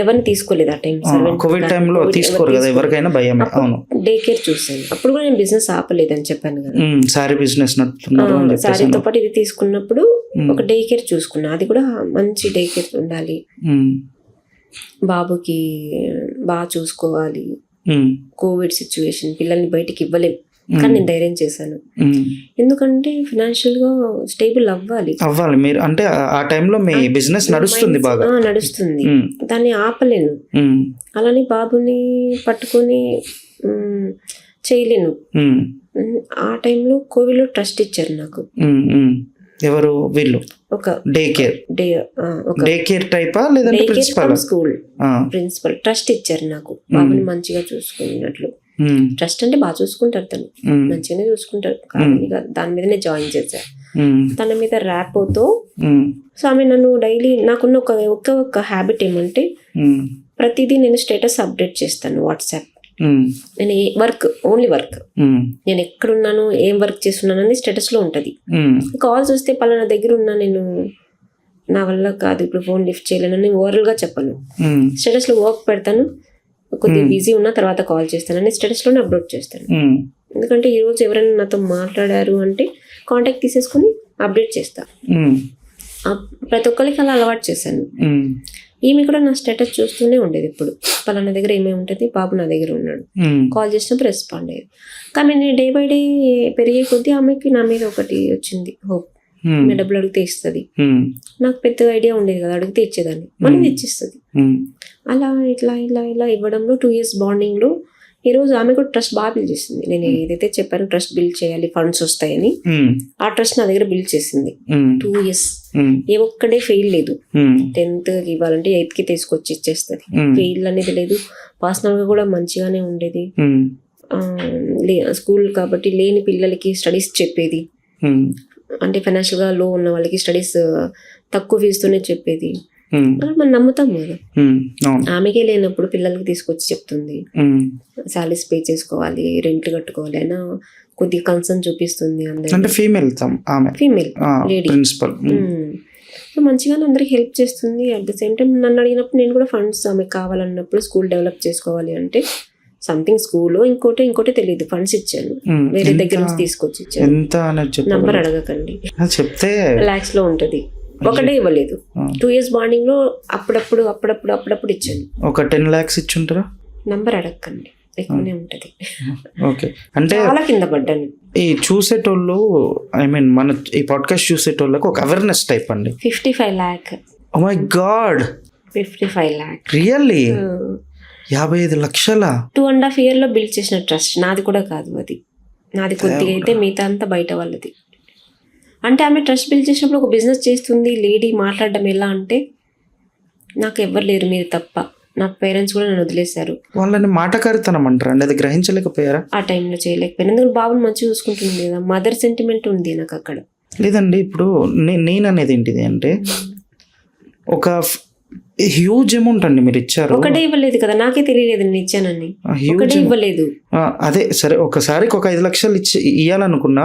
ఎవరిని తీసుకోలేదు ఆ టైం. కోవిడ్ టైంలో తీసుకోరు కదా, ఎవరికైనా భయం. అవును, డే కేర్ చూసాను. అప్పుడు కూడా నేను బిజినెస్ ఆపలేదని చెప్పాను కదా, సారీ బిజినెస్ సారీతో పాటు ఇది తీసుకున్నప్పుడు ఒక డే కేర్ చూసుకున్నా. అది కూడా మంచి డే కేర్ ఉండాలి, బాబుకి బాగా చూసుకోవాలి. కోవిడ్ సిచ్యువేషన్, పిల్లల్ని బయటికి ఇవ్వలేం, కానీ నేను ధైర్యం చేశాను. ఎందుకంటే ఫైనాన్షియల్ గా స్టేబుల్ అవ్వాలి మీరు. అంటే ఆ టైంలో మీ బిజినెస్ నడుస్తుంది, బాగా నడుస్తుంది, దాన్ని ఆపలేను. అలానే బాబుని పట్టుకొని చేయలేను. ఆ టైంలో కోవిడ్ లో ట్రస్ట్ ఇచ్చారు నాకు. ఎవరు వీళ్ళు? ఒక డే కేర్ టైపా లేదంటే స్కూల్ ప్రిన్సిపల్ ట్రస్ట్ ఇచ్చారు నాకు, బాబుని మంచిగా చూసుకున్నట్లు. ట్రస్ట్ అంటే బాగా చూసుకుంటారు, తను మంచిగానే చూసుకుంటారు. దాని మీదనే జాయిన్ చేశారు, తన మీద ర్యాపోతో. సో ఆమె నన్ను డైలీ, నాకున్న ఒక హ్యాబిట్ ఏమంటే ప్రతిదీ నేను స్టేటస్ అప్డేట్ చేస్తాను వాట్సాప్. నేను ఓన్లీ వర్క్, నేను ఎక్కడున్నాను, ఏం వర్క్ చేస్తున్నాను అనేది స్టేటస్ లో ఉంటది. కాల్స్ వస్తే పలానా దగ్గర ఉన్నా, నేను నా వల్ల కాదు ఇప్పుడు ఫోన్ లిఫ్ట్ చేయలేనని ఓవరాల్ గా చెప్పను. స్టేటస్ లో వర్క్ పెడతాను, కొద్దిగా బిజీ ఉన్నా తర్వాత కాల్ చేస్తానని స్టేటస్ లోనే అప్లోడ్ చేస్తాను. ఎందుకంటే ఈ రోజు ఎవరైనా నాతో మాట్లాడారు అంటే కాంటాక్ట్ తీసేసుకుని అప్డేట్ చేస్తా. ప్రతి ఒక్కరికి అలా అలవాటు చేశాను. ఈమె కూడా నా స్టేటస్ చూస్తూనే ఉండేది, ఇప్పుడు పలానా దగ్గర ఏమేమి ఉంటుంది, బాబు నా దగ్గర ఉన్నాడు, కాల్ చేసినప్పుడు రెస్పాండ్ అయ్యేది. కానీ నేను డే బై డే పెరిగే కొద్దీ ఆమెకి నా మీద ఒకటి వచ్చింది, హోప్. డబ్బులు అడిగితే ఇస్తుంది. నాకు పెద్దగా ఐడియా ఉండేది కదా, అడిగితే ఇచ్చేదాన్ని, మళ్ళీ ఇచ్చిస్తుంది. అలా ఇట్లా ఇలా ఇలా ఇవ్వడంలో 2 years బాండింగ్ లో ఈ రోజు ఆమె కూడా ట్రస్ట్ బాగా బిల్డ్ చేసింది. నేను ఏదైతే చెప్పానో ట్రస్ట్ బిల్డ్ చేయాలి, ఫండ్స్ వస్తాయని, ఆ ట్రస్ట్ నా దగ్గర బిల్డ్ చేసింది. 2 years ఏ ఒక్కడే ఫెయిల్ లేదు. 10th ఇవ్వాలంటే 8th కి తీసుకొచ్చి ఇచ్చేస్తుంది. ఫెయిల్ అనేది లేదు. పర్సనల్ గా కూడా మంచిగానే ఉండేది. స్కూల్ కాబట్టి లేని పిల్లలకి స్టడీస్ చెప్పేది, అంటే ఫైనాన్షియల్ గా లో ఉన్న వాళ్ళకి స్టడీస్ తక్కువ ఫీజుతోనే చెప్పేది. మనం నమ్ముతాం కదా. ఆమెకే లేనప్పుడు పిల్లలకి తీసుకొచ్చి చెప్తుంది. సాలరీస్ పే చేసుకోవాలి, రెంట్లు కట్టుకోవాలి అయినా కొద్దిగా కన్సర్న్ చూపిస్తుంది అందరికి. అంటే ఫీమేల్ ఆమె ఫీమేల్ లేడీ ప్రిన్సిపల్. సో మంచిగానే అందరికి హెల్ప్ చేస్తుంది. అట్ ద సేమ్ టైం నన్ను అడిగినప్పుడు నేను కూడా ఫండ్స్ ఆమెకు కావాలన్నప్పుడు స్కూల్ డెవలప్ చేసుకోవాలి అంటే సంథింగ్ స్కూల్ ఇంకోటి తెలియదు ఫండ్స్ ఇచ్చాను, వేరే దగ్గర నుంచి తీసుకొచ్చి ఇచ్చాను. ఎంత నంబర్ అడగకండి, చెప్తే లాక్స్ లో ఉంటది. ఒకటే ఇవ్వలేదు, 2 years బాండింగ్ లో అప్పుడప్పుడు ఇచ్చాను. ఒక 10 lakhs ఇచ్చుంటారా? నంబర్ అడగకండి, ఎక్కువనే ఉంటది. ఓకే, అంటే చాలా కింద పడ్డాను. ఈ చూసేటోళ్ళు మన ఈ పాడ్కాస్ట్ చూసేటోళ్ళకి ఒక అవేర్నెస్ టైప్ అండి. 55 lakh. Oh my God, 55 lakh really? 55 లక్షల 2.5 years లో బిల్డ్ చేసిన ట్రస్ట్. నాది కూడా కాదు అది, నాది కొద్దిగా అయితే మిగతా అంతా బయట వాళ్ళది. అంటే ఆమె ట్రస్ట్ బిల్డ్ చేసినప్పుడు ఒక బిజినెస్ చేస్తుంది లేడీ మాట్లాడడం ఎలా అంటే, నాకు ఎవ్వరు లేరు మీరు తప్ప, నా పేరెంట్స్ కూడా నన్ను వదిలేశారు. వాళ్ళని మాటకారితనం అంటారు అండి, అది గ్రహించలేకపోయారా? ఆ టైంలో చేయలేకపోయాను, ఎందుకంటే బాబుని మంచిగా చూసుకుంటుంది కదా, మదర్ సెంటిమెంట్ ఉంది నాకు అక్కడ. లేదండి, ఇప్పుడు నేను అనేది ఏంటిది అంటే, ఒక హ్యూజ్ అమౌంట్ అండి మీరు ఇచ్చారు. ఒకటే ఇవ్వలేదు కదా, నాకే తెలియలేదు నేను ఇచ్చానని. ఒకటే ఇవ్వలేదు. అదే సరే, ఒకసారికి ఒక 5 లక్షలు ఇవ్వాలనుకున్నా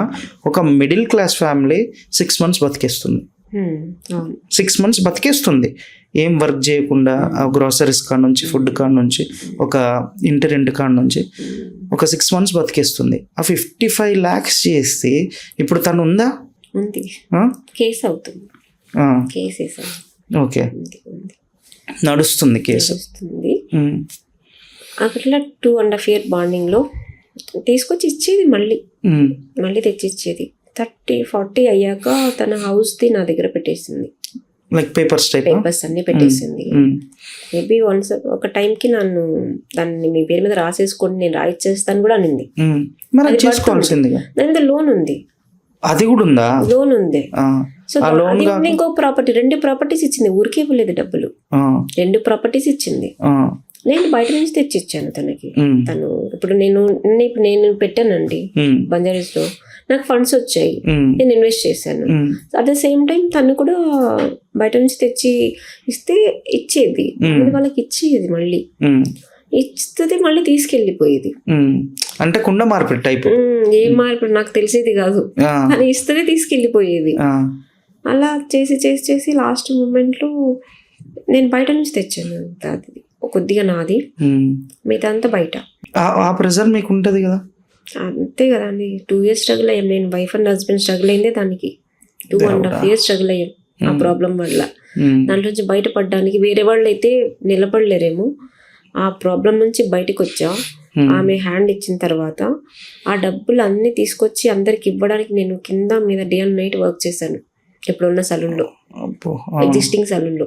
ఒక middle class family 6 months బతికేస్తుంది. 6 months బతికేస్తుంది, ఏం వర్క్ చేయకుండా. గ్రోసరీస్ కాడ నుంచి, ఫుడ్ కాడ నుంచి, ఒక ఇంటి రెంట్ కాడ నుంచి ఒక 6 months బతికేస్తుంది. ఆ 55 lakhs చేస్తే ఇప్పుడు తను ఉందా? ఉంది, కేసు అవుతుంది. కేసు ఓకే, నడుస్తుంది కేసు. అట్లా 2.5 years బాండింగ్ లో తీసుకొచ్చి ఇచ్చేది, మళ్ళీ తెచ్చి ఇచ్చేది. 30-40 అయ్యాక తన హౌస్ ది నా దగ్గర పెట్టేసింది. లైక్ పేపర్స్ అన్ని పెట్టేసింది. మేబీ వన్స్ ఒక టైంకి నన్ను దాన్ని మీ పేరు మీద రాసేసుకోండి, నేను రాయిచ్చేస్తాను కూడా అనింది. దాని మీద లోన్ ఉంది. అది కూడా ఉందా? లోన్ ఉంది. సో ఇంకో ప్రాపర్టీ, 2 ప్రాపర్టీస్ ఇచ్చింది, ఊరికే ఇవ్వలేదు డబ్బులు. 2 ప్రాపర్టీస్ ఇచ్చింది. నేను బయట నుంచి తెచ్చి ఇచ్చాను తనకి. తను ఇప్పుడు నేను పెట్టానండి బంజారీస్ లో, నాకు ఫండ్స్ వచ్చాయి, నేను ఇన్వెస్ట్ చేశాను. అట్ ద సేమ్ టైం తను కూడా బయట నుంచి తెచ్చి ఇస్తే ఇచ్చేది, వాళ్ళకి ఇచ్చేది, మళ్ళీ ఇస్తుంది, మళ్ళీ తీసుకెళ్ళిపోయేది. అంటే కుండ మార్పిడి టైప్. ఏం మార్పిడి నాకు తెలిసేది కాదు, అని ఇస్తే తీసుకెళ్ళిపోయేది. అలా చేసి లాస్ట్ మూమెంట్ లో నేను బయట నుంచి తెచ్చాను, అది కొద్దిగా నాది, మిగతా అంతా బయట. ఆ ప్రెజర్ మీకు ఉంటది కదా? అంతే కదా అండి. 2 years స్ట్రగుల్ అయ్యాం, నేను వైఫ్ అండ్ హస్బెండ్ స్ట్రగుల్ అయిందే దానికి. 2.5 years స్ట్రగుల్ అయ్యాం ఆ ప్రాబ్లం వల్ల. దాంట్లో నుంచి బయటపడడానికి వేరే వాళ్ళు అయితే నిలబడలేరేమో, ఆ ప్రాబ్లం నుంచి బయటకు వచ్చా. ఆమె హ్యాండ్ ఇచ్చిన తర్వాత ఆ డబ్బులు అన్ని తీసుకొచ్చి అందరికి ఇవ్వడానికి నేను కింద మీద డే అండ్ నైట్ వర్క్ చేశాను. ఇప్పుడున్న సలూన్లో, ఎగ్జిస్టింగ్ సలూన్లో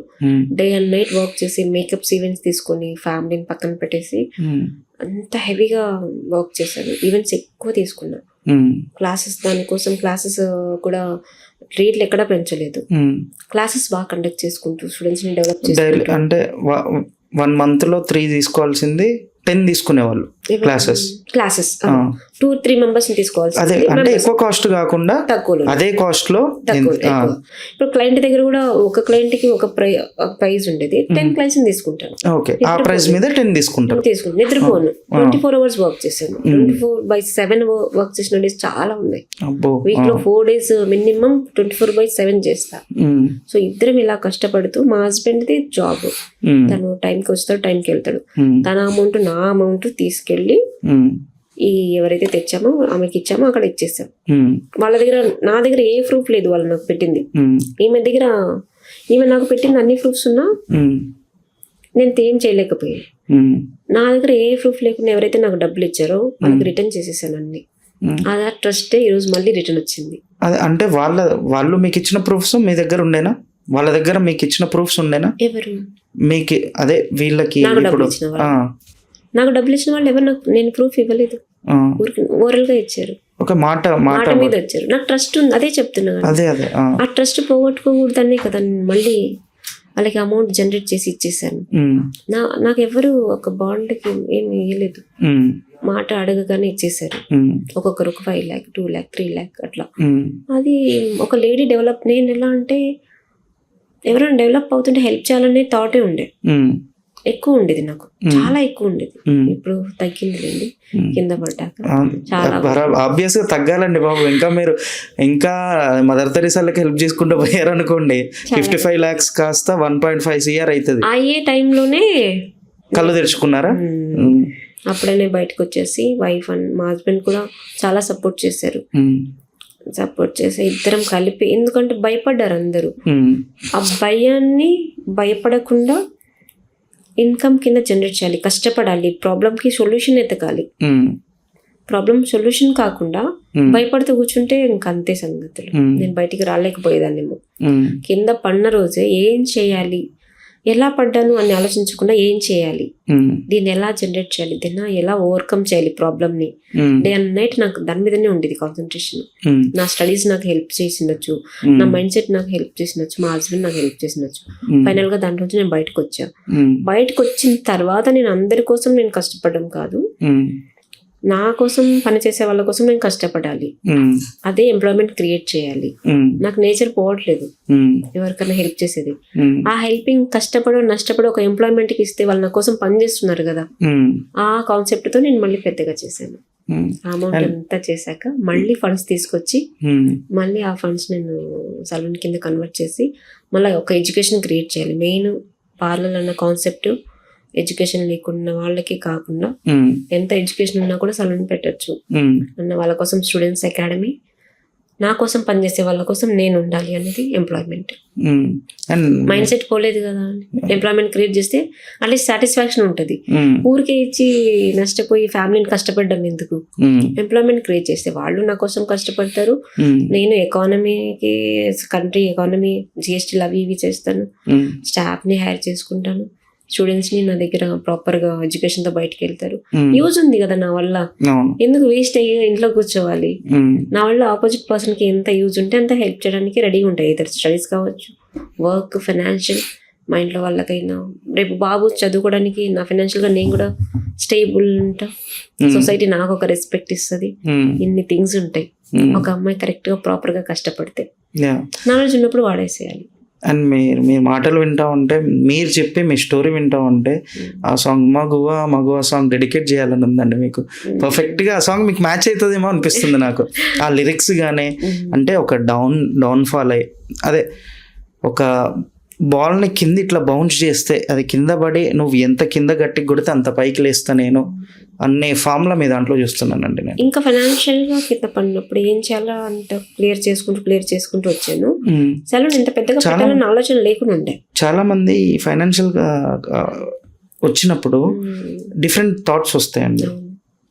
డే అండ్ నైట్ వర్క్ చేసి, మేకప్స్ ఈవెంట్స్ తీసుకొని ఫ్యామిలీని పక్కన పెట్టేసి అంత హెవీగా వర్క్ చేశాను. ఈవెంట్స్ ఎక్కువ తీసుకున్నా, దానికోసం క్లాసెస్ కూడా రేట్లు ఎక్కడా పెంచలేదు. క్లాసెస్ బాగా కండక్ట్ చేసుకుంటూ స్టూడెంట్స్ ని డెవలప్ చేసుకుంటూ. అంటే 1 month లో 3 తీసుకోవాల్సింది 10 తీసుకునేవాళ్ళు క్లాసెస్. 2-3 members ని తీసుకోవాలి. అదే అంటే ఎక్కువ కాస్ట్ కాకుండా తక్కువ, అదే కాస్ట్ లో. ఇప్పుడు క్లయింట్ దగ్గర కూడా ఒక క్లయింట్ కి ఒక ప్రైస్ ఉండేది, 10 clients తీసుకుంటాను. ఓకే, ఆ ప్రైస్ మీద 10 తీసుకుంటాను. నిద్రపోను, 24 hours వర్క్ చేశాను. 24/7 వర్క్ చేసిన డేస్ చాలా ఉన్నాయి. వీక్ లో 4 days మినిమం 24/7 చేస్తా. సో ఇద్దరం ఇలా కష్టపడుతూ, మా హస్బెండ్ ది జాబ్, తను టైంకి వస్తాడు, టైంకి వెళ్తాడు. తన అమౌంట్ నా అమౌంట్ తీసుకెళ్ళి ఈ ఎవరైతే తెచ్చామో ఆమెకి ఇచ్చామో అక్కడ ఇచ్చేసాం. వాళ్ళ దగ్గర, నా దగ్గర ఏ ప్రూఫ్ లేదు, వాళ్ళు నాకు పెట్టింది. ఈమె నాకు పెట్టింది అన్ని ప్రూఫ్స్ ఉన్నా నేను ఏం చేయలేకపోయాను. నా దగ్గర ఏ ప్రూఫ్ లేకుండా ఎవరైతే నాకు డబ్బులు ఇచ్చారో వాళ్ళకి రిటర్న్ చేసేసాను అన్ని. ఆ ట్రస్ట్ ఈ రోజు మళ్ళీ రిటర్న్ వచ్చింది. అంటే వాళ్ళు మీకు ఇచ్చిన ప్రూఫ్స్ మీ దగ్గర ఉండేనా? వాళ్ళ దగ్గర మీకు ఇచ్చిన ప్రూఫ్స్ ఉండేనా? ఎవరు మీకు? అదే వీళ్ళకి నాకు డబ్బులు ఇచ్చిన వాళ్ళు ఎవరు? నేను ప్రూఫ్ ఇవ్వలేదు, ఓరల్ గా ఇచ్చారు, ఒక మాట మీద వచ్చారు. నాకు ట్రస్ట్ ఉంది, అదే చెప్తున్నా. ఆ ట్రస్ట్ పోగొట్టుకోకూడదనే కదా మళ్ళీ వాళ్ళకి అమౌంట్ జనరేట్ చేసి ఇచ్చేసాను. నాకు ఎవరు ఒక బాండ్ కి ఏమి ఇవ్వలేదు, మాట అడగగానే ఇచ్చేసారు. ఒక్కొక్కరు ఒక 5 lakh, 2 lakh, 3 lakh అట్లా. అది ఒక లేడీ డెవలప్. నేను ఎలా అంటే ఎవరైనా డెవలప్ అవుతుంటే హెల్ప్ చేయాలనే థాటే ఉండే. ఎక్కువ ఉండేది నాకు, చాలా ఎక్కువ ఉండేది. ఇప్పుడు తగ్గింది లేండి కింద పడ్డాక. చాలా ఆబ్వియస్ గా తగ్గాలండి బాబు. ఇంకా మీరు ఇంకా మదర్ తెరీసాలకి హెల్ప్ చేసుకుంటూ పోయారనుకోండి 55 lakhs కాస్త 1.5 CR అవుతుంది. అయ్యే టైంలోనే కళ్ళు తెరుచుకున్నారా? అప్పుడనే బయటకు వచ్చేసి వైఫ్ అండ్ మా హస్బెండ్ కూడా చాలా సపోర్ట్ చేశారు. సపోర్ట్ చేసి ఇద్దరం కలిపి, ఎందుకంటే భయపడ్డారు అందరూ. ఆ భయాన్ని భయపడకుండా ఇన్కమ్ కింద జనరేట్ చేయాలి, కష్టపడాలి, ప్రాబ్లంకి సొల్యూషన్ ఎతకాలి. ప్రాబ్లం సొల్యూషన్ కాకుండా భయపడుతూ కూర్చుంటే ఇంకా అంతే సంగతులు. నేను బయటికి రాలేకపోయేదాన్నేమో. కింద పడిన రోజే ఏం చేయాలి, ఎలా పడ్డాను అని ఆలోచించకుండా ఏం చేయాలి, దీన్ని ఎలా జనరేట్ చేయాలి, దీన్ని ఎలా ఓవర్కమ్ చేయాలి ప్రాబ్లమ్ని, డే అండ్ నైట్ నాకు దాని మీదనే ఉండేది కాన్సన్ట్రేషన్. నా స్టడీస్ నాకు హెల్ప్ చేసినచ్చు, నా మైండ్ సెట్ నాకు హెల్ప్ చేసినచ్చు, మా హస్బెండ్ నాకు హెల్ప్ చేసినచ్చు. ఫైనల్ గా దాంట్లో నేను బయటకు వచ్చా. బయటకు వచ్చిన తర్వాత నేను అందరి కోసం నేను కష్టపడడం కాదు, నా కోసం పనిచేసే వాళ్ళ కోసం నేను కష్టపడాలి, అదే ఎంప్లాయ్మెంట్ క్రియేట్ చేయాలి. నాకు నేచర్ పోవట్లేదు ఎవరికైనా హెల్ప్ చేసేది. ఆ హెల్పింగ్ కష్టపడో నష్టపడో ఒక ఎంప్లాయ్మెంట్ కి ఇస్తే వాళ్ళు నా కోసం పని చేస్తున్నారు కదా, ఆ కాన్సెప్ట్ తో నేను మళ్ళీ పెద్దగా చేశాను. అమౌంట్ అంతా చేశాక మళ్ళీ ఫండ్స్ తీసుకొచ్చి మళ్ళీ ఆ ఫండ్స్ నేను సలూన్ కింద కన్వర్ట్ చేసి మళ్ళీ ఒక ఎడ్యుకేషన్ క్రియేట్ చేయాలి. మెయిన్ పార్లర్ అన్న కాన్సెప్ట్ ఎడ్యుకేషన్ లేకున్న వాళ్ళకి కాకుండా ఎంత ఎడ్యుకేషన్ ఉన్నా కూడా సలూన్ పెట్టచ్చు అన్న వాళ్ళ కోసం స్టూడెంట్స్ అకాడమీ, నా కోసం పనిచేసే వాళ్ళ కోసం నేను ఉండాలి అనేది ఎంప్లాయ్మెంట్. మైండ్ సెట్ పోలేదు కదా, ఎంప్లాయ్మెంట్ క్రియేట్ చేస్తే అట్లీస్ట్ సాటిస్ఫాక్షన్ ఉంటుంది. ఊరికే ఇచ్చి నష్టపోయి ఫ్యామిలీని కష్టపడడం ఎందుకు, ఎంప్లాయ్మెంట్ క్రియేట్ చేస్తే వాళ్ళు నా కోసం కష్టపడతారు, నేను ఎకానమీకి కంట్రీ ఎకానమీ జిఎస్టీలు అవి ఇవి చేస్తాను, స్టాఫ్ని హైర్ చేసుకుంటాను, స్టూడెంట్స్ ని నా దగ్గర ప్రాపర్ గా ఎడ్యుకేషన్ తో బయటకు వెళ్తారు. యూజ్ ఉంది కదా నా వల్ల, ఎందుకు వేస్ట్ అయ్యి ఇంట్లో కూర్చోవాలి. నా వల్ల ఆపోజిట్ పర్సన్ కి ఎంత యూజ్ ఉంటే అంత హెల్ప్ చేయడానికి రెడీగా ఉంటాయి. ఇద్దరు స్టడీస్ కావచ్చు, వర్క్, ఫైనాన్షియల్, మా ఇంట్లో వాళ్ళకైనా రేపు బాబు చదువుకోవడానికి నా ఫైనాన్షియల్ గా నేను కూడా స్టేబుల్ ఉంటా, సొసైటీ నాకు ఒక రెస్పెక్ట్ ఇస్తుంది. ఇన్ని థింగ్స్ ఉంటాయి ఒక అమ్మాయి కరెక్ట్ గా ప్రాపర్ గా కష్టపడితే. నాలెడ్జ్ ఉన్నప్పుడు వాడేసేయాలి. అండ్ మీ మాటలు వింటా ఉంటే, మీరు చెప్పి మీ స్టోరీ వింటా ఉంటే ఆ సాంగ్ మగువా సాంగ్ డెడికేట్ చేయాలని ఉందండి మీకు. పర్ఫెక్ట్గా ఆ సాంగ్ మీకు మ్యాచ్ అవుతుందేమో అనిపిస్తుంది నాకు. ఆ లిరిక్స్ కానీ అంటే ఒక డౌన్ ఫాల్ అయ్యి, అదే ఒక బాల్ని కింద ఇట్లా బౌన్స్ చేస్తే అది కింద పడి నువ్వు ఎంత కింద గట్టి కొడితే అంత పైకి లేస్తా నేను అనే ఫార్ములా మీ దాంట్లో చూస్తున్నానండి నేను. ఇంకా ఫైనాన్షియల్ గా కింద పడినప్పుడు ఏం చేయాలో అంత క్లియర్ చేసుకుంటూ వచ్చాను. సెలూన్ ఇంత పెద్దగా పెట్టాలని ఆలోచన లేకుండా ఉండే. చాలా మంది ఫైనాన్షియల్ గా వచ్చినప్పుడు డిఫరెంట్ థాట్స్ వస్తాయండి,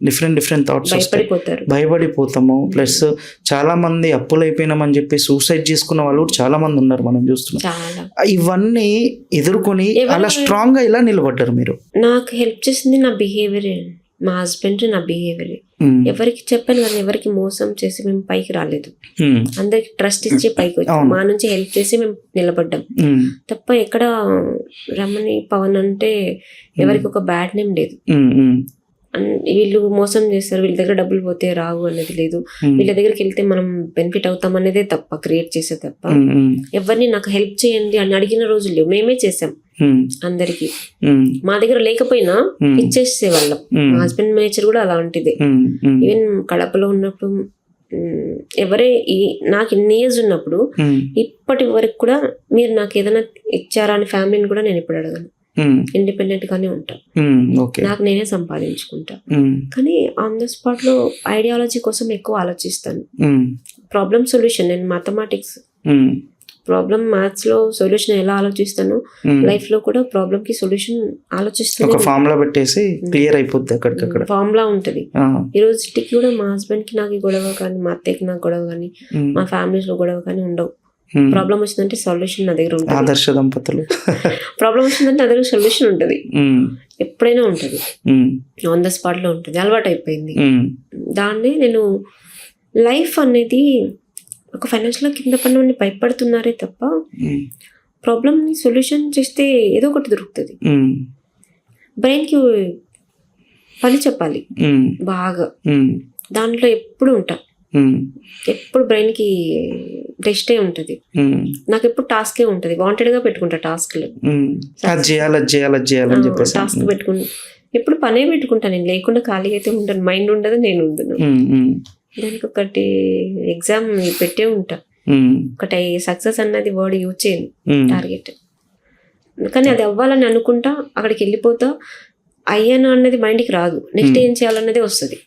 డిఫరెంట్ థాట్స్ వస్తాయి, భయపడిపోతాము. ప్లస్ చాలా మంది అప్పులు అయిపోయినామని చెప్పి సూసైడ్ చేసుకున్న వాళ్ళు కూడా చాలా మంది ఉన్నారు, మనం చూస్తున్నాం. ఇవన్నీ ఎదుర్కొని అలా స్ట్రాంగ్ గా ఇలా నిలబడ్డారు మీరు. నాకు హెల్ప్ చేసింది నా బిహేవియర్, మా హస్బెండ్, నా బిహేవియర్. ఎవరికి చెప్పాను కానీ ఎవరికి మోసం చేసి మేము పైకి రాలేదు, అందరికి ట్రస్ట్ ఇచ్చి పైకి వచ్చాం. మా నుంచి హెల్ప్ చేసి మేము నిలబడ్డాం తప్ప ఎక్కడ రమణి పవన్ అంటే ఎవరికి ఒక బ్యాడ్ నేమ్ లేదు. వీళ్ళు మోసం చేస్తారు, వీళ్ళ దగ్గర డబ్బులు పోతే రావు అనేది లేదు, వీళ్ళ దగ్గరికి వెళ్తే మనం బెనిఫిట్ అవుతాం అనేదే తప్ప, క్రియేట్ చేసే తప్ప. ఎవరిని నాకు హెల్ప్ చేయండి అని అడిగిన రోజులు లేవు, మేమే చేసాం అందరికి. మా దగ్గర లేకపోయినా ఇచ్చేసే వాళ్ళం. మా హస్బెండ్ నేచర్ కూడా అలాంటిదే. ఈవెన్ కడపలో ఉన్నప్పుడు ఎవరే నాకు ఇన్ని ఏజ్ ఉన్నప్పుడు ఇప్పటి వరకు కూడా మీరు నాకు ఏదైనా ఇచ్చారా అని ఫ్యామిలీని కూడా నేను ఇప్పుడు అడగను. ఇండిపెండెంట్ గానే ఉంటా, నాకు నేనే సంపాదించుకుంటా. కానీ ఆన్ ద స్పాట్ లో ఐడియాలజీ కోసం ఎక్కువ ఆలోచిస్తాను. ప్రాబ్లమ్ సొల్యూషన్, నేను మ్యాథమెటిక్స్ ప్రాబ్లమ్ మ్యాథ్స్ లో సొల్యూషన్ ఎలా ఆలోచిస్తాను, లైఫ్ లో కూడా ప్రాబ్లమ్ కి సొల్యూషన్ ఆలోచిస్తాను. ఫార్ములా పెట్టేసి క్లియర్ అయిపోద్ది, అక్కడికక్కడ ఫార్ములా ఉంటది. ఈ రోజుకి కూడా మా హస్బెండ్ కి నాకు గొడవ కానీ, మా అత్తయ్యకి నాకు గొడవ కానీ, మా ఫ్యామిలీస్ లో గొడవ కానీ ఉండవు. ప్రాబ్లం వచ్చిందంటే సొల్యూషన్ నా దగ్గర ఉంటుంది. ఆదర్శ దంపతులు. ప్రాబ్లం వచ్చిందంటే నా దగ్గర సొల్యూషన్ ఉంటుంది, ఎప్పుడైనా ఉంటుంది, ఆన్ ద స్పాట్ లో ఉంటుంది, అలవాటు అయిపోయింది. దాన్ని నేను లైఫ్ అనేది ఒక ఫైనాన్షియల్ కింద పని భయపడుతున్నారే తప్ప ప్రాబ్లమ్ ని సొల్యూషన్ చేస్తే ఏదో ఒకటి దొరుకుతుంది. బ్రెయిన్ కి పని చెప్పాలి బాగా, దాంట్లో ఎప్పుడు ఉంటా, ఎప్పుడు బ్రెయిన్ కి టెస్టే ఉంటుంది. నాకు ఎప్పుడు టాస్కే ఉంటుంది, వాంటెడ్గా పెట్టుకుంటా టాస్క్లు. అది చేయాలని చెప్పేసి టాస్క్ పెట్టుకుని ఎప్పుడు పనే పెట్టుకుంటా నేను, లేకుండా ఖాళీగా అయితే ఉంటాను, మైండ్ ఉండదు, నేను ఉండను. దానికి ఒకటి ఎగ్జామ్ పెట్టే ఉంటా, ఒకటి సక్సెస్ అన్నది వర్డ్ యూజ్ చేయను, టార్గెట్. కానీ అది అవ్వాలని అనుకుంటా, అక్కడికి వెళ్ళిపోతా, అయ్యాను అన్నది మైండ్కి రాదు, నెక్స్ట్ ఏం చేయాలన్నదే వస్తుంది.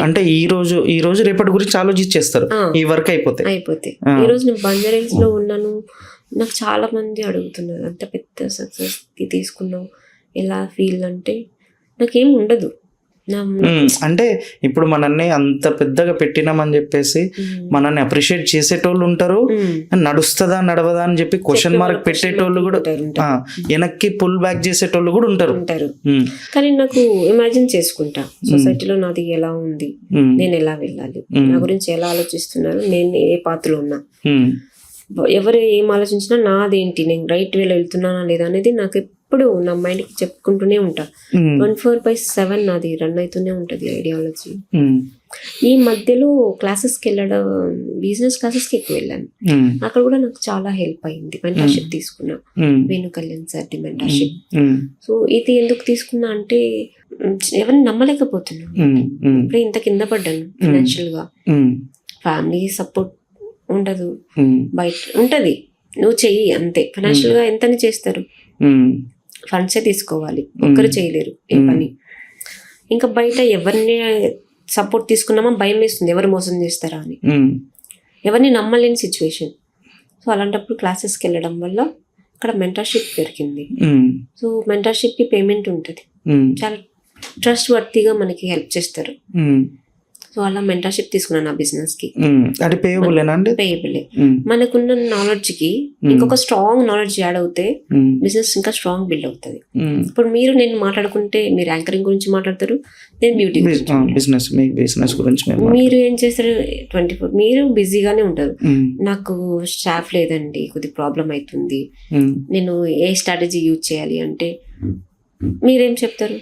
అంటే ఈ రోజు రేపటి గురించి ఆలోచించేస్తారు, ఈ వర్క్ అయిపోతే. ఈ రోజు నేను బంజారాహిల్స్ లో ఉన్నాను, నాకు చాలా మంది అడుగుతున్నారు అంత పెద్ద సక్సెస్ కి తీసుకున్నావు ఎలా ఫీల్ అంటే, నాకేం ఉండదు. అంటే ఇప్పుడు మనల్ని అంత పెద్దగా పెట్టినామని చెప్పేసి మనల్ని అప్రిషియేట్ చేసేటోళ్ళు ఉంటారు, నడుస్తుందా నడవదా అని చెప్పి క్వశ్చన్ మార్క్ పెట్టేటోళ్ళు కూడా, వెనక్కి పుల్ బ్యాక్ చేసేటోళ్ళు కూడా ఉంటారు. కానీ నాకు ఇమాజిన్ చేసుకుంటా సొసైటీలో నాది ఎలా ఉంది, నేను ఎలా వెళ్ళాలి, నా గురించి ఎలా ఆలోచిస్తున్నారు, నేను ఏ పాత్రలో ఉన్నా, ఎవరు ఏం ఆలోచించినా నాదేంటి, నేను రైట్ వేలో వెళ్తున్నానా లేదా అనేది నాకు ఎప్పుడు నా మైండ్కి చెప్పుకుంటూనే ఉంటా. 24/7 నాది రన్ అవుతూనే ఉంటుంది ఐడియాలజీ. ఈ మధ్యలో క్లాసెస్కి వెళ్ళడం, బిజినెస్ క్లాసెస్కి ఎక్కువ వెళ్ళాను, అక్కడ కూడా నాకు చాలా హెల్ప్ అయింది. మెంటర్షిప్ తీసుకున్నా, Venu Kalyan sir the mentorship. So ఇది ఎందుకు తీసుకున్నా అంటే, ఎవరిని నమ్మలేకపోతున్నాను, ఇప్పుడే ఇంత కింద పడ్డాను ఫైనాన్షియల్ గా, ఫ్యామిలీ సపోర్ట్ ఉండదు, బయట ఉంటది, నువ్వు చెయ్యి అంతే. ఫైనాన్షియల్ గా ఎంతని చేస్తారు, ఫండ్సే తీసుకోవాలి, ఒక్కరు చేయలేరు ఏ పని. ఇంకా బయట ఎవరిని సపోర్ట్ తీసుకున్నామో భయం వేస్తుంది, ఎవరు మోసం చేస్తారా అని, ఎవరిని నమ్మలేని సిచ్యువేషన్. సో అలాంటప్పుడు క్లాసెస్కి వెళ్ళడం వల్ల అక్కడ మెంటర్షిప్ దొరికింది. సో మెంటర్షిప్కి పేమెంట్ ఉంటుంది, చాలా ట్రస్ట్ వర్తీగా మనకి హెల్ప్ చేస్తారు. సో అలా మెంటర్షిప్ తీసుకున్నాను నా బిజినెస్ కి. అది పేయబుల్ అండి? పేయబుల్. మనకున్న నాలెడ్జ్ కి ఇంకొక స్ట్రాంగ్ నాలెడ్జ్ యాడ్ అవుతే బిజినెస్ ఇంకా స్ట్రాంగ్ బిల్డ్ అవుతుంది. ఇప్పుడు మీరు నేను మాట్లాడుకుంటే, మీరు యాంకరింగ్ గురించి మాట్లాడతారు, నేను బ్యూటీ బిజినెస్ గురించి, మీరు ఏం చేస్తారు 24 మీరు బిజీగానే ఉంటారు. నాకు స్టాఫ్ లేదండి, కొద్ది ప్రాబ్లం అవుతుంది, నేను ఏ స్ట్రాటజీ యూజ్ చేయాలి అంటే మీరేం చెప్తారు,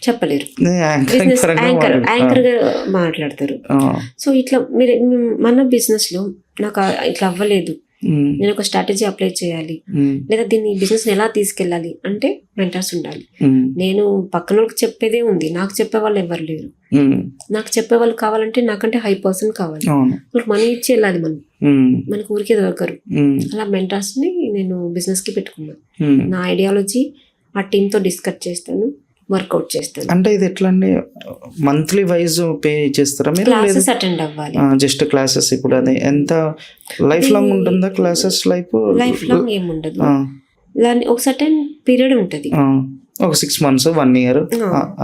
చెప్పలేరు. బిజినెస్ యాంకర్ గా మాట్లాడతారు. సో ఇట్లా మీరు మన బిజినెస్ లో నాకు ఇట్లా అవ్వలేదు, నేను ఒక స్ట్రాటజీ అప్లై చేయాలి, లేదా దీన్ని బిజినెస్ ఎలా తీసుకెళ్ళాలి అంటే మెంటర్స్ ఉండాలి. నేను పక్కన వాళ్ళకి చెప్పేదే ఉంది, నాకు చెప్పే వాళ్ళు ఎవరు లేరు. నాకు చెప్పే వాళ్ళు కావాలంటే నాకంటే హై పర్సన్ కావాలి, వాళ్ళకి మనీ ఇచ్చి వెళ్ళాలి, మనకు ఊరికే దొరకరు. అలా మెంటర్స్ ని నేను బిజినెస్ కి పెట్టుకున్నాను. నా ఐడియాలజీ ఆ టీమ్ తో డిస్కస్ చేస్తాను, వర్కౌట్ చేస్తాను. అంటే ఇది ఎట్లా అండి, మంత్లీ వైజ్ పే చేస్తారా మీరు? క్లాసెస్ అటెండ్ అవ్వాలి, జస్ట్ క్లాసెస్. ఇప్పుడు అది ఎంత లైఫ్ లాంగ్ ఉంటుందా క్లాసెస్? లైఫ్ లాంగ్ ఏముండదు, ఒక సర్టెన్ పీరియడ్ ఉంటుంది, ఒక 6 months 1 year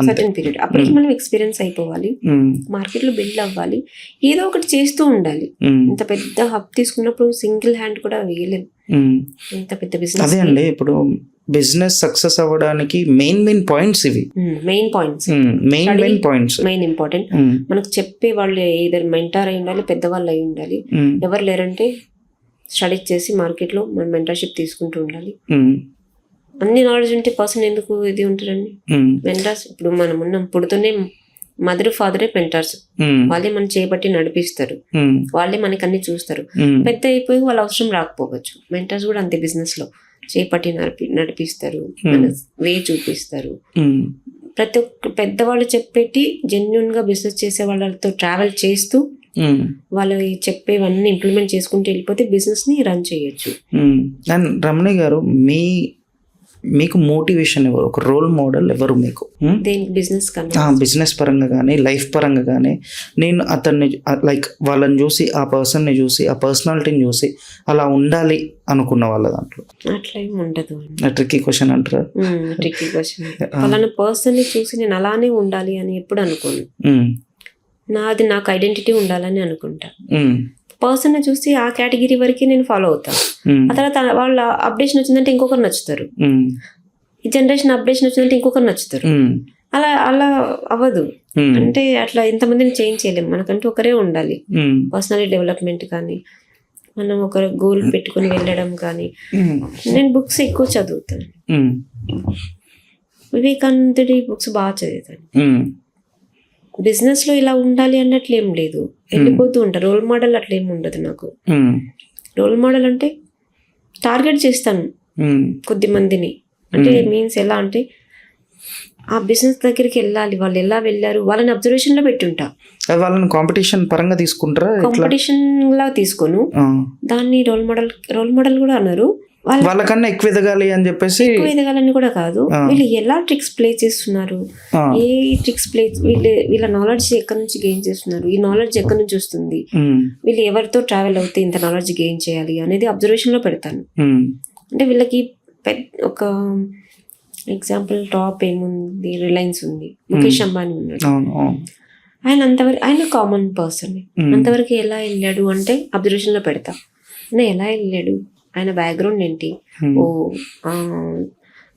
సర్టెన్ పీరియడ్. అప్పటికి మనం ఎక్స్పీరియన్స్ అయిపోవాలి, మార్కెట్ లో బిల్డ్ అవ్వాలి, ఏదో ఒకటి చేస్తూ ఉండాలి. ఇంత పెద్ద హబ్ తీసుకున్నప్పుడు సింగిల్ హ్యాండ్ కూడా వేయలేము, ఇంత పెద్ద బిజినెస్. అదే అండి, ఇప్పుడు బిజినెస్ సక్సెస్ అవ్వడానికి మెయిన్ పాయింట్స్ ఇవి, మెయిన్ ఇంపార్టెంట్. మనకు చెప్పే వాళ్ళు ఏదర్ మెంటార్ అయి ఉండాలి, పెద్దవాళ్ళు అయి ఉండాలి. ఎవరు లేరంటే స్టడీ చేసి మార్కెట్ లో మనం మెంటర్షిప్ తీసుకుంటూ ఉండాలి. అన్ని నాలెడ్జ్ ఉంటే పర్సన్ ఎందుకు ఇది ఉంటారండి మెంటర్స్. ఇప్పుడు మనం ఉన్నాం, పుడుతూనే మదర్ ఫాదరే మెంటర్స్, వాళ్ళే మనం చేపట్టి నడిపిస్తారు, వాళ్ళే మనకి అన్ని చూస్తారు. పెద్ద అయిపోయి వాళ్ళ అవసరం రాకపోవచ్చు, మెంటర్స్ కూడా అంతే, బిజినెస్ లో చేపట్టి నడిపిస్తారు, వే చూపిస్తారు. ప్రతి ఒక్క పెద్దవాళ్ళు చెప్పేటి జెన్యున్ గా బిజినెస్ చేసే వాళ్ళతో ట్రావెల్ చేస్తూ వాళ్ళు చెప్పేవన్నీ ఇంప్లిమెంట్ చేసుకుంటూ వెళ్ళిపోతే బిజినెస్ ని రన్ చేయొచ్చు. అండ్ రమణి గారు, మీకు మోటివేషన్ ఎవరు, ఒక రోల్ మోడల్ ఎవరు మీకు? బిజినెస్ బిజినెస్ పరంగా కానీ లైఫ్ పరంగా కానీ, నేను అతన్ని లైక్ వాళ్ళని చూసి, ఆ పర్సన్ని చూసి, ఆ పర్సనాలిటీని చూసి అలా ఉండాలి అనుకున్న వాళ్ళ దాంట్లో అట్లా ఏమి ఉండదు. ట్రిక్కీ క్వశ్చన్ అంటారా? Tricky question. వాళ్ళని పర్సన్ ని చూసి నేను అలానే ఉండాలి అని ఎప్పుడు అనుకోను, నాకు ఐడెంటిటీ ఉండాలని అనుకుంటా. పర్సన్ ని చూసి ఆ కేటగిరీ వరకు నేను ఫాలో అవుతాను. ఆ తర్వాత వాళ్ళ అప్డేషన్ వచ్చిందంటే ఇంకొకరు నచ్చుతారు, ఈ జనరేషన్ అప్డేషన్ వచ్చిందంటే ఇంకొకరు నచ్చుతారు. అలా అలా అవ్వదు. అంటే అట్లా ఇంతమందిని చేంజ్ చేయలేము, మనకంటూ ఒకరే ఉండాలి. పర్సనల్ డెవలప్మెంట్ కానీ, మనం ఒక గోల్ పెట్టుకుని వెళ్ళడం కానీ. నేను బుక్స్ ఎక్కువ చదువుతాను, వివేకానందుడి బుక్స్ బాగా చదువుతాను. బిజినెస్ లో ఇలా ఉండాలి అన్నట్లు ఏం లేదు, వెళ్ళిపోతూ ఉంటా. రోల్ మోడల్ అట్లా ఏమి ఉండదు నాకు. రోల్ మోడల్ అంటే టార్గెట్ చేస్తాను కొద్ది మందిని, అంటే మీన్స్ ఎలా అంటే ఆ బిజినెస్ దగ్గరికి వెళ్ళాలి, వాళ్ళు ఎలా వెళ్ళారు వాళ్ళని అబ్జర్వేషన్ లో పెట్టుంటా. వాళ్ళని కాంపిటీషన్ పరంగా తీసుకుంటారా? కాంపిటీషన్ లా తీసుకోను, దాన్ని రోల్ మోడల్ కూడా అన్నారు. వాళ్ళకన్నా ఎక్కువ ఎదగాలి అని చెప్పేసి, ఎక్కువ ఎదగాలని కూడా కాదు, వీళ్ళు ఎలా ట్రిక్స్ ప్లే చేస్తున్నారు, ఏ ట్రిక్స్ ప్లే, వీళ్ళ నాలెడ్జ్ ఎక్కడి నుంచి గెయిన్ చేస్తున్నారు, ఈ నాలెడ్జ్ ఎక్కడి నుంచి వస్తుంది, వీళ్ళు ఎవరితో ట్రావెల్ అవుతే ఇంత నాలెడ్జ్ గెయిన్ చేయాలి అనేది అబ్జర్వేషన్ లో పెడతాను. అంటే వీళ్ళకి ఒక ఎగ్జాంపుల్ టాప్ ఏముంది, రిలయన్స్ ఉంది, ముఖేష్ అంబానీ ఉన్నాడు, ఆయన అంతవరకు ఆయన కామన్ పర్సన్, అంతవరకు ఎలా వెళ్ళాడు అంటే అబ్జర్వేషన్ లో పెడతా. ఆయన ఎలా వెళ్ళాడు, ఆయన బ్యాక్గ్రౌండ్ ఏంటి,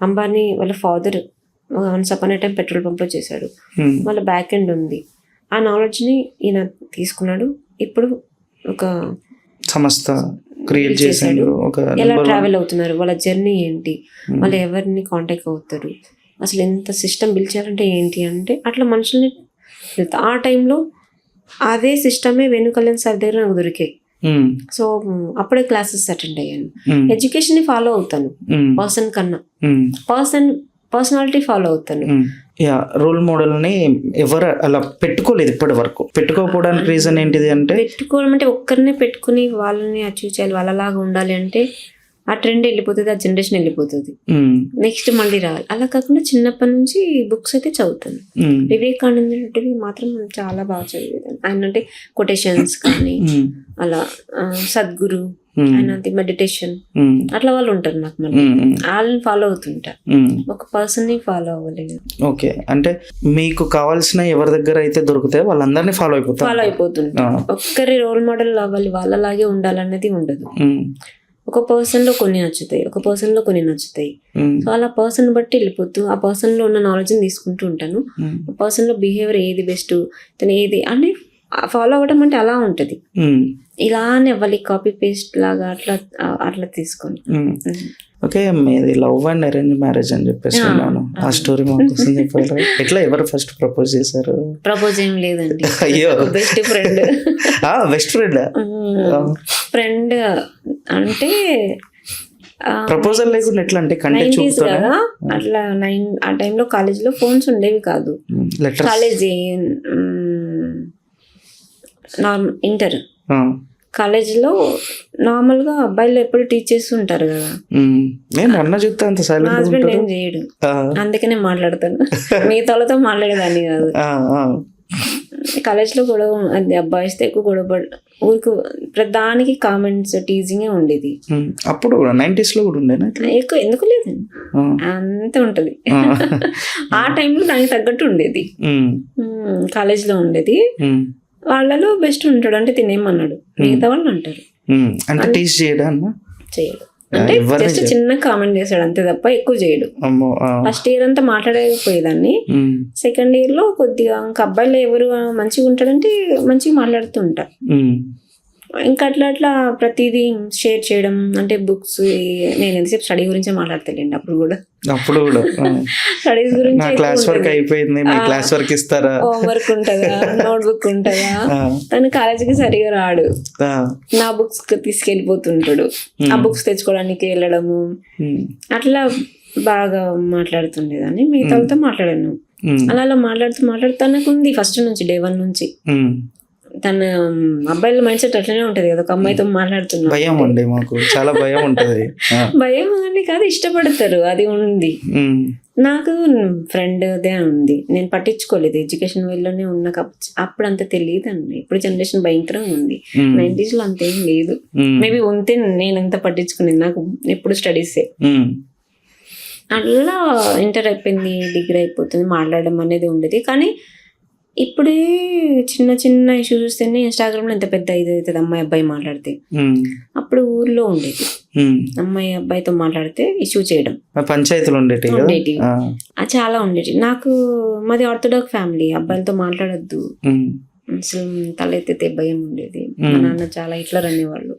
అంబానీ వాళ్ళ ఫాదర్ వన్స్ అపాన్ ఏ టైం పెట్రోల్ పంప్ లో చేశాడు, వాళ్ళ బ్యాక్ ఎండ్ ఉంది, ఆ నాలెడ్జ్ ని ఈయన తీసుకున్నాడు, ఇప్పుడు ఒక సంస్థ క్రియేట్ చేశాడు. ఎలా ట్రావెల్ అవుతున్నారు, వాళ్ళ జర్నీ ఏంటి, వాళ్ళు ఎవరిని కాంటాక్ట్ అవుతారు, అసలు ఎంత సిస్టమ్ బిల్డ్ చేయాలంటే ఏంటి అంటే అట్లా మనుషుల్ని ఆ టైంలో అదే సిస్టమే వేణు కళ్యాణ్ సార్ దగ్గర నాకు దొరికాయి. సో అప్పుడే క్లాసెస్ అటెండ్ అయ్యాను. ఎడ్యుకేషన్ ని ఫాలో అవుతాను పర్సన్ కన్నా, పర్సనాలిటీ ఫాలో అవుతాను. రోల్ మోడల్ ని ఎవరు అలా పెట్టుకోలేదు ఇప్పటి వరకు. పెట్టుకోకపోవడానికి రీజన్ ఏంటిది అంటే, పెట్టుకోవడం అంటే ఒక్కరినే పెట్టుకుని వాళ్ళని అచీవ్ చేయాలి, వాళ్ళలాగా ఉండాలి అంటే ఆ ట్రెండ్ వెళ్ళిపోతుంది, ఆ జనరేషన్ వెళ్ళిపోతుంది, నెక్స్ట్ మళ్ళీ రావాలి. అలా కాకుండా చిన్నప్పటి నుంచి బుక్స్ అయితే చదువుతాను. వివేకానందుడివి మాత్రం చాలా బాగా చదివేదాన్ని. ఆయన అంటే కొటేషన్స్ కానీ అలా, సద్గురు, ఆయన మెడిటేషన్, అట్లా వాళ్ళు ఉంటారు నాకు, మళ్ళీ వాళ్ళని ఫాలో అవుతుంటా, ఒక పర్సన్ ని ఫాలో అవ్వలేదు. ఓకే, అంటే మీకు కావాల్సిన ఎవరి దగ్గర అయితే దొరుకుతాయో వాళ్ళందరినీ ఫాలో అయిపోతుంటా. ఒక్కరి రోల్ మోడల్ అవ్వాలి, వాళ్ళలాగే ఉండాలన్నది ఉండదు. ఒక పర్సన్ లో కొన్ని నచ్చుతాయి, ఒక పర్సన్ లో కొన్ని నచ్చుతాయి. సో అలా పర్సన్ బట్టి వెళ్ళిపోతూ ఆ పర్సన్ లో ఉన్న నాలెడ్జ్ ని తీసుకుంటూ ఉంటాను. ఆ పర్సన్ లో బిహేవియర్ ఏది బెస్ట్, తను ఏది అంటే ఫాలో అవ్వడం అంటే అలా ఉంటది, ఇలానే అవ్వాలి, కాపీ పేస్ట్ లాగా అట్లా అట్లా తీసుకొని. ఓకే, మీది లవ్ అండ్ అరేంజ్ మ్యారేజ్ అని చెప్పేసి ఆ స్టోరీ మా కోసం చెప్పారు. ఎట్లా, ఎవరు ఫస్ట్ ప్రపోజ్ చేశారు? ప్రపోజ్ ఏం లేదండి, అయ్యో బెస్ట్ ఫ్రెండ్. బెస్ట్ ఫ్రెండ్ అంటే ప్రపోజల్ లేకుండా ఎట్లా అంటే కంటే కదా అట్లా. ఆ టైంలో కాలేజీలో ఫోన్స్ ఉండేవి కాదు, కాలేజీ ఇంటర్ కాలేజీలో నార్మల్గా అబ్బాయిలు ఎప్పుడు టీచ్ చేస్తూ ఉంటారు కదా. హస్బెండ్ ఏం చేయడు, అందుకనే మాట్లాడతాను. మిగతాలతో మాట్లాడేదాన్ని కాదు. కాలేజ్లో గొడవ, అది అబ్బాయిస్తే ఎక్కువ గొడవ, ఊరికి ప్రధానికి కామెంట్స్, టీజింగ్ ఉండేది. అప్పుడు 90s లో కూడా ఉండేనా? ఎక్కువ ఎందుకు లేదండి, అంత ఉంటది. ఆ టైంలో దానికి తగ్గట్టు ఉండేది, కాలేజ్లో ఉండేది. వాళ్ళలో బెస్ట్ ఉంటాడు అంటే తినేమన్నాడు, మిగతా వాళ్ళు అంటారు చేయడు, అంటే జస్ట్ చిన్న కామెంట్ చేశాడు అంతే తప్ప ఎక్కువ చేయడు. ఫస్ట్ ఇయర్ అంతా మాట్లాడకపోయేదాన్ని, సెకండ్ ఇయర్ లో కొద్దిగా ఇంకా అబ్బాయిలో ఎవరు మంచిగా ఉంటాడంటే మంచిగా మాట్లాడుతూ ఉంటా. ఇంకా అట్లా అట్లా ప్రతిదీ షేర్ చేయడం, అంటే బుక్స్, నేను ఎంతసేపు స్టడీ గురించే మాట్లాడతానండి. అప్పుడు కూడా స్టడీస్ గురించి, క్లాస్ వర్క్ అయిపోయింది, క్లాస్ వర్క్ ఇస్తారా, హోంవర్క్ ఉంటుందా, నోట్బుక్ ఉంటుందా, తను కాలేజీకి సరిగా రాడు, నా బుక్స్ తీసుకెళ్ళిపోతుంటాడు, ఆ బుక్స్ తెచ్చుకోవడానికి వెళ్ళడము, అట్లా బాగా మాట్లాడుతుండేదాన్ని. మిగతాలతో మాట్లాడాను. అలా మాట్లాడుతూ నాకు ఉంది ఫస్ట్ నుంచి, డే 1 నుంచి. తన అబ్బాయిల మైండ్ సెట్ అట్లనే ఉంటది కదా, ఒక అమ్మాయితో మాట్లాడుతున్నా భయం అండి, మాకు చాలా భయం ఉంటది. భయం అని కాదు, ఇష్టపడతారు, అది ఉంది. నాకు ఫ్రెండ్ దే ఉంది, నేను పట్టించుకోలేదు, ఎడ్యుకేషన్ వేలోనే ఉన్నా. అప్పుడు అంత తెలియదండి, ఇప్పుడు జనరేషన్ భయంకరంగా ఉంది. 90s లో అంతేం లేదు, మేబీ ఉంటే నేను అంత పట్టించుకునేది, నాకు ఎప్పుడు స్టడీసే. అట్లా ఇంటర్ అయిపోయింది, డిగ్రీ అయిపోతుంది, మాట్లాడడం అనేది ఉండేది. కానీ ఇప్పుడే చిన్న చిన్న ఇష్యూ చూస్తేనే ఇన్స్టాగ్రామ్ లో ఎంత పెద్ద ఇది అవుతుంది, అమ్మాయి అబ్బాయి మాట్లాడితే. అప్పుడు ఊర్లో ఉండేది, అమ్మాయి అబ్బాయితో మాట్లాడితే ఇష్యూ చేయడం, పంచాయతీలు ఉండేటి, చాలా ఉండేది. నాకు మాది ఆర్థోడాక్స్ ఫ్యామిలీ, అబ్బాయిలతో మాట్లాడొద్దు, అసలు తలెత్తితే భయం ఉండేది. మా నాన్న చాలా ఇట్లా అనేవాళ్ళు,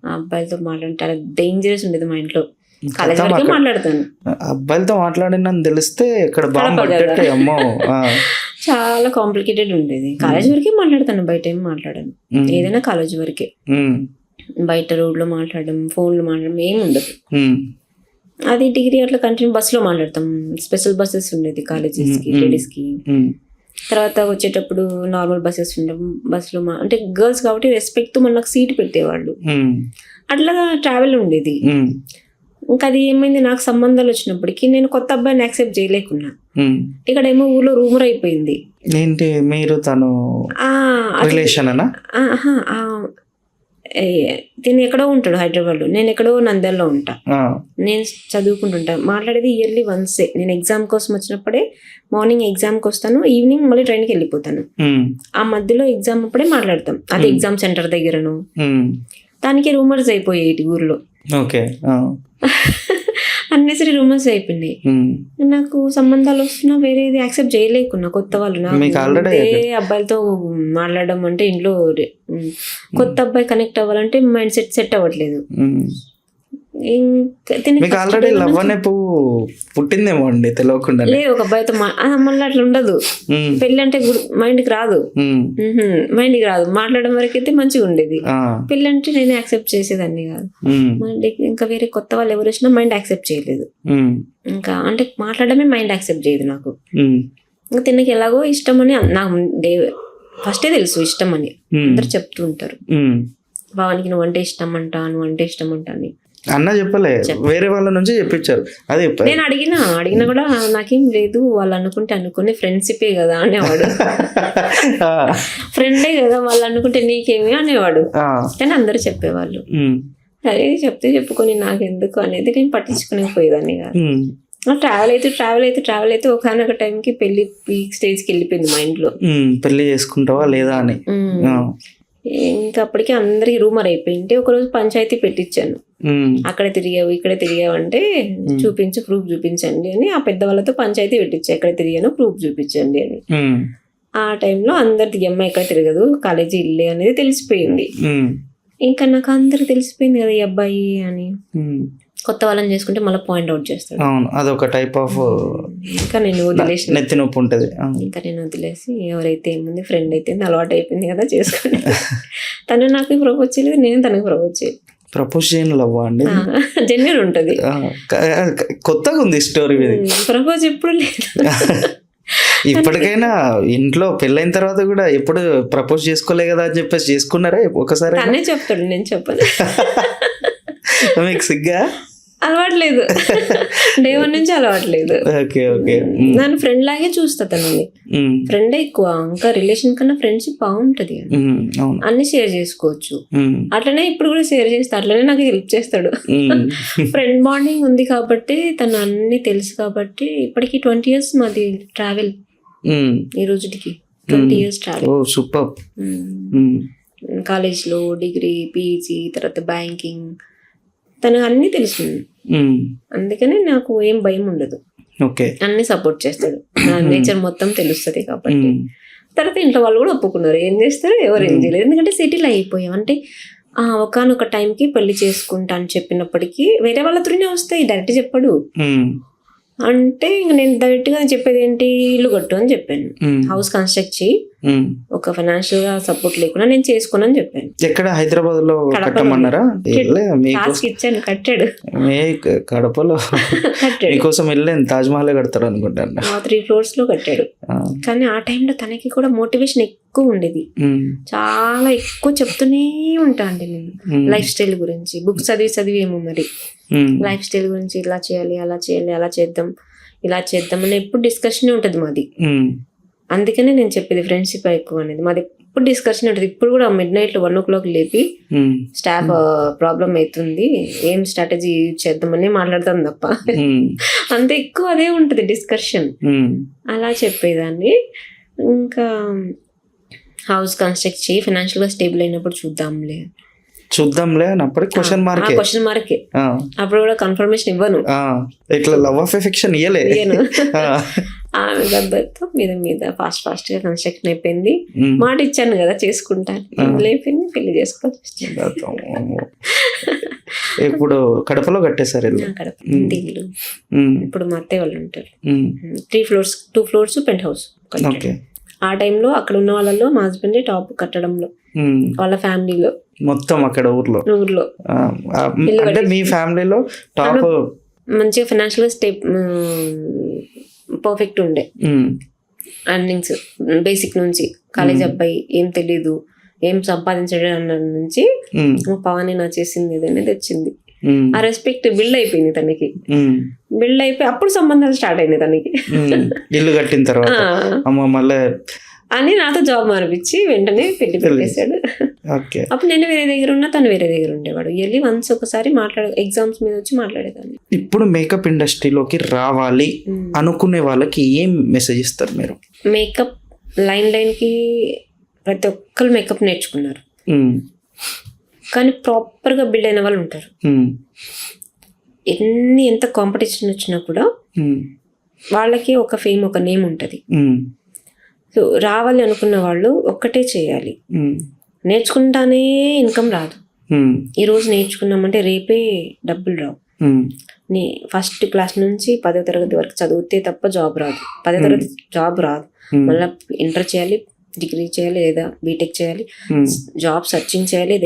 ఆ అబ్బాయిలతో మాట్లాడితే చాలా డేంజరస్ ఉండేది మా ఇంట్లో. కాలేజ్ వరకే మాట్లాడతాను, అబ్బాయిలతో మాట్లాడినని తెలిస్తే ఇక్కడ బాంబు పడ్డట్టే. అమ్మో, చాలా కాంప్లికేటెడ్ ఉండేది. కాలేజ్ వరకే మాట్లాడతాను, బయట ఏం మాట్లాడాను. ఏదైనా కాలేజ్ వరకే. బయట రోడ్లో మాట్లాడడం, ఫోన్లో మాట్లాడడం ఏమి ఉండదు. అది డిగ్రీ అట్లా కంటిన్యూ బస్సులో మాట్లాడతాం. స్పెషల్ బస్సెస్ ఉండేది కాలేజెస్కి, లేడీస్కి. తర్వాత వచ్చేటప్పుడు నార్మల్ బస్సెస్ ఉండవు. బస్సులో అంటే గర్ల్స్ కాబట్టి రెస్పెక్ట్తో మనకు సీట్ పెట్టేవాళ్ళు. అట్లా ట్రావెల్ ఉండేది. ఇంకా అది ఏమైంది, నాకు సంబంధాలు వచ్చినప్పటికీ నేను కొత్త అబ్బాయిని యాక్సెప్ట్ చేయలేకున్నా. ఇక్కడేమో ఊళ్ళో రూమర్ అయిపోయింది. ఏంటి మీరు తను రిలేషన్ అనా? తిని ఎక్కడో ఉంటాడు హైదరాబాద్లో, నేను ఎక్కడో నంద్యాలలో ఉంటా. నేను చదువుకుంటుంటా. మాట్లాడేది ఇయర్లీ వన్సే. నేను ఎగ్జామ్ కోసం వచ్చినప్పుడే మార్నింగ్ ఎగ్జామ్కి వస్తాను, ఈవినింగ్ మళ్ళీ ట్రైన్కి వెళ్ళిపోతాను. ఆ మధ్యలో ఎగ్జామ్ అప్పుడే మాట్లాడతాం. అది ఎగ్జామ్ సెంటర్ దగ్గరను. దానికి రూమర్స్ అయిపోయాయి ఊర్లో. ఓకే, అన్నెసరీ రూమర్స్ అయిపోయినాయి. నాకు సంబంధాలు వస్తున్నా వేరేది యాక్సెప్ట్ చేయలేకున్నా. కొత్త వాళ్ళు అబ్బాయిలతో మాట్లాడడం అంటే ఇంట్లో కొత్త అబ్బాయి కనెక్ట్ అవ్వాలంటే మైండ్ సెట్ అవ్వట్లేదు. ఆల్రెడీ లవ్ అనే పువ్వు పుట్టిందేమో అండి తెలియకుండా. లేదు, ఒక అబ్బాయితో మళ్ళీ అట్లా ఉండదు. పెళ్ళి అంటే మైండ్కి రాదు. మాట్లాడడం వరకు అయితే మంచిగా ఉండేది. పెళ్ళి అంటే నేను యాక్సెప్ట్ చేసేదాన్ని కాదు. ఇంకా వేరే కొత్త వాళ్ళు ఎవరు వచ్చినా మైండ్ యాక్సెప్ట్ చేయలేదు. ఇంకా అంటే మాట్లాడమే మైండ్ యాక్సెప్ట్ చేయదు నాకు. ఇంకా తినకి ఎలాగో ఇష్టం అని నాకు ఫస్టే తెలుసు ఇష్టం అని. అందరు చెప్తూ ఉంటారు, భావానికి నువ్వంటే ఇష్టం అంట, నువ్వంటే ఇష్టం అంట అని. అన్న చెప్పలే, వేరే వాళ్ళ నుంచి చెప్పించారు. అదే నేను అడిగినా కూడా నాకేం లేదు, వాళ్ళు అనుకుని ఫ్రెండ్షిపే కదా అనేవాడు. ఫ్రెండే కదా వాళ్ళు అనుకుంటే నీకేమి అనేవాడు. కానీ అందరూ చెప్పేవాళ్ళు. అదే చెప్పుకొని నాకెందుకు అనేది నేను పట్టించుకునేపోయేదాన్ని కాదు. ట్రావెల్ అయితే ఒకనొక టైంకి పెళ్లి పీక్ స్టేజ్కి వెళ్ళిపోయింది మైండ్ లో. పెళ్లి చేసుకుంటావా లేదా అని. ఇంకా అప్పటికే అందరికి రూమర్ అయిపోయింటే ఒకరోజు పంచాయతీ పెట్టించాను. అక్కడ తిరిగావు ఇక్కడ తిరిగావు అంటే ప్రూఫ్ చూపించండి అని ఆ పెద్దవాళ్ళతో పంచాయతీ పెట్టించా. ఎక్కడ తిరిగానో ప్రూఫ్ చూపించండి అని. ఆ టైంలో అందరిది అమ్మాయి ఎక్కడ తిరగదు, కాలేజీ ఇల్లే అనేది తెలిసిపోయింది. ఇంకా నాకు అందరికి తెలిసిపోయింది కదా ఈ అబ్బాయి అని. కొత్త వాళ్ళని చేసుకుంటే మళ్ళీ పాయింట్ అవుట్ చేస్తాడు. అవును, అదొక టైప్ ఆఫ్. ఇంకా నేను వదిలేసి నెత్తి నొప్పి ఉంటుంది. ఇంకా నేను వదిలేసి ఎవరైతే ఏముంది ఫ్రెండ్ అయితే అలవాటు అయిపోయింది కదా చేసుకోండి. తను నాకు ప్రపోజ్ చేయలేదు, నేను తనకు ప్రపోజ్ చేయలేదు. ప్రపోజ్ చేయని లవ్ అండి, జెన్యూన్ ఉంటుంది. కొత్తగా ఉంది స్టోరీ. ప్రపోజ్ ఎప్పుడు లేదు. ఇప్పటికైనా ఇంట్లో పెళ్ళైన తర్వాత కూడా ఎప్పుడు ప్రపోజ్ చేసుకోలే కదా అని చెప్పేసి చేసుకున్నారా ఒకసారి? తనే చెప్తాడు, నేను చెప్పను. మీకు సిగ్గా? అలవాట్లేదు, డే 1 నుంచి అలవాట్లేదు. నన్ను ఫ్రెండ్ లాగే చూస్తా తనని. ఫ్రెండ్ ఎక్కువ, ఇంకా రిలేషన్ కన్నా ఫ్రెండ్షిప్ బాగుంటది. అన్ని షేర్ చేసుకోవచ్చు. అట్లనే ఇప్పుడు కూడా షేర్ చేస్తా, అట్లనే నాకు హెల్ప్ చేస్తాడు. ఫ్రెండ్ బాండింగ్ ఉంది కాబట్టి తను అన్ని తెలుసు కాబట్టి. ఇప్పటికి 20 years మాది ట్రావెల్. ఈ రోజుకి 20 years ట్రావెల్. సూపర్. కాలేజ్లో డిగ్రీ, పీజీ, తర్వాత బ్యాంకింగ్, తనకు అన్ని తెలుసు. అందుకనే నాకు ఏం భయం ఉండదు. అన్ని సపోర్ట్ చేస్తాడు. నా నేచర్ మొత్తం తెలుస్తుంది కాబట్టి. తర్వాత ఇంట్లో వాళ్ళు కూడా ఒప్పుకున్నారు. ఏం చేస్తారు, ఎవరు ఏం చేయలేదు. ఎందుకంటే సెటిల్ అయిపోయాం. అంటే ఒకనొక టైంకి పెళ్లి చేసుకుంటా అని చెప్పినప్పటికీ వేరే వాళ్ళ త్రూనే వస్తాయి, డైరెక్ట్ చెప్పడు. అంటే ఇంక నేను డైరెక్ట్ గా చెప్పేది ఏంటి, ఇల్లు కట్టు అని చెప్పాను. హౌస్ కన్స్ట్రక్ట్ చేయి, ఒక ఫైనాన్షియల్ గా సపోర్ట్ లేకుండా నేను చేసుకోనని చెప్పాను. ఎక్కడ హైదరాబాద్ లో కట్టమన్నారా? ఇచ్చాను, కట్టాడు. కడపలో మీకోసం వెళ్ళాను, తాజ్ మహల్ కడతారు అనుకుంటాను. 3 floors లో కట్టాడు. కానీ ఆ టైంలో తనకి కూడా మోటివేషన్ ఎక్కువ ఉండేది. చాలా ఎక్కువ చెప్తూనే ఉంటా అండి నేను లైఫ్ స్టైల్ గురించి. బుక్స్ చదివి ఏమో మరి లైఫ్ స్టైల్ గురించి, ఇలా చేయాలి, అలా చేయాలి, అలా చేద్దాం, ఇలా చేద్దాం అని ఎప్పుడు డిస్కషన్ ఉంటుంది మాది. అందుకనే నేను చెప్పేది ఫ్రెండ్షిప్ ఎక్కువ అనేది మాది. ఎప్పుడు డిస్కషన్ ఉంటుంది. ఇప్పుడు కూడా midnight 1 o'clock లేపి స్టాఫ్ ప్రాబ్లం అవుతుంది, ఏం స్ట్రాటజీ యూజ్ చేద్దామని మాట్లాడతాం తప్ప అంత ఎక్కువ అదే ఉంటుంది డిస్కషన్. అలా చెప్పేదాన్ని. ఇంకా హౌస్ కన్స్ట్రక్ట్ చేయి, ఫైనాన్షియల్ గా స్టేబుల్ అయినప్పుడు చూద్దాంలే అన్నప్పుడు క్వశ్చన్ మార్కే. అప్పుడు కూడా కన్ఫర్మేషన్ ఇవ్వను. ఇట్లా లవ్ ఆఫ్ ఎఫెక్షన్ ఇయ్యను. దెబ్బతో మీద ఫాస్ట్ గా కన్స్ట్రక్షన్ అయిపోయింది. మాట ఇచ్చాను కదా చేసుకుంటాను, లేపింది పెళ్లి చేసుకోవచ్చు. ఇప్పుడు కడపలో కట్టేశారు ఇల్లు. ఇల్లు ఇప్పుడు మా అత్తయ్య వాళ్ళు ఉంటారు. 3 floors, 2 floors పెంట్ హౌస్. ఆ టైంలో అక్కడ ఉన్న వాళ్ళలో మా హస్బెండే టాప్ కట్టడంలో, వాళ్ళ ఫ్యామిలీలో మొత్తం అక్కడ ఊర్లో అంటే మీ ఫ్యామిలీలో టాప్ మంచిగా ఫైనాన్షియల్ పర్ఫెక్ట్ ఉండే. అర్నింగ్స్ బేసిక్ నుంచి కాలేజ్ అబ్బాయి, ఏం తెలీదు, ఏం సంపాదించడం అన్న నుంచి పవన్ నా చేసింది ఏదైనా తెచ్చింది. ఆ రెస్పెక్ట్ బిల్డ్ అయిపోయింది తనకి. బిల్డ్ అయిపోయి అప్పుడు సంబంధాలు స్టార్ట్ అయింది తనకి. ఇల్లు కట్టిన తర్వాత మళ్ళీ అని నాతో జాబ్ మార్పించి వెంటనే పెళ్లి పెట్టేశాడు. అప్పుడు నేను వేరే దగ్గర ఉన్నా, తను వేరే దగ్గర ఉండేవాడు. వెళ్ళి వన్స్ ఒకసారి ఎగ్జామ్స్ మీద వచ్చి మాట్లాడేదాన్ని. ఇప్పుడు మేకప్ ఇండస్ట్రీలోకి రావాలి అనుకునే వాళ్ళకి ఏం మెసేజ్ ఇస్తారు మీరు? మేకప్ లైన్కి ప్రతి ఒక్కరు మేకప్ నేర్చుకున్నారు, కానీ ప్రాపర్గా బిల్డ్ అయిన వాళ్ళు ఉంటారు. ఎంత కాంపిటీషన్ వచ్చినా కూడా వాళ్ళకి ఒక ఫేమ్, ఒక నేమ్ ఉంటుంది. సో రావాలి అనుకున్న వాళ్ళు ఒక్కటే చేయాలి, నేర్చుకుంటానే ఇన్కమ్ రాదు. ఈరోజు నేర్చుకున్నామంటే రేపే డబ్బులు రావు. నీ ఫస్ట్ క్లాస్ నుంచి 10వ తరగతి వరకు చదివితే తప్ప జాబ్ రాదు. 10వ తరగతి జాబ్ రాదు, మళ్ళీ ఇంటర్ చేయాలి, డిగ్రీ చేయాలి, లేదా బీటెక్ చేయాలి, జాబ్ సర్చింగ్ చేయాలి,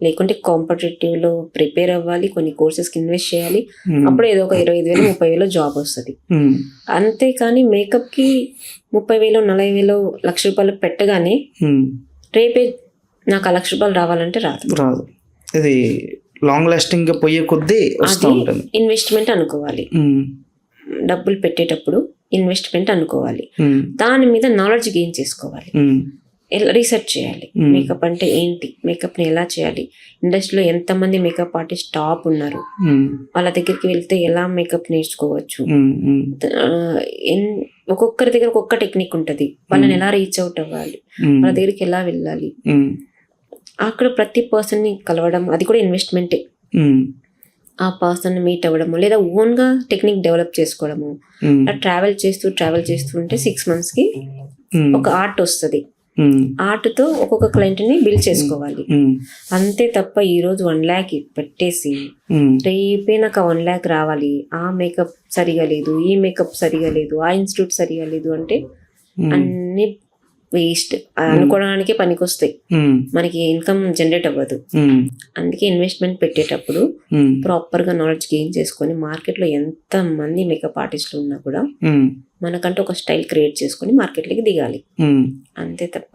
లేకుంటే కాంపిటేటివ్లో ప్రిపేర్ అవ్వాలి, కొన్ని కోర్సెస్కి ఇన్వెస్ట్ చేయాలి. అప్పుడు ఏదో ఒక 25,000 30,000 జాబ్ వస్తుంది. అంతేకాని మేకప్కి 30,000 40,000 లక్ష రూపాయలు పెట్టగానే రేపే నాకు ఆ ₹1,00,000 రావాలంటే రాదు. ఇది లాంగ్ లాస్టింగ్ గా పోయే కొద్దీ వస్తూ ఉంటుంది. ఇన్వెస్ట్మెంట్ అనుకోవాలి, డబ్బులు పెట్టేటప్పుడు ఇన్వెస్ట్మెంట్ అనుకోవాలి. దాని మీద నాలెడ్జ్ గెయిన్ చేసుకోవాలి, రీసెర్చ్ చేయాలి. మేకప్ అంటే ఏంటి, మేకప్ని ఎలా చేయాలి, ఇండస్ట్రీలో ఎంతమంది మేకప్ ఆర్టిస్ట్ టాప్ ఉన్నారు, వాళ్ళ దగ్గరికి వెళ్తే ఎలా మేకప్ నేర్చుకోవచ్చు, ఒక్కొక్కరి దగ్గర ఒక్కొక్క టెక్నిక్ ఉంటుంది, వాళ్ళని ఎలా రీచ్ అవుట్ అవ్వాలి, వాళ్ళ దగ్గరికి ఎలా వెళ్ళాలి, అక్కడ ప్రతి పర్సన్ని కలవడం, అది కూడా ఇన్వెస్ట్మెంటే. ఆ పర్సన్ మీట్ అవ్వడము, లేదా ఓన్గా టెక్నిక్ డెవలప్ చేసుకోవడము. ట్రావెల్ చేస్తూ ఉంటే 6 monthsకి ఒక ఆర్ట్ వస్తుంది. ఆర్ట్తో ఒక్కొక్క క్లయింట్ని బిల్డ్ చేసుకోవాలి. అంతే తప్ప ఈరోజు 1 lakh పెట్టేసి రేపే నాకు 1 lakh రావాలి, ఆ మేకప్ సరిగా లేదు, ఈ మేకప్ సరిగా లేదు, ఆ ఇన్స్టిట్యూట్ సరిగా లేదు అంటే అన్ని వేస్ట్. అనుకోవడానికే పనికొస్తాయి, మనకి ఇన్కమ్ జనరేట్ అవ్వదు. అందుకే ఇన్వెస్ట్మెంట్ పెట్టేటప్పుడు ప్రాపర్గా నాలెడ్జ్ గెయిన్ చేసుకొని, మార్కెట్లో ఎంత మంది మేకప్ ఆర్టిస్టులు ఉన్నా కూడా మనకంటూ ఒక స్టైల్ క్రియేట్ చేసుకొని మార్కెట్లోకి దిగాలి. అంతే తప్ప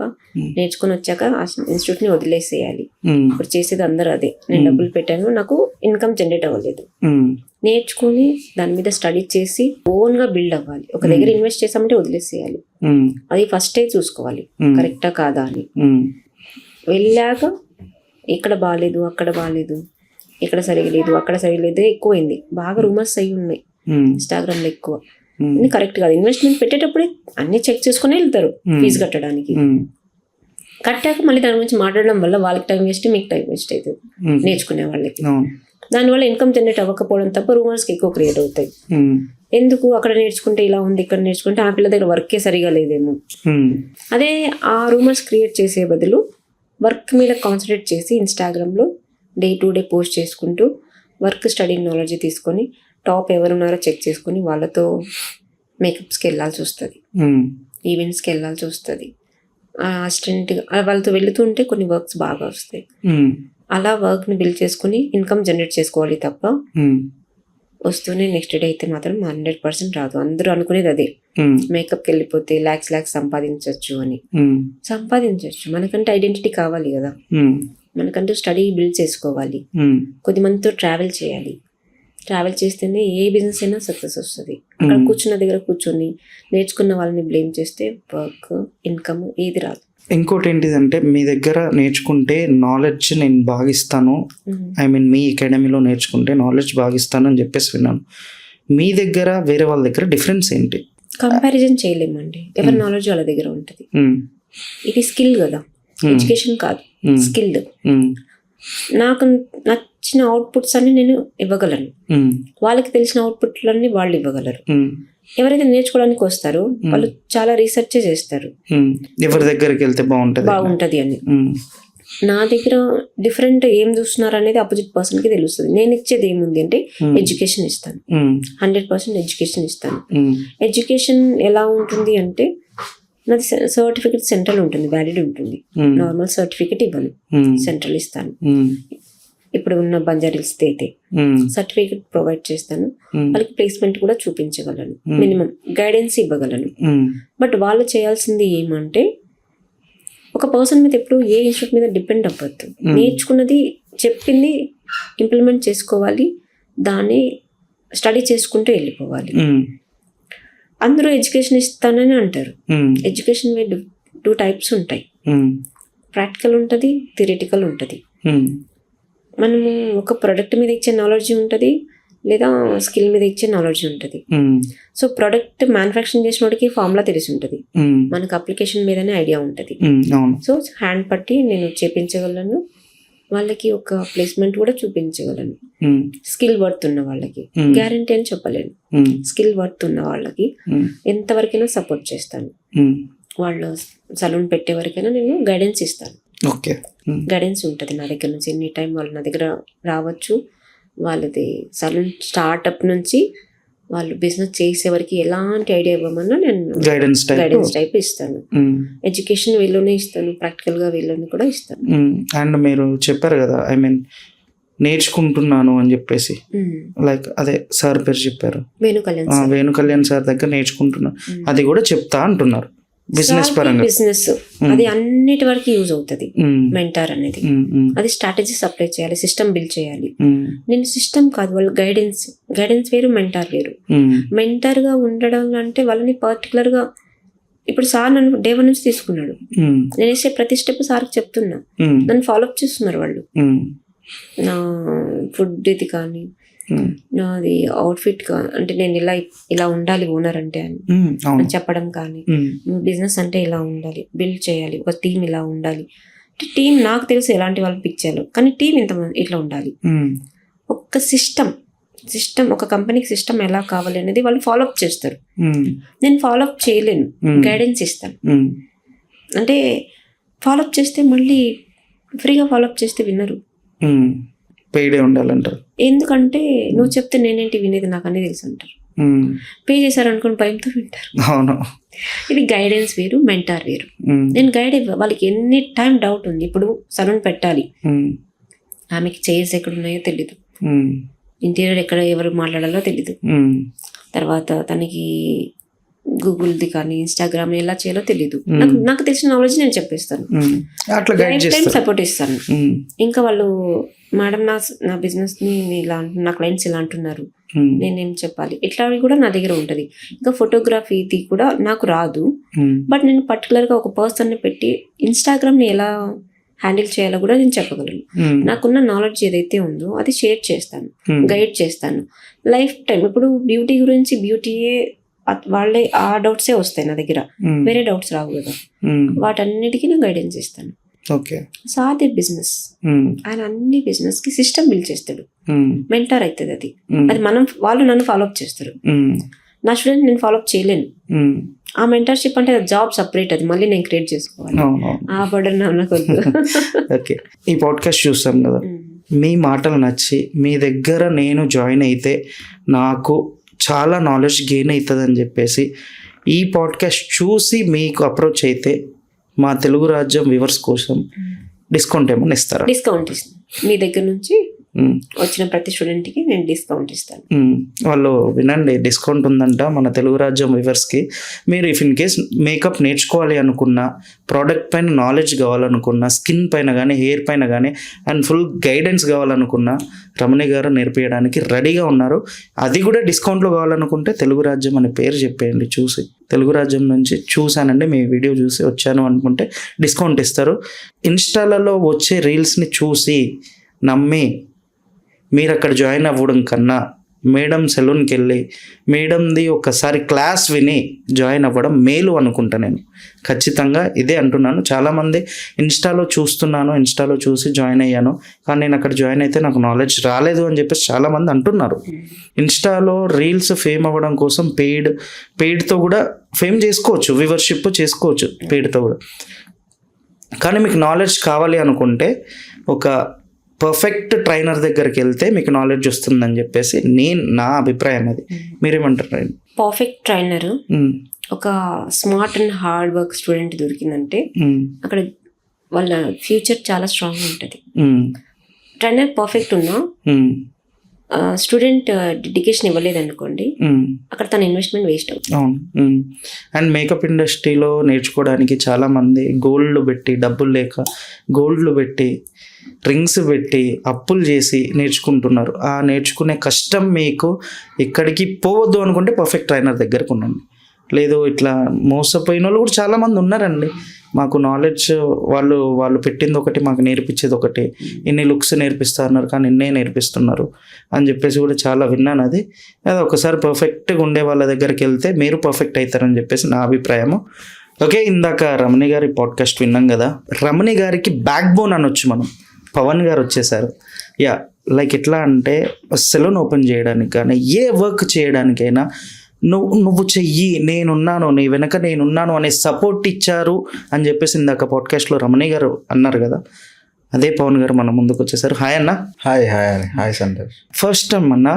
నేర్చుకుని వచ్చాక ఆ ఇన్స్టిట్యూట్ని వదిలేసేయాలి. ఇప్పుడు చేసేది అందరూ అదే, నేను డబ్బులు పెట్టాను, నాకు ఇన్కమ్ జనరేట్ అవ్వలేదు. నేర్చుకుని దాని మీద స్టడీ చేసి ఓన్గా బిల్డ్ అవ్వాలి. ఒక దగ్గర ఇన్వెస్ట్ చేసామంటే వదిలేసేయాలి, అది ఫస్టే చూసుకోవాలి కరెక్టా కాదా అని. వెళ్ళాక ఇక్కడ బాగాలేదు, అక్కడ బాగాలేదు, ఇక్కడ సరిగా లేదు, అక్కడ సరిగా లేదు, ఎక్కువైంది. బాగా రూమర్స్ అయ్యి ఉన్నాయి ఇన్స్టాగ్రామ్లో ఎక్కువ. కరెక్ట్ కాదు. ఇన్వెస్ట్మెంట్ పెట్టేటప్పుడే అన్ని చెక్ చేసుకుని వెళ్తారు ఫీజు కట్టడానికి. కట్టాక మళ్ళీ దాని గురించి మాట్లాడడం వల్ల వాళ్ళకి టైం వేస్ట్, మీకు టైం వేస్ట్ అవుతుంది నేర్చుకునే వాళ్ళకి. దానివల్ల ఇన్కమ్ జనరేట్ అవ్వకపోవడం తప్ప రూమర్స్కి ఎక్కువ క్రియేట్ అవుతాయి. ఎందుకు అక్కడ నేర్చుకుంటే ఇలా ఉంది, ఇక్కడ నేర్చుకుంటే ఆ పిల్ల దగ్గర వర్కే సరిగా లేదేమో. అదే ఆ రూమర్స్ క్రియేట్ చేసే బదులు వర్క్ మీద కాన్సన్ట్రేట్ చేసి ఇన్స్టాగ్రామ్లో డే టు డే పోస్ట్ చేసుకుంటూ వర్క్ స్టడీ నాలెడ్జ్ తీసుకొని టాప్ ఎవరున్నారో చెక్ చేసుకుని వాళ్ళతో మేకప్స్కి వెళ్ళాల్సి వస్తుంది, ఈవెంట్స్కి వెళ్ళాల్సి వస్తుంది. అసిస్టెంట్గా వాళ్ళతో వెళుతుంటే కొన్ని వర్క్స్ బాగా వస్తాయి. అలా వర్క్ని బిల్డ్ చేసుకుని ఇన్కమ్ జనరేట్ చేసుకోవాలి తప్ప వస్తూనే నెక్స్ట్ డే అయితే మాత్రం 100% రాదు. అందరూ అనుకునేది అదే, మేకప్కి వెళ్ళిపోతే ల్యాక్స్ సంపాదించవచ్చు అని. సంపాదించవచ్చు, మనకంటే ఐడెంటిటీ కావాలి కదా, మనకంటూ స్టడీ బిల్డ్ చేసుకోవాలి, కొద్దిమందితో ట్రావెల్ చేయాలి. ట్రావెల్ చేస్తేనే ఏ బిజినెస్ అయినా సక్సెస్ వస్తుంది. అక్కడ కూర్చున్న దగ్గర కూర్చొని నేర్చుకున్న వాళ్ళని బ్లేమ్ చేస్తే వర్క్, ఇన్కమ్ ఏది రాదు. ఇంకోటి ఏంటిదంటే, మీ దగ్గర నేర్చుకుంటే నాలెడ్జ్ నేను బాగా ఇస్తాను, మీ అకాడమీలో నేర్చుకుంటే నాలెడ్జ్ బాగా ఇస్తాను అని చెప్పేసి విన్నాను. మీ దగ్గర వేరే వాళ్ళ దగ్గర డిఫరెన్స్ ఏంటి? కంపారిజన్ చేయలేమండి, ఎవరి నాలెడ్జ్ వాళ్ళ దగ్గర ఉంటుంది. ఇది స్కిల్ కదా, ఎడ్యుకేషన్ కాదు, స్కిల్. నాకు నచ్చిన అవుట్పుట్స్ అన్ని నేను ఇవ్వగలను, వాళ్ళకి తెలిసిన అవుట్పుట్లన్నీ వాళ్ళు ఇవ్వగలరు. ఎవరైతే నేర్చుకోవడానికి వస్తారో వాళ్ళు చాలా రీసెర్చ్ చేస్తారు, ఎవరి దగ్గరికి వెళ్తే బాగుంటది అని. నా దగ్గర డిఫరెంట్ ఏం చూస్తున్నారు అనేది ఆపోజిట్ పర్సన్కి తెలుస్తుంది. నేను ఇచ్చేది ఏముంది అంటే ఎడ్యుకేషన్ ఇస్తాను, 100% ఎడ్యుకేషన్ ఇస్తాను. ఎడ్యుకేషన్ ఎలా ఉంటుంది అంటే నాది సర్టిఫికెట్ సెంట్రల్ ఉంటుంది, వ్యాలిడ్ ఉంటుంది. నార్మల్ సర్టిఫికెట్ ఇవ్వను, సెంట్రల్ ఇస్తాను. ఇప్పుడు ఉన్న బంజారీల్స్ అయితే సర్టిఫికెట్ ప్రొవైడ్ చేస్తాను. వాళ్ళకి ప్లేస్మెంట్ కూడా చూపించగలను, మినిమం గైడెన్స్ ఇవ్వగలను. బట్ వాళ్ళు చేయాల్సింది ఏమంటే, ఒక పర్సన్ మీద ఎప్పుడు ఏ ఇన్స్టిట్యూట్ మీద డిపెండ్ అవ్వద్దు. నేర్చుకున్నది చెప్పింది ఇంప్లిమెంట్ చేసుకోవాలి, దాన్ని స్టడీ చేసుకుంటూ వెళ్ళిపోవాలి. అందరూ ఎడ్యుకేషన్ ఇస్తానని అంటారు. ఎడ్యుకేషన్ 2 టైప్స్ ఉంటాయి, ప్రాక్టికల్ ఉంటుంది, థియరిటికల్ ఉంటుంది. మనము ఒక ప్రొడక్ట్ మీద ఇచ్చే నాలెడ్జ్ ఉంటుంది, లేదా స్కిల్ మీద ఇచ్చే నాలెడ్జ్ ఉంటుంది. సో ప్రొడక్ట్ మ్యానుఫ్యాక్చరింగ్ చేసిన వాడికి ఫార్ములా తెలిసి ఉంటుంది, మనకు అప్లికేషన్ మీదనే ఐడియా ఉంటుంది. సో హ్యాండ్ పట్టి నేను చేపించగలను, వాళ్ళకి ఒక ప్లేస్మెంట్ కూడా చూపించగలను. స్కిల్ వర్త్ ఉన్న వాళ్ళకి గ్యారంటీ అని చెప్పలేను, స్కిల్ వర్త్ ఉన్న వాళ్ళకి ఎంతవరకైనా సపోర్ట్ చేస్తాను. వాళ్ళు సలూన్ పెట్టే వరకైనా నేను గైడెన్స్ ఇస్తాను. గైడెన్స్ ఉంటుంది నా దగ్గర నుంచి. ఎనీ టైం వాళ్ళు నా దగ్గర రావచ్చు. వాళ్ళది సలూన్ స్టార్ట్అప్ నుంచి వాళ్ళు బిజినెస్ చేసే వరకు ఎలాంటి ఐడియా ఇవ్వమన్నా నేను గైడెన్స్ టైప్ ఇస్తాను. ఎడ్యుకేషన్ వీళ్ళనే ఇస్తాను, ప్రాక్టికల్గా వీళ్ళని కూడా ఇస్తాను. అండ్ మీరు చెప్పారు కదా, ఐ మీన్ నేర్చుకుంటున్నాను అని చెప్పేసి, లైక్ అదే సార్ పేరు చెప్పారు, వేణు కళ్యాణ్ సార్ దగ్గర నేర్చుకుంటున్నాను, అది కూడా చెప్తా అంటున్నారు. బిజినెస్ పరంగా బిజినెస్ అది అన్నిటి వరకు యూజ్ అవుతుంది. మెంటార్ అనేది అది స్ట్రాటజీస్ అప్లై చేయాలి, సిస్టమ్ బిల్డ్ చేయాలి. నేను సిస్టమ్ కాదు, వాళ్ళు గైడెన్స్ వేరు, మెంటార్ వేరు. మెంటార్ గా ఉండడం అంటే వాళ్ళని పర్టికులర్ గా, ఇప్పుడు సార్ నన్ను డే 1 నుంచి తీసుకున్నాడు, నేను వేసే ప్రతి స్టెప్ సార్కి చెప్తున్నా, నన్ను ఫాలోఅప్ చేస్తున్నారు వాళ్ళు. నా ఫుడ్ ఇది కానీ, నాది అవుట్ఫిట్ అంటే నేను ఇలా ఉండాలి ఓనర్ అంటే అని చెప్పడం కానీ, బిజినెస్ అంటే ఇలా ఉండాలి, బిల్డ్ చేయాలి, ఒక టీం ఇలా ఉండాలి. టీం నాకు తెలుసు ఎలాంటి వాళ్ళని పిక్ చేయాలి, కానీ టీం ఇట్లా ఉండాలి. ఒక సిస్టమ్ ఒక కంపెనీకి సిస్టమ్ ఎలా కావాలి అనేది వాళ్ళు ఫాలోఅప్ చేస్తారు. నేను ఫాలోఅప్ చేయలేను, గైడెన్స్ ఇస్తాను. అంటే ఫాలోఅప్ చేస్తే మళ్ళీ ఫ్రీగా ఫాలోఅప్ చేస్తే వినరు, పేడే ఉండాలంటారు. ఎందుకంటే నువ్వు చెప్తే నేనేంటి వినేది, నాకు అన్నీ తెలుసు అంటారు. పే చేశారు అనుకుని భయంతో వింటారు. అవును, ఇది గైడెన్స్ వేరు, మెంటార్ వేరు. నేను గైడ్ వాళ్ళకి ఎన్ని టైం డౌట్ ఉంది, ఇప్పుడు సలూన్ పెట్టాలి, ఆమెకి చైర్స్ ఎక్కడ ఉన్నాయో తెలీదు, ఇంటీరియర్ ఎక్కడ ఎవరు మాట్లాడాలో తెలీదు, తర్వాత తనకి గూగుల్ది కానీ ఇన్స్టాగ్రామ్ ఎలా చేయాలో తెలీదు. నాకు తెలిసిన నాలెడ్జ్ నేను చెప్పేస్తాను, సపోర్ట్ ఇస్తాను. ఇంకా వాళ్ళు మేడం నా బిజినెస్ ని ఇలా నా క్లయింట్స్ ఇలా అంటున్నారు, నేనేం చెప్పాలి, ఇట్లా కూడా నా దగ్గర ఉంటుంది. ఇంకా ఫోటోగ్రఫీది కూడా నాకు రాదు, బట్ నేను పర్టికులర్ గా ఒక పర్సన్ ని పెట్టి ఇన్స్టాగ్రామ్ ని ఎలా హ్యాండిల్ చేయాలో కూడా నేను చెప్పగలను. నాకున్న నాలెడ్జ్ ఏదైతే ఉందో అది షేర్ చేస్తాను, గైడ్ చేస్తాను. లైఫ్ టైం ఇప్పుడు బ్యూటీ గురించి బ్యూటీయే వాళ్ళే ఆ డౌట్సే వస్తాయి నా దగ్గర, వేరే డౌట్స్ రావు కదా, వాటన్నిటికీ నేను గైడెన్స్ ఇస్తాను. సాది బిజినెస్, ఆయన అన్ని బిజినెస్ కి సిస్టమ్ బిల్డ్ చేస్తాడు, మెంటార్ అవుతుంది. అది వాళ్ళు నన్ను ఫాలోఅప్ చేస్తారు. నా స్టూడెంట్ నేను ఫాలోఅప్ చేయలేను. ఆ మెంటర్షిప్ అంటే జాబ్ సపరేట్, అది మళ్ళీ నేను క్రియేట్ చేసుకోవాలి. ఆ బర్డన్ నాకు. ఓకే, ఈ పాడ్కాస్ట్ చూస్తాం కదా, మీ మాటలు నచ్చి మీ దగ్గర నేను జాయిన్ అయితే నాకు చాలా నాలెడ్జ్ గెయిన్ అవుతుంది అని చెప్పేసి ఈ పాడ్కాస్ట్ చూసి మీకు అప్రోచ్ అయితే మా తెలుగు రాజ్యం వ్యూవర్స్ కోసం డిస్కౌంట్ ఏమైనా ఇస్తారా? డిస్కౌంట్ ఇస్తాను, మీ దగ్గర నుంచి వచ్చిన ప్రతి స్టూడెంట్కి నేను డిస్కౌంట్ ఇస్తాను. వాళ్ళు వినండి, డిస్కౌంట్ ఉందంట మన తెలుగు రాజ్యం వ్యూవర్స్కి. మీరు ఇఫ్ ఇన్ కేస్ మేకప్ నేర్చుకోవాలి అనుకున్నా, ప్రోడక్ట్ పైన నాలెడ్జ్ కావాలనుకున్నా, స్కిన్ పైన కానీ హెయిర్ పైన కానీ అండ్ ఫుల్ గైడెన్స్ కావాలనుకున్నా రమణి గారు నేర్పించడానికి రెడీగా ఉన్నారు. అది కూడా డిస్కౌంట్లో కావాలనుకుంటే తెలుగు రాజ్యం అనే పేరు చెప్పేయండి, చూసి తెలుగు రాజ్యం నుంచి చూశానండి మీ వీడియో చూసి వచ్చాను అనుకుంటే డిస్కౌంట్ ఇస్తారు. ఇన్స్టాలలో వచ్చే రీల్స్ని చూసి నమ్మి మీరు అక్కడ జాయిన్ అవ్వడం కన్నా మేడం సెలూన్కి వెళ్ళి మేడంది ఒకసారి క్లాస్ విని జాయిన్ అవ్వడం మేలు అనుకుంటా. నేను ఖచ్చితంగా ఇదే అంటున్నాను. చాలామంది ఇన్స్టాలో చూసి జాయిన్ అయ్యాను, కానీ నేను అక్కడ జాయిన్ అయితే నాకు నాలెడ్జ్ రాలేదు అని చెప్పేసి చాలామంది అంటున్నారు. ఇన్స్టాలో రీల్స్ ఫేమ్ అవ్వడం కోసం పెయిడ్తో కూడా ఫేమ్ చేసుకోవచ్చు, వ్యూవర్షిప్ చేసుకోవచ్చు పెయిడ్తో కూడా. కానీ మీకు నాలెడ్జ్ కావాలి అనుకుంటే ఒక పర్ఫెక్ట్ ట్రైనర్ దగ్గరికి వెళ్తే మీకు నాలెడ్జ్ వస్తుందని చెప్పేసి నా అభిప్రాయం. అది మీరేమంటారు? పర్ఫెక్ట్ ట్రైనర్ ఒక smart and hard work student దొరికిందంటే అక్కడ వాళ్ళ ఫ్యూచర్ చాలా స్ట్రాంగ్ ఉంటుంది. ట్రైనర్ పర్ఫెక్ట్ ఉన్నా స్టూడెంట్ డెడికేషన్ ఇవ్వలేదు అనుకోండి, అక్కడ తన ఇన్వెస్ట్మెంట్ వేస్ట్ అవుతుంది. అవును. అండ్ మేకప్ ఇండస్ట్రీలో నేర్చుకోవడానికి చాలా మంది గోల్డ్లు పెట్టి, డబ్బులు లేక గోల్డ్లు పెట్టి, రింగ్స్ పెట్టి, అప్పులు చేసి నేర్చుకుంటున్నారు. ఆ నేర్చుకునే కష్టం మీకు ఎక్కడికి పోవద్దు అనుకుంటే పర్ఫెక్ట్ ట్రైనర్ దగ్గరకు ఉండండి. లేదు ఇట్లా మోసపోయిన వాళ్ళు కూడా చాలామంది ఉన్నారండి. మాకు నాలెడ్జ్ వాళ్ళు పెట్టింది ఒకటి, మాకు నేర్పించేది ఒకటి, ఇన్ని లుక్స్ నేర్పిస్తా అన్నారు కానీ ఇన్నే నేర్పిస్తున్నారు అని చెప్పేసి కూడా చాలా విన్నాను. అది ఒకసారి పర్ఫెక్ట్గా ఉండే వాళ్ళ దగ్గరికి వెళ్తే మీరు పర్ఫెక్ట్ అవుతారని చెప్పేసి నా అభిప్రాయము. ఓకే, ఇందాక రమణి గారి పాడ్కాస్ట్ విన్నాం కదా, రమణి గారికి బ్యాక్ బోన్ అనొచ్చు మనం. పవన్ గారు వచ్చేసారు. లైక్ ఎట్లా అంటే సెలూన్ ఓపెన్ చేయడానికి కానీ ఏ వర్క్ చేయడానికైనా నువ్వు చెయ్యి, నేనున్నాను, నీ వెనక నేనున్నాను అనే సపోర్ట్ ఇచ్చారు అని చెప్పేసి ఇందాక పాడ్కాస్ట్లో రమణి గారు అన్నారు కదా, అదే పవన్ గారు మన ముందుకు వచ్చేసారు. హాయ్ అన్న. హాయ్ సంతోష్. ఫస్ట్ టైం అన్న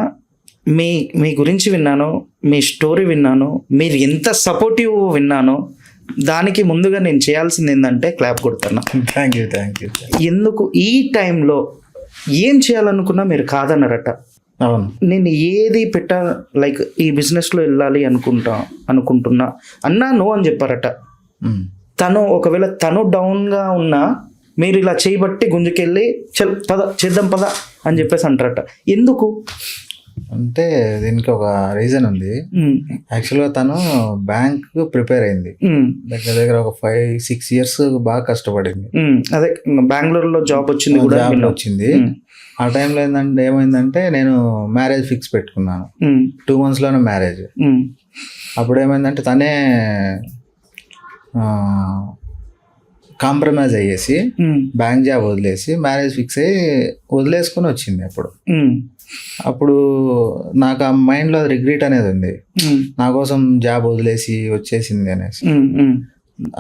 మీ గురించి విన్నాను, మీ స్టోరీ విన్నాను, మీరు ఎంత సపోర్టివ్ విన్నాను. దానికి ముందుగా నేను చేయాల్సింది ఏంటంటే క్లాప్ కొడుతున్నా. Thank you. ఎందుకు ఈ టైంలో ఏం చేయాలనుకున్నా మీరు కాదన్నారట. అవును, నేను ఏది లైక్ ఈ బిజినెస్లో వెళ్ళాలి అనుకుంటున్నా అన్నా నో అని చెప్పారట. ఒకవేళ తను డౌన్గా ఉన్నా మీరు ఇలా చేయబట్టి గుంజుకెళ్ళి చేద్దాం పద అని చెప్పేసి అంటారట. ఎందుకు అంటే దీనికి ఒక రీజన్ ఉంది. యాక్చువల్గా తను బ్యాంక్ ప్రిపేర్ అయింది, దగ్గర ఒక 5-6 years బాగా కష్టపడింది. అదే బెంగళూరులో జాబ్ వచ్చింది కూడా వచ్చింది. ఆ టైంలో ఏమైందంటే నేను మ్యారేజ్ ఫిక్స్ పెట్టుకున్నాను. 2 monthsలోనే మ్యారేజ్. అప్పుడు ఏమైందంటే తనే కాంప్రమైజ్ అయ్యేసి బ్యాంక్ జాబ్ వదిలేసి మ్యారేజ్ ఫిక్స్ అయ్యి వదిలేసుకొని వచ్చింది. అప్పుడు నాకు ఆ మైండ్లో రిగ్రెట్ అనేది ఉంది, నా కోసం జాబ్ వదిలేసి వచ్చేసింది అనేసి.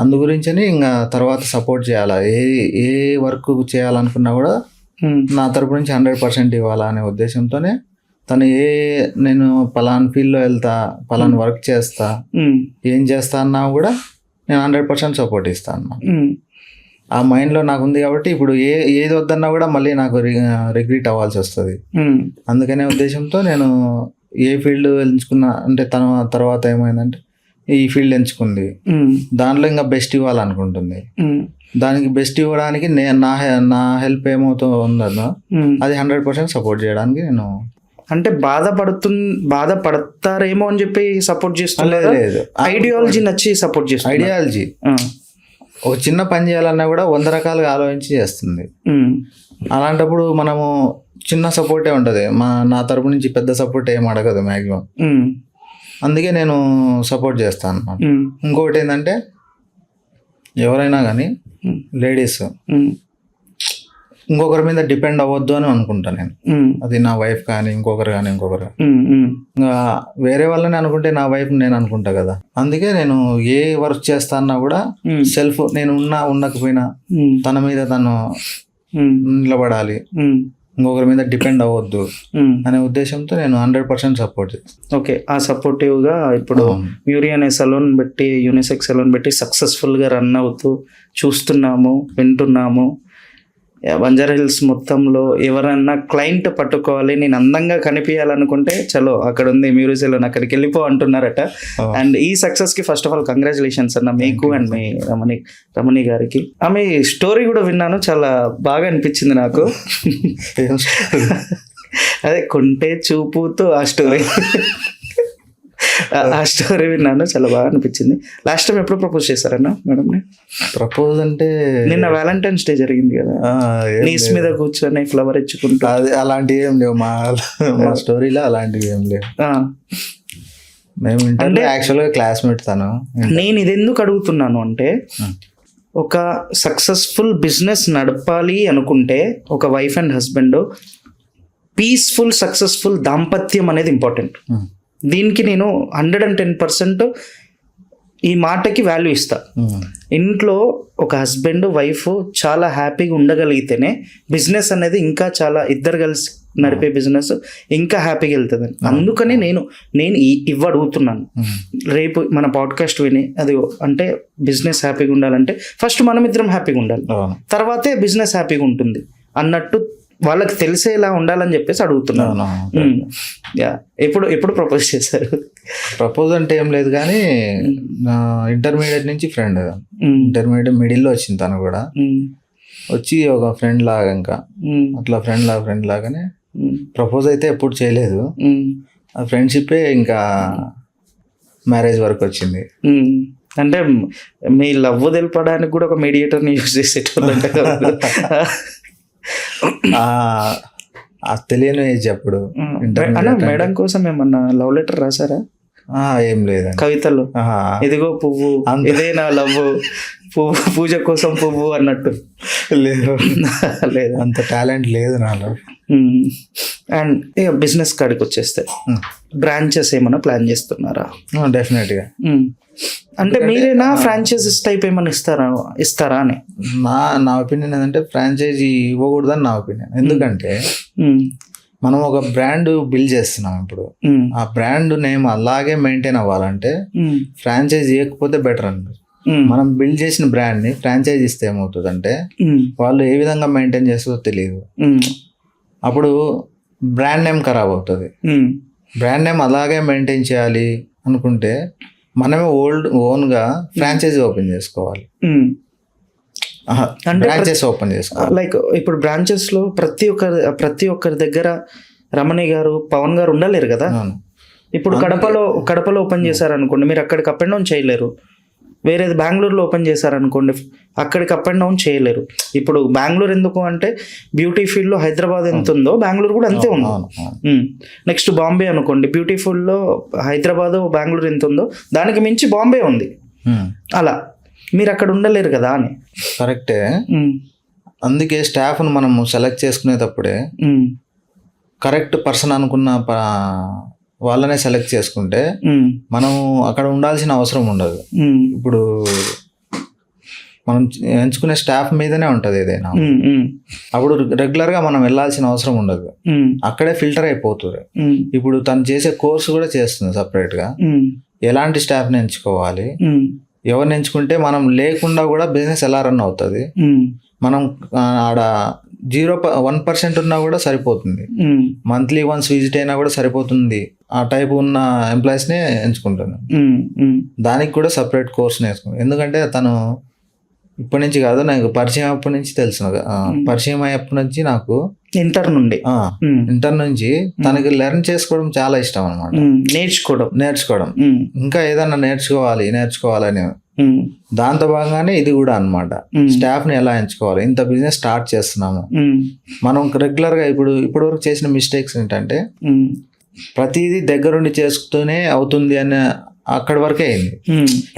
అందు గురించని ఇంకా తర్వాత సపోర్ట్ చేయాలా, ఏ వర్క్ చేయాలనుకున్నా కూడా నా తరపు నుంచి 100% ఇవ్వాలా అనే ఉద్దేశంతోనే తను నేను పలానా ఫీల్డ్లో వెళ్తా, పలానా వర్క్ చేస్తా, ఏం చేస్తా అన్నా కూడా నేను 100% సపోర్ట్ ఇస్తాను అన్నమాట. ఆ మైండ్లో నాకు ఉంది కాబట్టి ఇప్పుడు ఏది వద్దన్నా కూడా మళ్ళీ నాకు రిగ్రెట్ అవ్వాల్సి వస్తుంది. అందుకనే ఉద్దేశంతో నేను ఏ ఫీల్డ్ ఎంచుకున్నా అంటే తన తర్వాత ఏమైందంటే ఈ ఫీల్డ్ ఎంచుకుంది, దాంట్లో ఇంకా బెస్ట్ ఇవ్వాలనుకుంటుంది. దానికి బెస్ట్ ఇవ్వడానికి నా హెల్ప్ ఉందో అది 100% సపోర్ట్ చేయడానికి నేను అంటే బాధపడతారేమో అని చెప్పి సపోర్ట్ చేస్తున్నా. లేదు, ఐడియాలజీ నచ్చి సపోర్ట్ చేస్తుంది. ఐడియాలజీ ఒక చిన్న పని చేయాలన్నా కూడా 100 రకాలుగా ఆలోచించి చేస్తుంది. అలాంటప్పుడు మనము చిన్న సపోర్టే ఉంటుంది, నా తరపు నుంచి పెద్ద సపోర్ట్ ఏం అడగదు మ్యాక్సిమం. అందుకే నేను సపోర్ట్ చేస్తాను అన్నమాట. ఇంకొకటి ఏంటంటే ఎవరైనా కానీ లేడీస్ ఇంకొకరి మీద డిపెండ్ అవ్వద్దు అని అనుకుంటా నేను. అది నా వైఫ్ కానీ ఇంకొకరు ఇంకా వేరే వాళ్ళని అనుకుంటే నా వైఫ్ నేను అనుకుంటా కదా. అందుకే నేను ఏ వర్క్ చేస్తానా కూడా సెల్ఫ్ నేను ఉండకపోయినా తన మీద తను నిలబడాలి, ఇంకొకరి మీద డిపెండ్ అవ్వద్దు అనే ఉద్దేశంతో నేను 100% సపోర్ట్ చేస్తాను. ఓకే, ఆ సపోర్టివ్గా ఇప్పుడు మ్యూరి అనే సలూన్ పెట్టి, యూనిసెక్స్ సలూన్ పెట్టి సక్సెస్ఫుల్గా రన్ అవుతూ చూస్తున్నాము, వింటున్నాము. బంజారా హిల్స్ మొత్తంలో ఎవరన్నా క్లయింట్ పట్టుకోవాలి, నేను అందంగా కనిపించాలనుకుంటే చలో అక్కడ ఉంది మ్యూరి సలూన్, అక్కడికి వెళ్ళిపో అంటున్నారట. అండ్ ఈ సక్సెస్కి ఫస్ట్ ఆఫ్ ఆల్ కంగ్రాచులేషన్స్ అన్న మీకు అండ్ మీ రమణి గారికి. ఆమె స్టోరీ కూడా విన్నాను, చాలా బాగా అనిపించింది నాకు. అదే కొంటే చూపుతో ఆ స్టోరీ విన్నాను, చాలా బాగా అనిపించింది. లాస్ట్ టైం ఎప్పుడు ప్రపోజ్ చేశారన్నా మేడంని? ప్రపోజ్ అంటే నిన్న వ్యాలంటైన్స్ డే జరిగింది కదా, నీస్ మీద కూర్చొని ఫ్లవర్ ఇచ్చుకుంటా, అది అలాంటివి ఏం లేవు మా స్టోరీలో, అలాంటివి ఏం లేవు. మేము అంటే యాక్చువల్గా క్లాస్మేట్ తను. నేను ఇది ఎందుకు అడుగుతున్నాను అంటే, ఒక సక్సెస్ఫుల్ బిజినెస్ నడపాలి అనుకుంటే ఒక wife and husband peaceful successful దాంపత్యం అనేది ఇంపార్టెంట్. దీనికి నేను 110% ఈ మాటకి వాల్యూ ఇస్తా. ఇంట్లో ఒక హస్బెండ్ వైఫ్ చాలా హ్యాపీగా ఉండగలిగితేనే బిజినెస్ అనేది ఇంకా చాలా ఇద్దరు కలిసి నడిపే బిజినెస్ ఇంకా హ్యాపీగా వెళ్తుంది. అందుకని నేను ఇవ్వ అడుగుతున్నాను. రేపు మన పాడ్కాస్ట్ విని అది అంటే బిజినెస్ హ్యాపీగా ఉండాలంటే ఫస్ట్ మనం ఇద్దరం హ్యాపీగా ఉండాలి, తర్వాతే బిజినెస్ హ్యాపీగా ఉంటుంది అన్నట్టు వాళ్ళకి తెలిసేలా ఉండాలని చెప్పేసి అడుగుతున్నాను. ఎప్పుడు ప్రపోజ్ చేశారు? ప్రపోజ్ అంటే ఏం లేదు కానీ ఇంటర్మీడియట్ నుంచి ఫ్రెండ్, ఇంటర్మీడియట్ మిడిల్లో వచ్చింది తను కూడా, వచ్చి ఒక ఫ్రెండ్ లాగా ఇంకా అట్లా ఫ్రెండ్ లాగానే. ప్రపోజ్ అయితే ఎప్పుడు చేయలేదు, ఆ ఫ్రెండ్షిప్పే ఇంకా మ్యారేజ్ వరకు వచ్చింది. అంటే మీ లవ్ తెలపడానికి కూడా ఒక మీడియేటర్ని యూజ్ చేసేటోళ్ళంట కదా. తెలియని ఏజ్ అప్పుడు. మేడం కోసం ఏమన్నా లవ్ లెటర్ రాసారా? ఏం లేదు, కవితలు ఇదిగో పువ్వు ఇదే నా లవ్, పువ్వు పూజ కోసం పువ్వు అన్నట్టు లేదు, లేదు అంత టాలెంట్ లేదు నాలో. అండ్ బిజినెస్ కాడికి వచ్చేస్తే బ్రాంచెస్ ఏమైనా ప్లాన్ చేస్తున్నారా? డెఫినెట్గా. అంటే మీరేనా ఫ్రాంచైజీస్ టైప్ ఏమైనా ఇస్తారా అని నా ఒపీనియన్ ఏంటంటే ఫ్రాంచైజీ ఇవ్వకూడదని నా ఒపీనియన్. ఎందుకంటే మనం ఒక బ్రాండ్ బిల్డ్ చేస్తున్నాం ఇప్పుడు, ఆ బ్రాండ్ నేమ్ అలాగే మెయింటైన్ అవ్వాలంటే ఫ్రాంచైజీ ఇవ్వకపోతే బెటర్ అనిపిస్తుంది. మనం బిల్డ్ చేసిన బ్రాండ్ ని ఫ్రాంచైజీ ఇస్తే ఏమవుతుందంటే వాళ్ళు ఏ విధంగా మెయింటైన్ చేస్తుందో తెలియదు, అప్పుడు బ్రాండ్ నేమ్ ఖరాబ్ అవుతుంది. బ్రాండ్ నేమ్ అలాగే మెయింటైన్ చేయాలి అనుకుంటే మనమే ఓన్గా ఫ్రాంచైజీ ఓపెన్ చేసుకోవాలి, బ్రాంచెస్ ఓపెన్ చేసుకోవాలి. లైక్ ఇప్పుడు బ్రాంచెస్ లో ప్రతి ఒక్కరి దగ్గర రమణి గారు, పవన్ గారు ఉండలేరు కదా. ఇప్పుడు కడపలో ఓపెన్ చేశారనుకోండి, మీరు అక్కడికి అప్ అండ్ డౌన్ చేయలేరు. వేరేది బెంగళూరులో ఓపెన్ చేశారనుకోండి, అక్కడికి అప్ అండ్ డౌన్ చేయలేరు. ఇప్పుడు బెంగళూరు ఎందుకు అంటే బ్యూటీ ఫీల్డ్లో హైదరాబాద్ ఎంత ఉందో బెంగళూరు కూడా అంతే ఉంది. నెక్స్ట్ బాంబే అనుకోండి, బ్యూటీ ఫీల్డ్లో హైదరాబాద్ బెంగళూరు ఎంత ఉందో దానికి మించి బాంబే ఉంది. అలా మీరు అక్కడ ఉండలేరు కదా అని. కరెక్టే. అందుకే స్టాఫ్ను మనం సెలెక్ట్ చేసుకునేటప్పుడే కరెక్ట్ పర్సన్ అనుకున్న వాళ్ళనే సెలెక్ట్ చేసుకుంటే మనం అక్కడ ఉండాల్సిన అవసరం ఉండదు. ఇప్పుడు మనం ఎంచుకునే స్టాఫ్ మీదనే ఉంటుంది ఏదైనా, అప్పుడు రెగ్యులర్గా మనం వెళ్ళాల్సిన అవసరం ఉండదు, అక్కడే ఫిల్టర్ అయిపోతుంది. ఇప్పుడు తను చేసే కోర్సు కూడా చేస్తుంది సపరేట్గా, ఎలాంటి స్టాఫ్ని ఎంచుకోవాలి, ఎవరిని ఎంచుకుంటే మనం లేకుండా కూడా బిజినెస్ ఎలా రన్ అవుతుంది, మనం ఆడ 1% ఉన్నా కూడా సరిపోతుంది, మంత్లీ వన్స్ విజిట్ అయినా కూడా సరిపోతుంది, ఆ టైప్ ఉన్న ఎంప్లాయీస్నే ఎంచుకుంటాను. దానికి కూడా సపరేట్ కోర్స్ నేర్చుకుంటాను. ఎందుకంటే తను ఇప్పటి నుంచి కాదు, నాకు పరిచయం అప్పటి నుంచి తెలుసు, పరిచయం అయ్యేప్పటి నుంచి నాకు ఇంటర్ నుంచి తనకి లెర్న్ చేసుకోవడం చాలా ఇష్టం అనమాట. నేర్చుకోవడం ఇంకా ఏదన్నా నేర్చుకోవాలని దాంతో భాగంగానే ఇది కూడా అనమాట. స్టాఫ్ ని ఎలా ఎంచుకోవాలి, ఇంత బిజినెస్ స్టార్ట్ చేస్తున్నాము మనం రెగ్యులర్ గా. ఇప్పటి వరకు చేసిన మిస్టేక్స్ ఏంటంటే ప్రతిదీ దగ్గరుండి చేస్తూనే అవుతుంది అని అక్కడి వరకే అయింది.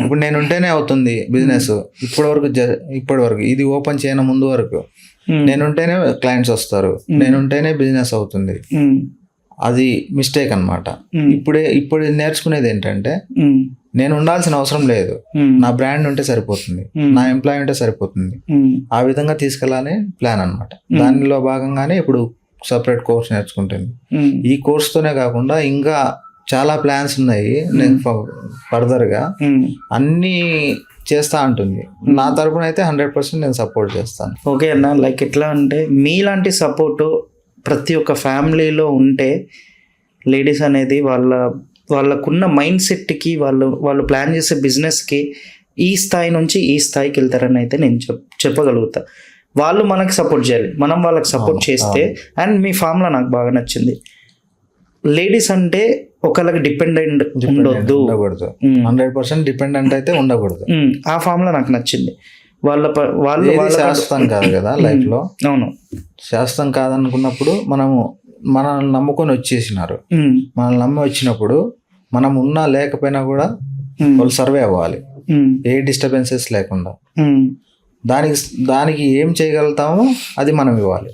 ఇప్పుడు నేను ఉంటేనే అవుతుంది బిజినెస్. ఇప్పటి వరకు ఇది ఓపెన్ చేయన ముందు వరకు నేనుంటేనే క్లయింట్స్ వస్తారు, నేనుంటేనే బిజినెస్ అవుతుంది. అది మిస్టేక్ అనమాట. ఇప్పుడు నేర్చుకునేది ఏంటంటే నేను ఉండాల్సిన అవసరం లేదు, నా బ్రాండ్ ఉంటే సరిపోతుంది, నా ఎంప్లాయ్ ఉంటే సరిపోతుంది, ఆ విధంగా తీసుకెళ్ళాలని ప్లాన్ అనమాట. దానిలో భాగంగానే ఇప్పుడు సపరేట్ కోర్స్ నేర్చుకుంటుంది. ఈ కోర్స్తోనే కాకుండా ఇంకా చాలా ప్లాన్స్ ఉన్నాయి. నేను ఫర్దర్గా అన్నీ చేస్తా ఉంటుంది. నా తరపున అయితే 100% నేను సపోర్ట్ చేస్తాను. ఓకే అన్న, లైక్ ఎట్లా అంటే మీలాంటి సపోర్టు ప్రతి ఒక్క ఫ్యామిలీలో ఉంటే లేడీస్ అనేది వాళ్ళకున్న మైండ్ సెట్కి వాళ్ళు ప్లాన్ చేసే బిజినెస్కి ఈ స్థాయి నుంచి ఈ స్థాయికి వెళ్తారని అయితే నేను చెప్పగలుగుతా. వాళ్ళు మనకి సపోర్ట్ చేయాలి, మనం వాళ్ళకి సపోర్ట్ చేస్తే. అండ్ మీ ఫామ్లో నాకు బాగా నచ్చింది, లేడీస్ అంటే ఒకళ్ళకి డిపెండెంట్ ఉండొద్దు, 100% డిపెండెంట్ అయితే ఉండకూడదు. ఆ ఫామ్లో నాకు నచ్చింది. వాళ్ళు శాశ్వతం కాదు కదా లైఫ్ లో. అవును, శాశ్వతం కాదనుకున్నప్పుడు మనల్ని నమ్ముకొని వచ్చేసినారు. మనల్ని నమ్మి వచ్చినప్పుడు మనం ఉన్నా లేకపోయినా కూడా వాళ్ళు సర్వే అవ్వాలి, ఏ డిస్టర్బెన్సెస్ లేకుండా. దానికి ఏం చేయగలుగుతామో అది మనం ఇవ్వాలి.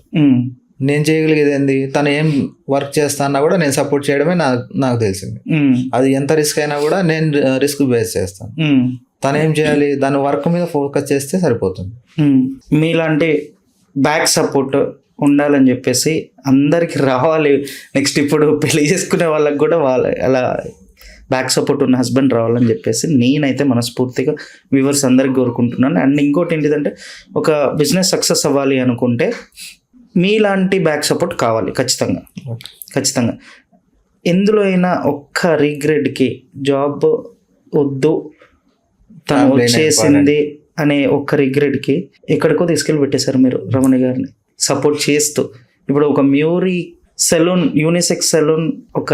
నేను చేయగలిగేది ఏంది, తను ఏం వర్క్ చేస్తా అన్నా కూడా నేను సపోర్ట్ చేయడమే నాకు తెలిసింది. అది ఎంత రిస్క్ అయినా కూడా నేను రిస్క్ బేస్ చేస్తాను. తను ఏం చేయాలి, దాని వర్క్ మీద ఫోకస్ చేస్తే సరిపోతుంది. మీలాంటి బ్యాక్ సపోర్ట్ ఉండాలని చెప్పేసి అందరికి రావాలి. నెక్స్ట్ ఇప్పుడు పెళ్లి చేసుకునే వాళ్ళకి కూడా అలా బ్యాక్ సపోర్ట్ ఉన్న హస్బెండ్ రావాలని చెప్పేసి నేనైతే మనస్ఫూర్తిగా వ్యూవర్స్ అందరికి కోరుకుంటున్నాను. అండ్ ఇంకోటి ఏంటిదంటే, ఒక బిజినెస్ సక్సెస్ అవ్వాలి అనుకుంటే మీలాంటి బ్యాక్ సపోర్ట్ కావాలి ఖచ్చితంగా. ఎందులో అయినా ఒక్క రిగ్రెట్కి జాబ్ వద్దు తను వచ్చేసింది అనే ఒక్క రిగ్రెట్కి ఎక్కడికో తీసుకెళ్ళి పెట్టేశారు మీరు రమణ గారిని సపోర్ట్ చేస్తూ. ఇప్పుడు ఒక మ్యూరీ సెలూన్, యూనిసెక్స్ సెలూన్ ఒక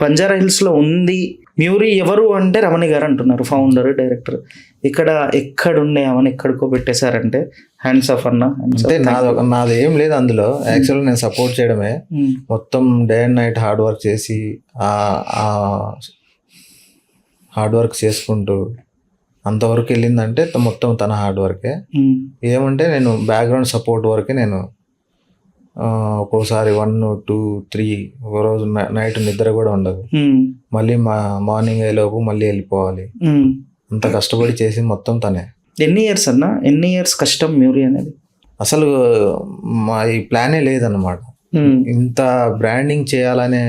బంజారా హిల్స్లో ఉంది. మ్యూరీ ఎవరు అంటే రమణి గారు అంటున్నారు, ఫౌండర్, డైరెక్టర్. ఎక్కడుండే ఆమెను ఎక్కడికో పెట్టేశారంటే హ్యాండ్స్ ఆఫ్ అన్న. అంటే నాది ఏం లేదు అందులో. యాక్చువల్గా నేను సపోర్ట్ చేయడమే. మొత్తం day and night hard work చేసి హార్డ్ వర్క్ చేసుకుంటూ అంతవరకు వెళ్ళిందంటే మొత్తం తన హార్డ్ వర్కే. ఏమంటే నేను బ్యాక్గ్రౌండ్ సపోర్ట్ వరకే. నేను ఒక్కోసారి 1, 2, 3 ఒక రోజు నైట్ నిద్ర కూడా ఉండదు. మళ్ళీ మార్నింగ్ అయ్యేలోపు మళ్ళీ వెళ్ళిపోవాలి. అంత కష్టపడి చేసి మొత్తం తనే. ఎన్ని ఇయర్స్ కష్టం మ్యూరీ అనేది? అసలు మా ఈ ప్లానే లేదన్నమాట. ఇంత బ్రాండింగ్ చేయాలనే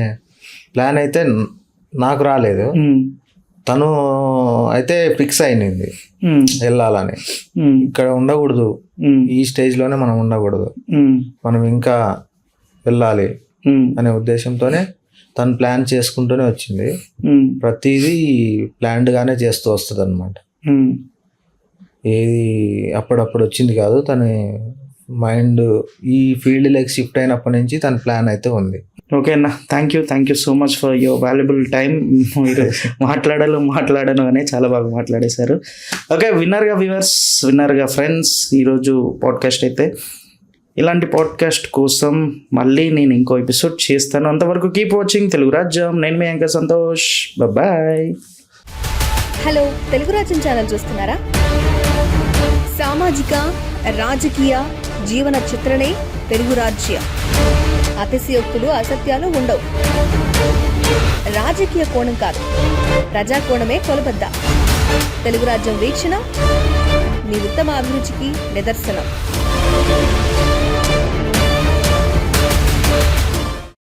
ప్లాన్ అయితే నాకు రాలేదు. తను అయితే ఫిక్స్ అయింది వెళ్ళాలని. ఇక్కడ ఉండకూడదు, ఈ స్టేజ్లోనే మనం ఉండకూడదు, మనం ఇంకా వెళ్ళాలి అనే ఉద్దేశంతోనే తను ప్లాన్ చేసుకుంటూనే వచ్చింది. ప్రతిదీ ప్లాన్డ్ గానే చేస్తూ వస్తుంది అనమాట. ఏది అప్పుడప్పుడు వచ్చింది కాదు. తన మైండ్ ఈ ఫీల్డ్లోకి షిఫ్ట్ అయినప్పటి నుంచి తన ప్లాన్ అయితే ఉంది. ఓకే అన్న, thank you so much for your valuable time. మీరు మాట్లాడను అనే చాలా బాగా మాట్లాడేశారు. ఓకే, విన్నర్గా ఫ్రెండ్స్, ఈరోజు పాడ్కాస్ట్ అయితే ఇలాంటి పాడ్కాస్ట్ కోసం మళ్ళీ నేను ఇంకో ఎపిసోడ్ చేస్తాను. అంతవరకు కీప్ వాచింగ్ తెలుగు రాజ్యం. నేను మీ anchor Santosh. Bye. Hello, Telugu Rajyam channel చూస్తున్నారా? సామాజిక, రాజకీయ, జీవన చిత్రణే తెలుగు రాజ్యం. అతిశయోక్తులు, అసత్యాలు ఉండవు. రాజకీయ కోణం కాదు, ప్రజా కోణమే కొలబద్ద. తెలుగు రాజ్యం వీక్షణ మీ ఉత్తమ అభిరుచికి నిదర్శనం.